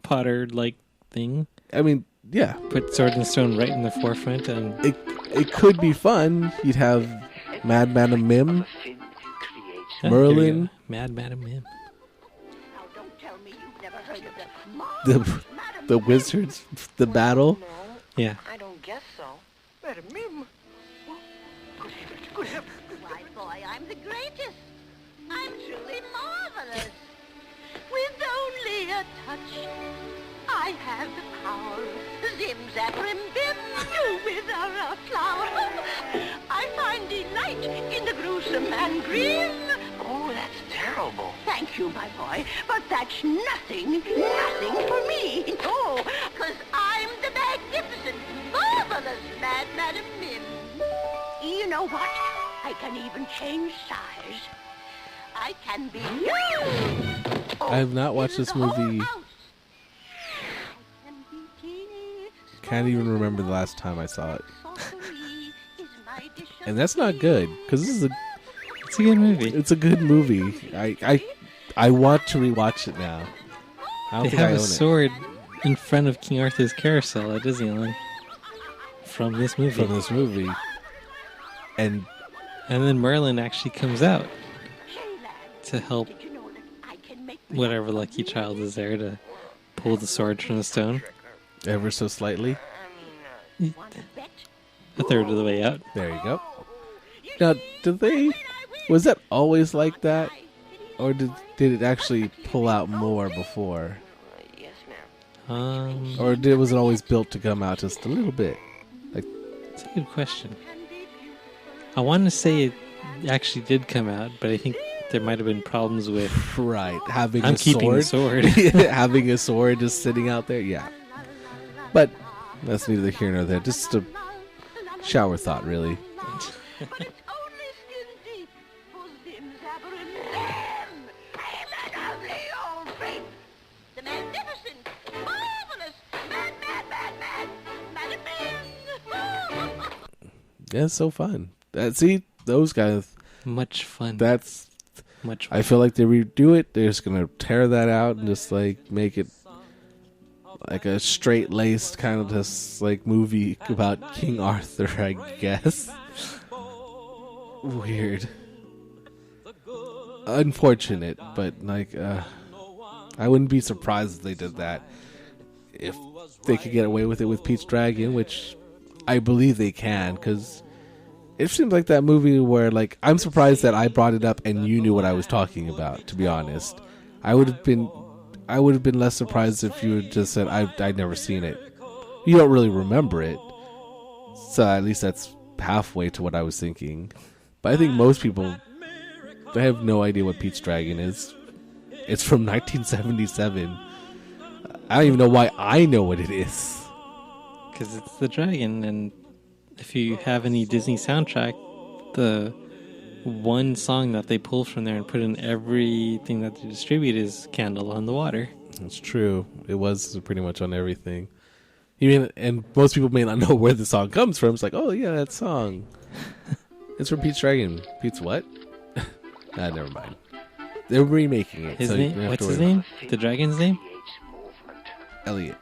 Potter-like thing. I mean, yeah. Put Sword and Stone right in the forefront. And it could be fun. You'd have Mad Madam Mim, Merlin. Mad Madam Mim. The wizards, the battle. Yeah. I don't guess so. Madam Mim. Good heavens. Why, boy, I'm the greatest. I'm truly marvelous. With only a touch, I have the power. Zim, zap, rim, bim, do wither a flower. I find delight in the gruesome and grim. Oh, that's terrible. Thank you, my boy, but that's nothing for me. No, 'cause I'm the magnificent, marvelous Mad Madam Mim. You know what? I can even change size. I can be huge. I have not watched this movie. Can't even remember the last time I saw it. And that's not good, because this is it's a good movie. It's a good movie. I want to rewatch it now. I don't they think I have own a sword in front of King Arthur's carousel at Disneyland from this movie. And then Merlin actually comes out to help whatever lucky child is there to pull the sword from the stone. Ever so slightly. A third of the way out. There you go. Now, was that always like that? Or did it actually pull out more before? Or was it always built to come out just a little bit? Like, that's a good question. I want to say it actually did come out, but I think there might have been problems with having I'm a keeping the sword. Having a sword just sitting out there, yeah. But that's neither here nor there. Just a shower thought, really. The magnificent, marvelous, Madam Mim. Yeah, it's so fun. See, those guys. Much fun. That's much fun. I feel like they redo it, they're just gonna tear that out and just like make it like a straight laced kind of just like movie about King Arthur, I guess. Weird. Unfortunate, but like I wouldn't be surprised if they did that. If they could get away with it with Pete's Dragon, which I believe they can, because it seems like that movie where, like, I'm surprised that I brought it up and you knew what I was talking about, to be honest. I would have been less surprised if you had just said, I'd never seen it. You don't really remember it. So at least that's halfway to what I was thinking. But I think most people, they have no idea what Pete's Dragon is. It's from 1977. I don't even know why I know what it is. Because it's the dragon, and if you have any Disney soundtrack, the one song that they pull from there and put in everything that they distribute is Candle on the Water. That's true. It was pretty much on everything. And most people may not know where the song comes from. It's like, oh yeah, that song. It's from Pete's Dragon. Pete's what? Never mind. They're remaking it. His name? What's his name? The dragon's name? Elliot.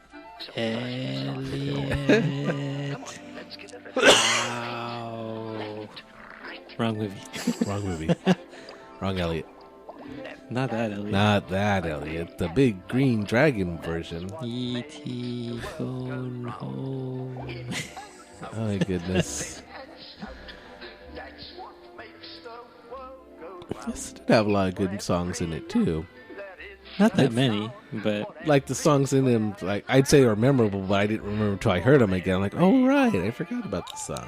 Wow. Wrong movie. Wrong movie. Wrong Elliot. Not that Elliot. Not that Elliot. The big green dragon version. E.T. Phone Home. Oh my goodness. This did have a lot of good songs in it too. Not that many, but like the songs in them, like I'd say are memorable, but I didn't remember until I heard them again. I'm like, oh right, I forgot about the song.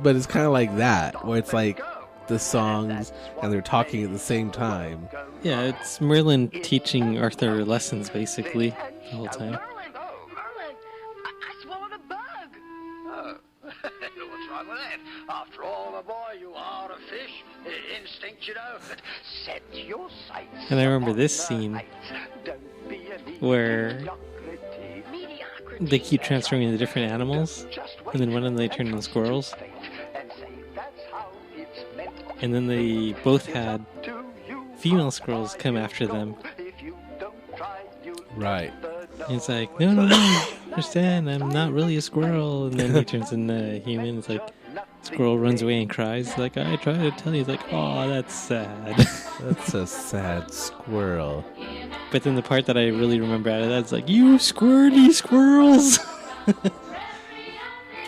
But it's kind of like that, where it's like the songs and they're talking at the same time. Yeah, it's Merlin teaching Arthur lessons basically the whole time. What's wrong with that? After all, my boy, you are a fish. Instinct, you know. Set your sights. And I remember this scene where they keep transforming into different animals, and then one of them they turn into squirrels. And then they both had female squirrels come after them. Right. And it's like, no, understand, I'm not really a squirrel. And then he turns into a human. It's like, squirrel runs away and cries. Like, I try to tell you. It's like, oh, that's sad. That's a sad squirrel. But then the part that I really remember out of that is like, you squirty squirrels.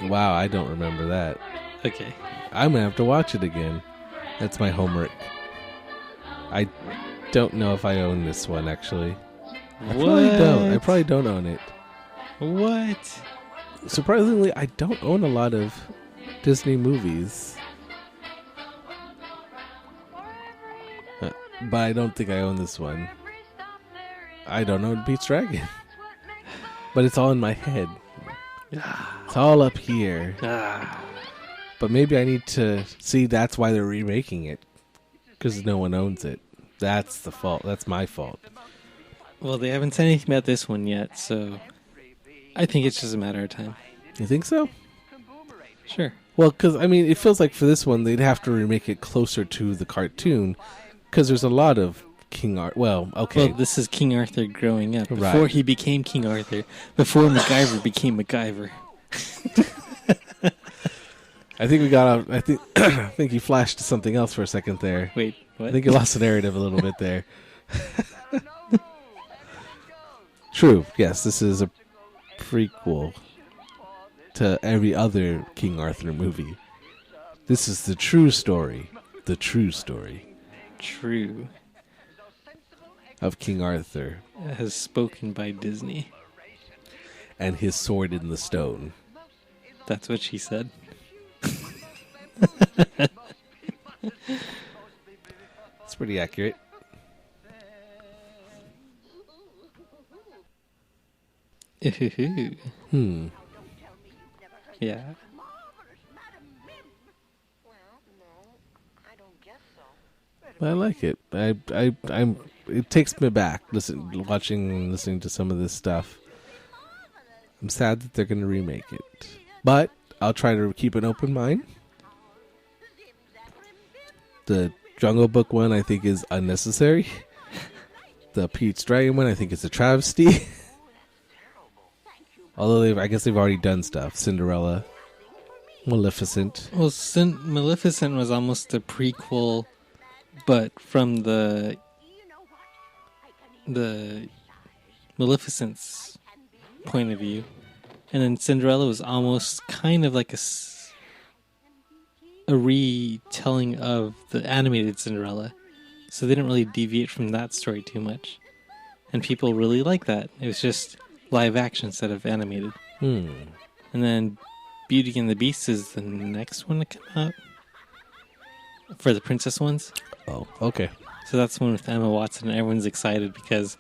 Wow, I don't remember that. Okay. I'm going to have to watch it again. That's my homework. I don't know if I own this one, actually. I probably don't own it. What? Surprisingly, I don't own a lot of Disney movies. But I don't think I own this one. I don't own Pete's Dragon. But it's all in my head. It's all up here. But maybe I need to see that's why they're remaking it. Because no one owns it. That's the fault. That's my fault. Well, they haven't said anything about this one yet, so I think it's just a matter of time. You think so? Sure. Well, because, I mean, it feels like for this one, they'd have to remake it closer to the cartoon, because there's a lot of King Arthur. Well, okay. Well, this is King Arthur growing up, before he became King Arthur, before MacGyver became MacGyver. I think we got out. I think you flashed to something else for a second there. Wait, what? I think you lost the narrative a little bit there. True. Yes, this is a prequel to every other King Arthur movie. This is the true story. The true story. True. Of King Arthur. As spoken by Disney. And his sword in the stone. That's what she said. It's pretty accurate. Yeah. I like it. I'm. It takes me back. Listening to some of this stuff. I'm sad that they're going to remake it. But I'll try to keep an open mind. The Jungle Book one I think is unnecessary. The Pete's Dragon one I think is a travesty. Although I guess they've already done stuff. Cinderella, Maleficent. Well, Maleficent was almost a prequel, but from the Maleficent's point of view. And then Cinderella was almost kind of like a retelling of the animated Cinderella. So they didn't really deviate from that story too much. And people really like that. It was just live action instead of animated. And then Beauty and the Beast is the next one to come out. For the princess ones. Oh, okay. So that's the one with Emma Watson, and everyone's excited because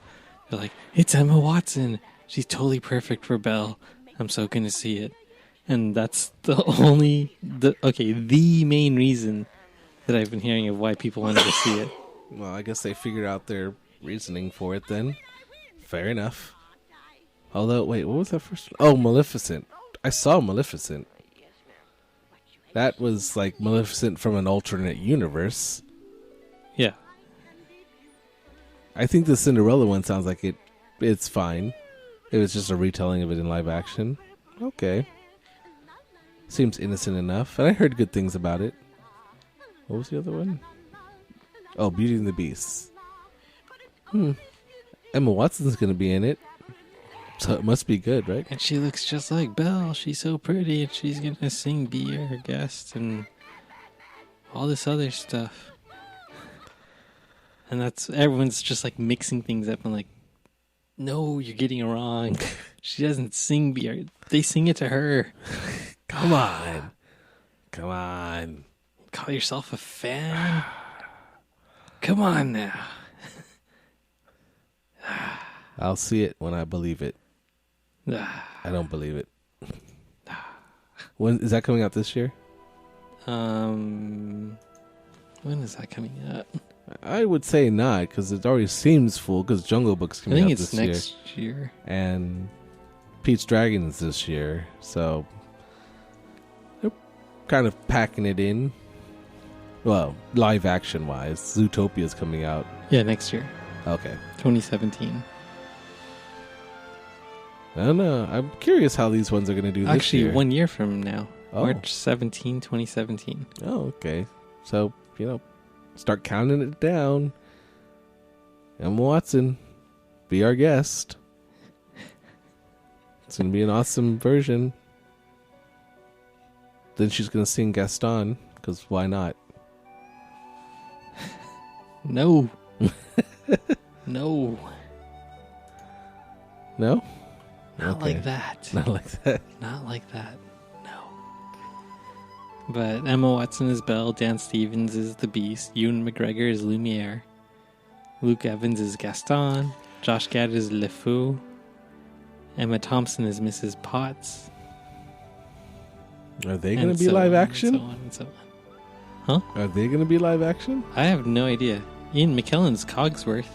they're like, it's Emma Watson. She's totally perfect for Belle. I'm so going to see it. And that's the main reason that I've been hearing of why people wanted to see it. Well, I guess they figured out their reasoning for it then. Fair enough. Although, wait, what was that first one? Oh, Maleficent. I saw Maleficent. That was like Maleficent from an alternate universe. Yeah. I think the Cinderella one sounds like it's fine. It was just a retelling of it in live action. Okay. Seems innocent enough. And I heard good things about it. What was the other one? Oh, Beauty and the Beast. Emma Watson's going to be in it. So it must be good, right? And she looks just like Belle. She's so pretty, and she's going to sing Be Her Guest and all this other stuff. And everyone's just like mixing things up and like, no, you're getting it wrong. She doesn't sing Be Her. They sing it to her. Come on. Call yourself a fan? Come on now. I'll see it when I believe it. I don't believe it. When is that coming out this year? When is that coming out? I would say not, because it already seems full, because Jungle Book's coming out this year. I think it's next year. And Pete's Dragon is this year, so they're kind of packing it in. Well, live action wise, Zootopia's coming out. Yeah, next year. Okay. 2017. I don't know. I'm curious how these ones are going to do this year. Actually, 1 year from now. March 17, 2017. Oh, okay. So, start counting it down. Emma Watson, be our guest. It's going to be an awesome version. Then she's going to sing Gaston, because why not? No. No. No? Not like that. Not like that. Not like that. No. But Emma Watson is Belle, Dan Stevens is the Beast, Ewan McGregor is Lumiere, Luke Evans is Gaston, Josh Gad is Le Fou, Emma Thompson is Mrs. Potts. Are they going to be live action? And so on and so on. Huh? Are they going to be live action? I have no idea. Ian McKellen's Cogsworth.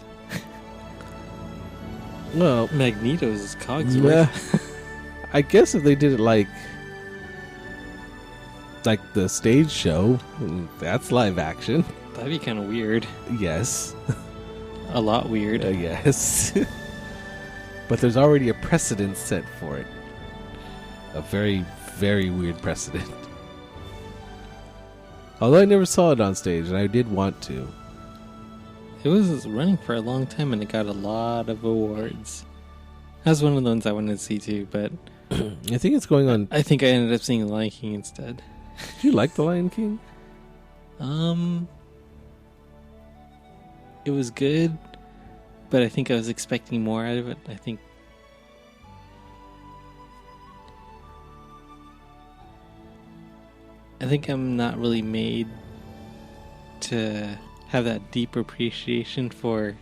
Well, Magneto's Cogsworth. Yeah. I guess if they did it like the stage show, that's live action. That'd be kind of weird. Yes. A lot weird. Yes. But there's already a precedent set for it. A very, very weird precedent. Although I never saw it on stage, and I did want to. It was running for a long time, and it got a lot of awards. That's one of the ones I wanted to see, too, but... I think it's going on... I think I ended up seeing The Lion King instead. Did you like The Lion King? It was good, but I think I was expecting more out of it. I think I'm not really made to have that deep appreciation for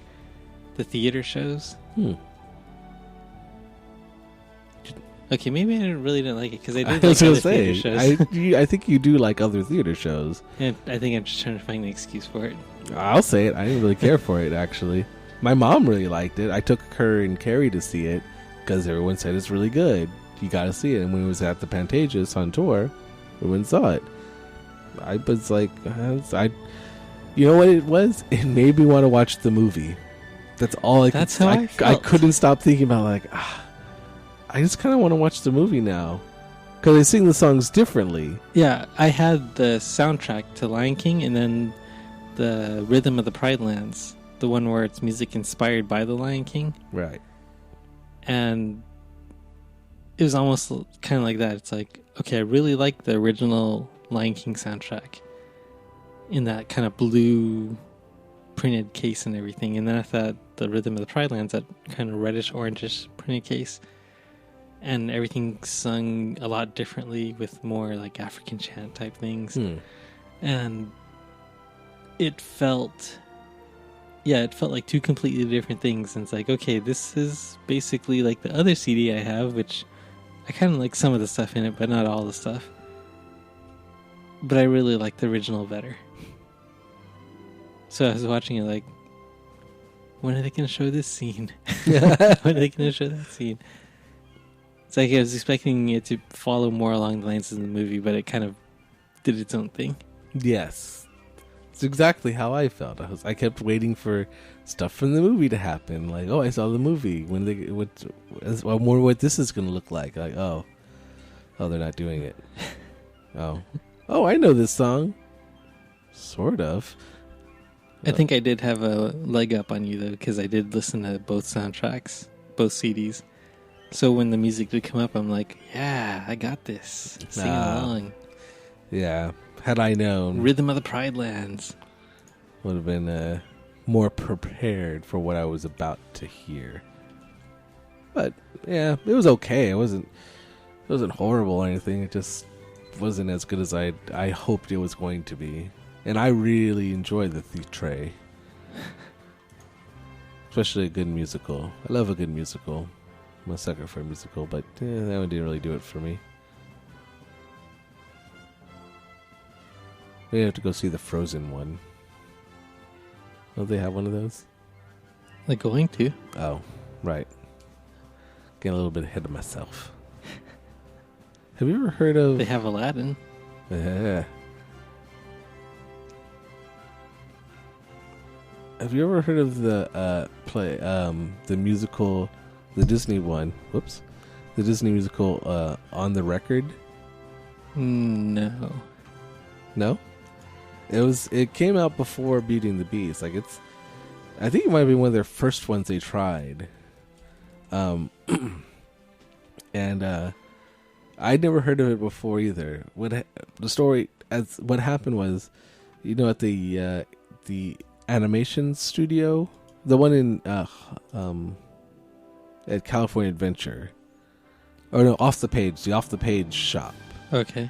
the theater shows. Okay, maybe I really didn't like it because I did like other theater shows. I think you do like other theater shows. And I think I'm just trying to find an excuse for it. I'll say it. I didn't really care for it, actually. My mom really liked it. I took her and Carrie to see it because everyone said it's really good. you got to see it. And when it was at the Pantages on tour, we went and saw it. I was like, you know what it was? It made me want to watch the movie. That's all I. That's how I felt. I couldn't stop thinking about I just kind of want to watch the movie now because they sing the songs differently. Yeah, I had the soundtrack to Lion King and then the Rhythm of the Pride Lands, the one where it's music inspired by the Lion King. Right. And it was almost kind of like that. It's like, okay, I really like the original Lion King soundtrack in that kind of blue printed case and everything. And then I thought the Rhythm of the Pride Lands, that kind of reddish orangish printed case, and everything sung a lot differently with more like African chant type things. And it felt like two completely different things. And it's like, okay, this is basically like the other CD I have, which I kind of like some of the stuff in it, but not all the stuff. But I really like the original better. So I was watching it like, when are they going to show this scene? When are they going to show that scene? It's like I was expecting it to follow more along the lines of the movie, but it kind of did its own thing. Yes. It's exactly how I felt. I kept waiting for stuff from the movie to happen. Like, oh, I saw the movie. I wonder what this is going to look like. Like, oh, they're not doing it. Oh, I know this song. Sort of. I think I did have a leg up on you, though, because I did listen to both soundtracks, both CDs. So when the music did come up, I'm like, yeah, I got this. Sing along. Yeah. Had I known. Rhythm of the Pride Lands. Would have been more prepared for what I was about to hear. But, yeah, it was okay. It wasn't horrible or anything. It just wasn't as good as I hoped it was going to be. And I really enjoyed the theatre. Especially a good musical. I love a good musical. I'm a sucker for a musical, but that one didn't really do it for me. We have to go see the Frozen one. Oh, they have one of those? They're going to. Oh, right. Getting a little bit ahead of myself. Have you ever heard of... They have Aladdin. Yeah. Have you ever heard of the play, the musical, the Disney one? Whoops. The Disney musical, On the Record? No. No? It came out before Beauty and the Beast. Like I think it might be one of their first ones they tried. And I'd never heard of it before either. What happened was, at the animation studio, the one in at California Adventure, or no, the Off the Page shop. Okay.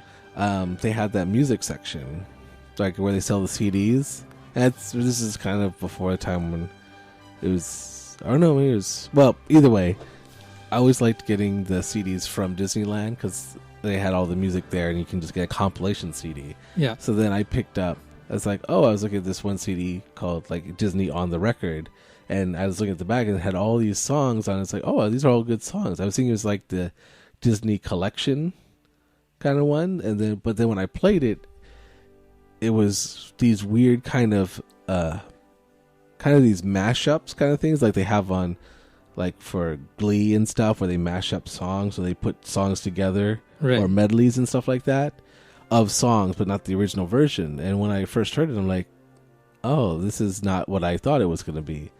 They had that music section, like where they sell the CDs. This is kind of before the time when it was. I don't know. It was, well, either way. I always liked getting the CDs from Disneyland because they had all the music there, and you can just get a compilation CD. Yeah. So then I picked up. I was like, I was looking at this one CD called like Disney on the Record, and I was looking at the back and it had all these songs on it. It's like, these are all good songs. I was thinking it was like the Disney collection kind of one, but then when I played it, it was these weird kind of these mashups kind of things like they have on like for Glee and stuff, where they mash up songs, or they put songs together, right, or medleys and stuff like that of songs, but not the original version. And when I first heard it, I'm like, this is not what I thought it was going to be.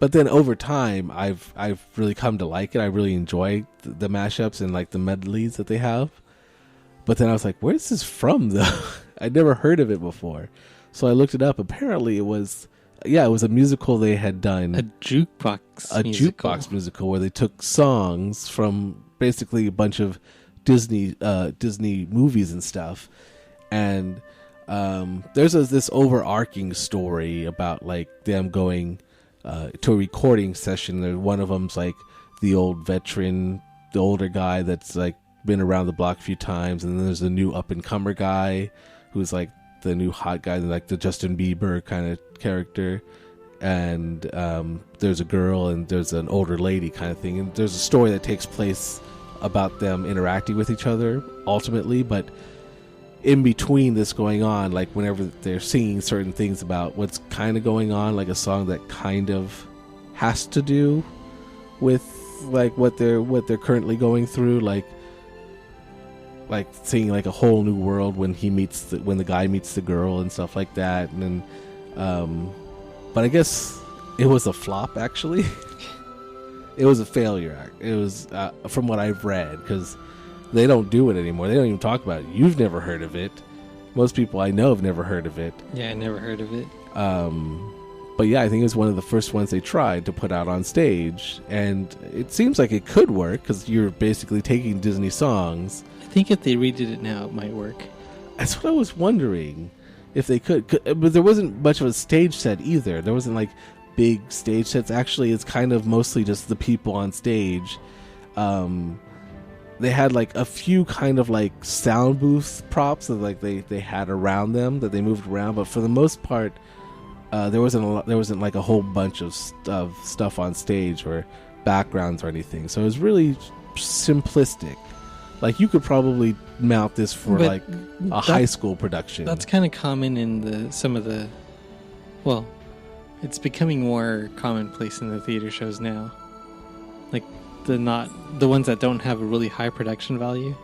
But then over time, I've really come to like it. I really enjoy the mashups and like the medleys that they have. But then I was like, where's this from though? I'd never heard of it before. So I looked it up. Apparently it was a musical they had done. A jukebox musical where they took songs from basically a bunch of Disney movies and stuff. And there's this overarching story about like them going to a recording session. One of them's like the old veteran, the older guy that's like been around the block a few times, and then there's a new up-and-comer guy who's like the new hot guy, like the Justin Bieber kind of character. and there's a girl and there's an older lady kind of thing, and there's a story that takes place about them interacting with each other ultimately, but in between this going on, like whenever they're singing certain things about what's kind of going on, like a song that kind of has to do with like what they're currently going through, like seeing like a whole new world when when the guy meets the girl and stuff like that. And then but I guess it was a flop actually. It was a failure. It was from what I've read, because they don't do it anymore. They don't even talk about it. You've never heard of it. Most people I know have never heard of it. Yeah, I never heard of it. But yeah, I think it was one of the first ones they tried to put out on stage, and it seems like it could work because you're basically taking Disney songs. I think if they redid it now, it might work. That's what I was wondering, if they could. But there wasn't much of a stage set either. There wasn't like big stage sets. Actually, it's kind of mostly just the people on stage. They had like a few kind of like sound booth props that like they had around them that they moved around, but for the most part, there wasn't like a whole bunch of stuff on stage or backgrounds or anything. So it was really simplistic. Like you could probably mount this for like a high school production. That's kind of common in some of the. Well, it's becoming more commonplace in the theater shows now. Like the ones that don't have a really high production value,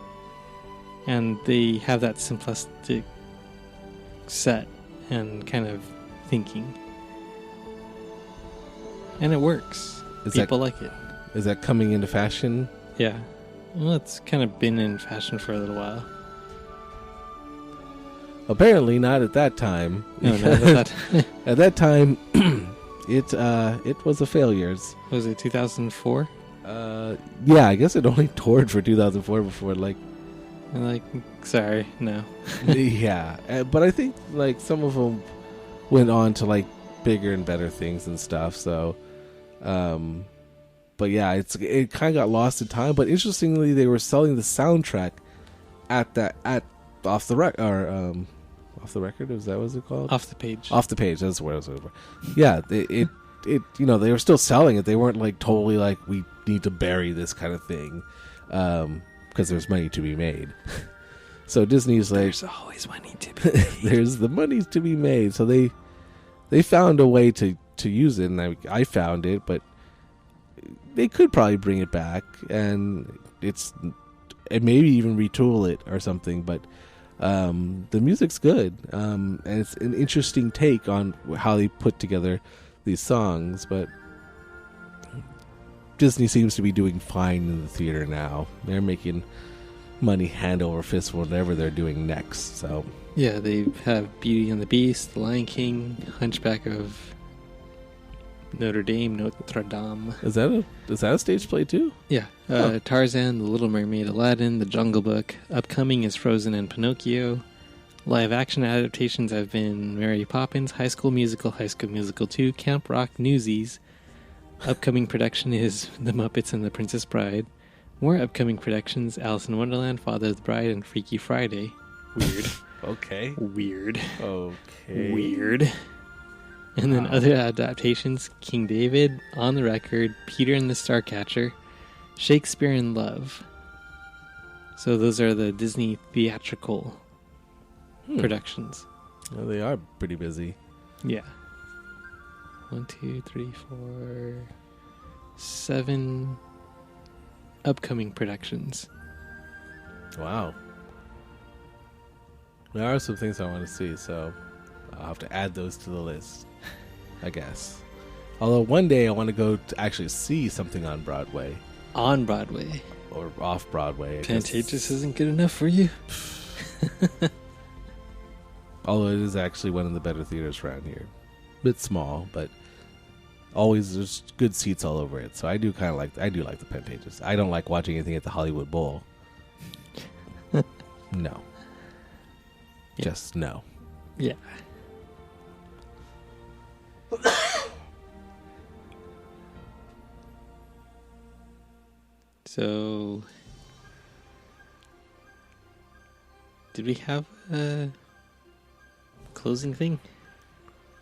and they have that simplistic set and kind of thinking, and it works. People like it. Is that coming into fashion? Yeah, well, it's kind of been in fashion for a little while. Apparently not at that time. No, not at that time. At that time, it was a failure. Was it 2004? Yeah, I guess it only toured for 2004 before sorry, no. Yeah, but I think like some of them went on to like bigger and better things and stuff. So, but yeah, it kind of got lost in time. But interestingly, they were selling the soundtrack off the record. Is that what it's called? Off the page. Off the page. That's what I was looking for. Yeah, it they were still selling it. They weren't like totally like we need to bury this kind of thing, because there's money to be made. So Disney's like, there's always money to be made. There's the money to be made. So they found a way to use it, and I found it, but they could probably bring it back and maybe even retool it or something. But the music's good, and it's an interesting take on how they put together these songs. But Disney seems to be doing fine in the theater now. They're making money hand over fist for whatever they're doing next. So yeah, they have Beauty and the Beast, The Lion King, Hunchback of Notre Dame. Is that a stage play too? Yeah. Tarzan, The Little Mermaid, Aladdin, The Jungle Book. Upcoming is Frozen and Pinocchio. Live action adaptations have been Mary Poppins, High School Musical, High School Musical 2, Camp Rock, Newsies. Upcoming production is The Muppets and the Princess Bride. More upcoming productions: Alice in Wonderland, Father of the Bride, and Freaky Friday. Weird. Okay. Weird. Okay. Weird. And then other adaptations: King David, On the Record, Peter and the Starcatcher, Shakespeare in Love. So those are the Disney theatrical productions. Well, they are pretty busy. Yeah. 1, 2, 3, 4, 7 upcoming productions. Wow. There are some things I want to see, so I'll have to add those to the list, I guess. Although one day I want to go to actually see something on Broadway. On Broadway. Or off Broadway. Pantages isn't good enough for you? Although it is actually one of the better theaters around here. Bit small, but always there's good seats all over it. So I do like the Pantages. I don't like watching anything at the Hollywood Bowl. No. Yeah. Just no. Yeah. So, did we have a closing thing?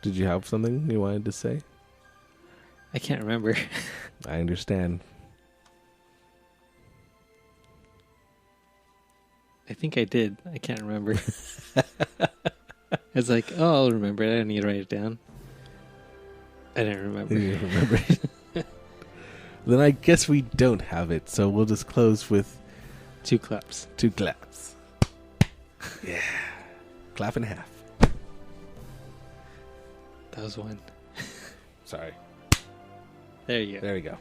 Did you have something you wanted to say? I can't remember. I understand. I think I did. I can't remember. I was like, oh, I'll remember it. I don't need to write it down. I didn't remember. You didn't remember it. Then I guess we don't have it, so we'll just close with 2 claps. 2 claps. Yeah. Clap in half. That was 1. Sorry. There you go. There we go.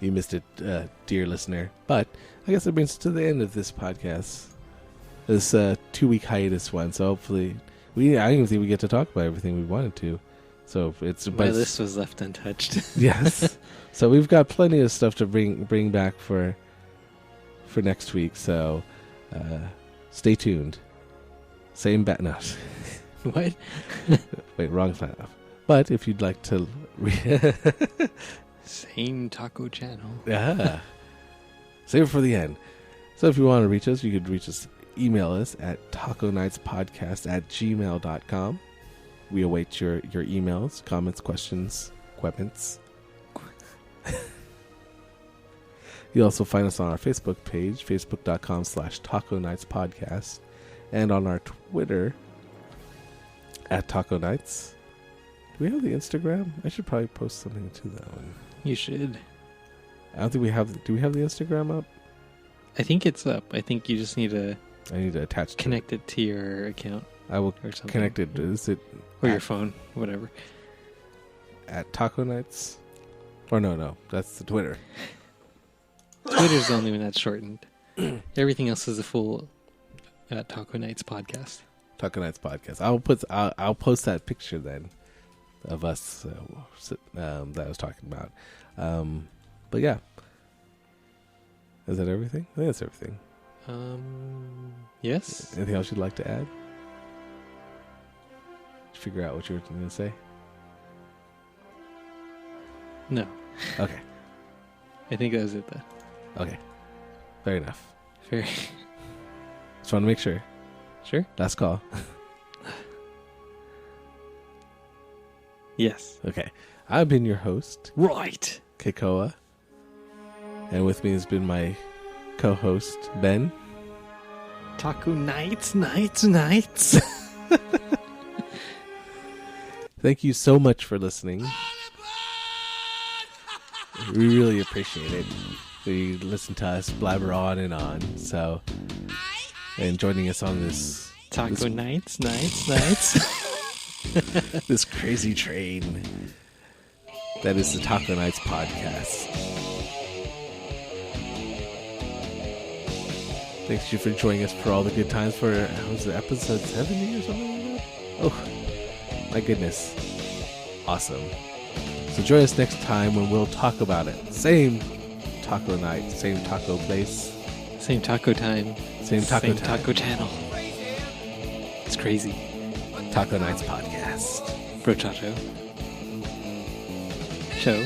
You missed it, dear listener. But I guess that brings us to the end of this podcast. This 2-week hiatus one. So hopefully, I don't even think we get to talk about everything we wanted to. So it's my list was left untouched. Yes. So we've got plenty of stuff to bring back for next week. So stay tuned. Same bat note. What? Wait, wrong sign off. But if you'd like to Same taco channel. Yeah. Save it for the end. So if you want to reach us, you could email us at taconightspodcast@gmail.com. We await your emails, comments, questions, weapons. You'll also find us on our Facebook page, facebook.com/taconightspodcast, and on our Twitter @TacoNights. Do we have the Instagram? I should probably post something to that one. You should. I don't think we have. Do we have the Instagram up? I think it's up. I think you just need to. I need to connect it to your account. I will or something. connect it. Is it or your phone, whatever? At Taco Nights, or no, that's the Twitter. Twitter's the only one that's shortened. Everything else is a full Taco Nights podcast. Taco Nights podcast. I'll post that picture then of us that I was talking about. But yeah, is that everything? I think that's everything. Yes. Anything else you'd like to add? Figure out what you were going to say. No. Okay. I think that was it, though. Okay. Fair enough. Fair. Just want to make sure. Sure. Last call. Yes. Okay. I've been your host. Right. Kekoa. And with me has been my co-host, Ben. Taco Nights. Thank you so much for listening. We really appreciate it. You listen to us blabber on and on. So, and joining us on this Taco Nights. This crazy train that is the Taco Nights podcast. Thanks you for joining us for all the good times for was it episode 70 or something like that? Oh my goodness. Awesome. So join us next time when we'll talk about it. Same taco night, same taco place, same taco time, same taco channel. It's crazy. Taco Nights podcast. Brochacho. Show.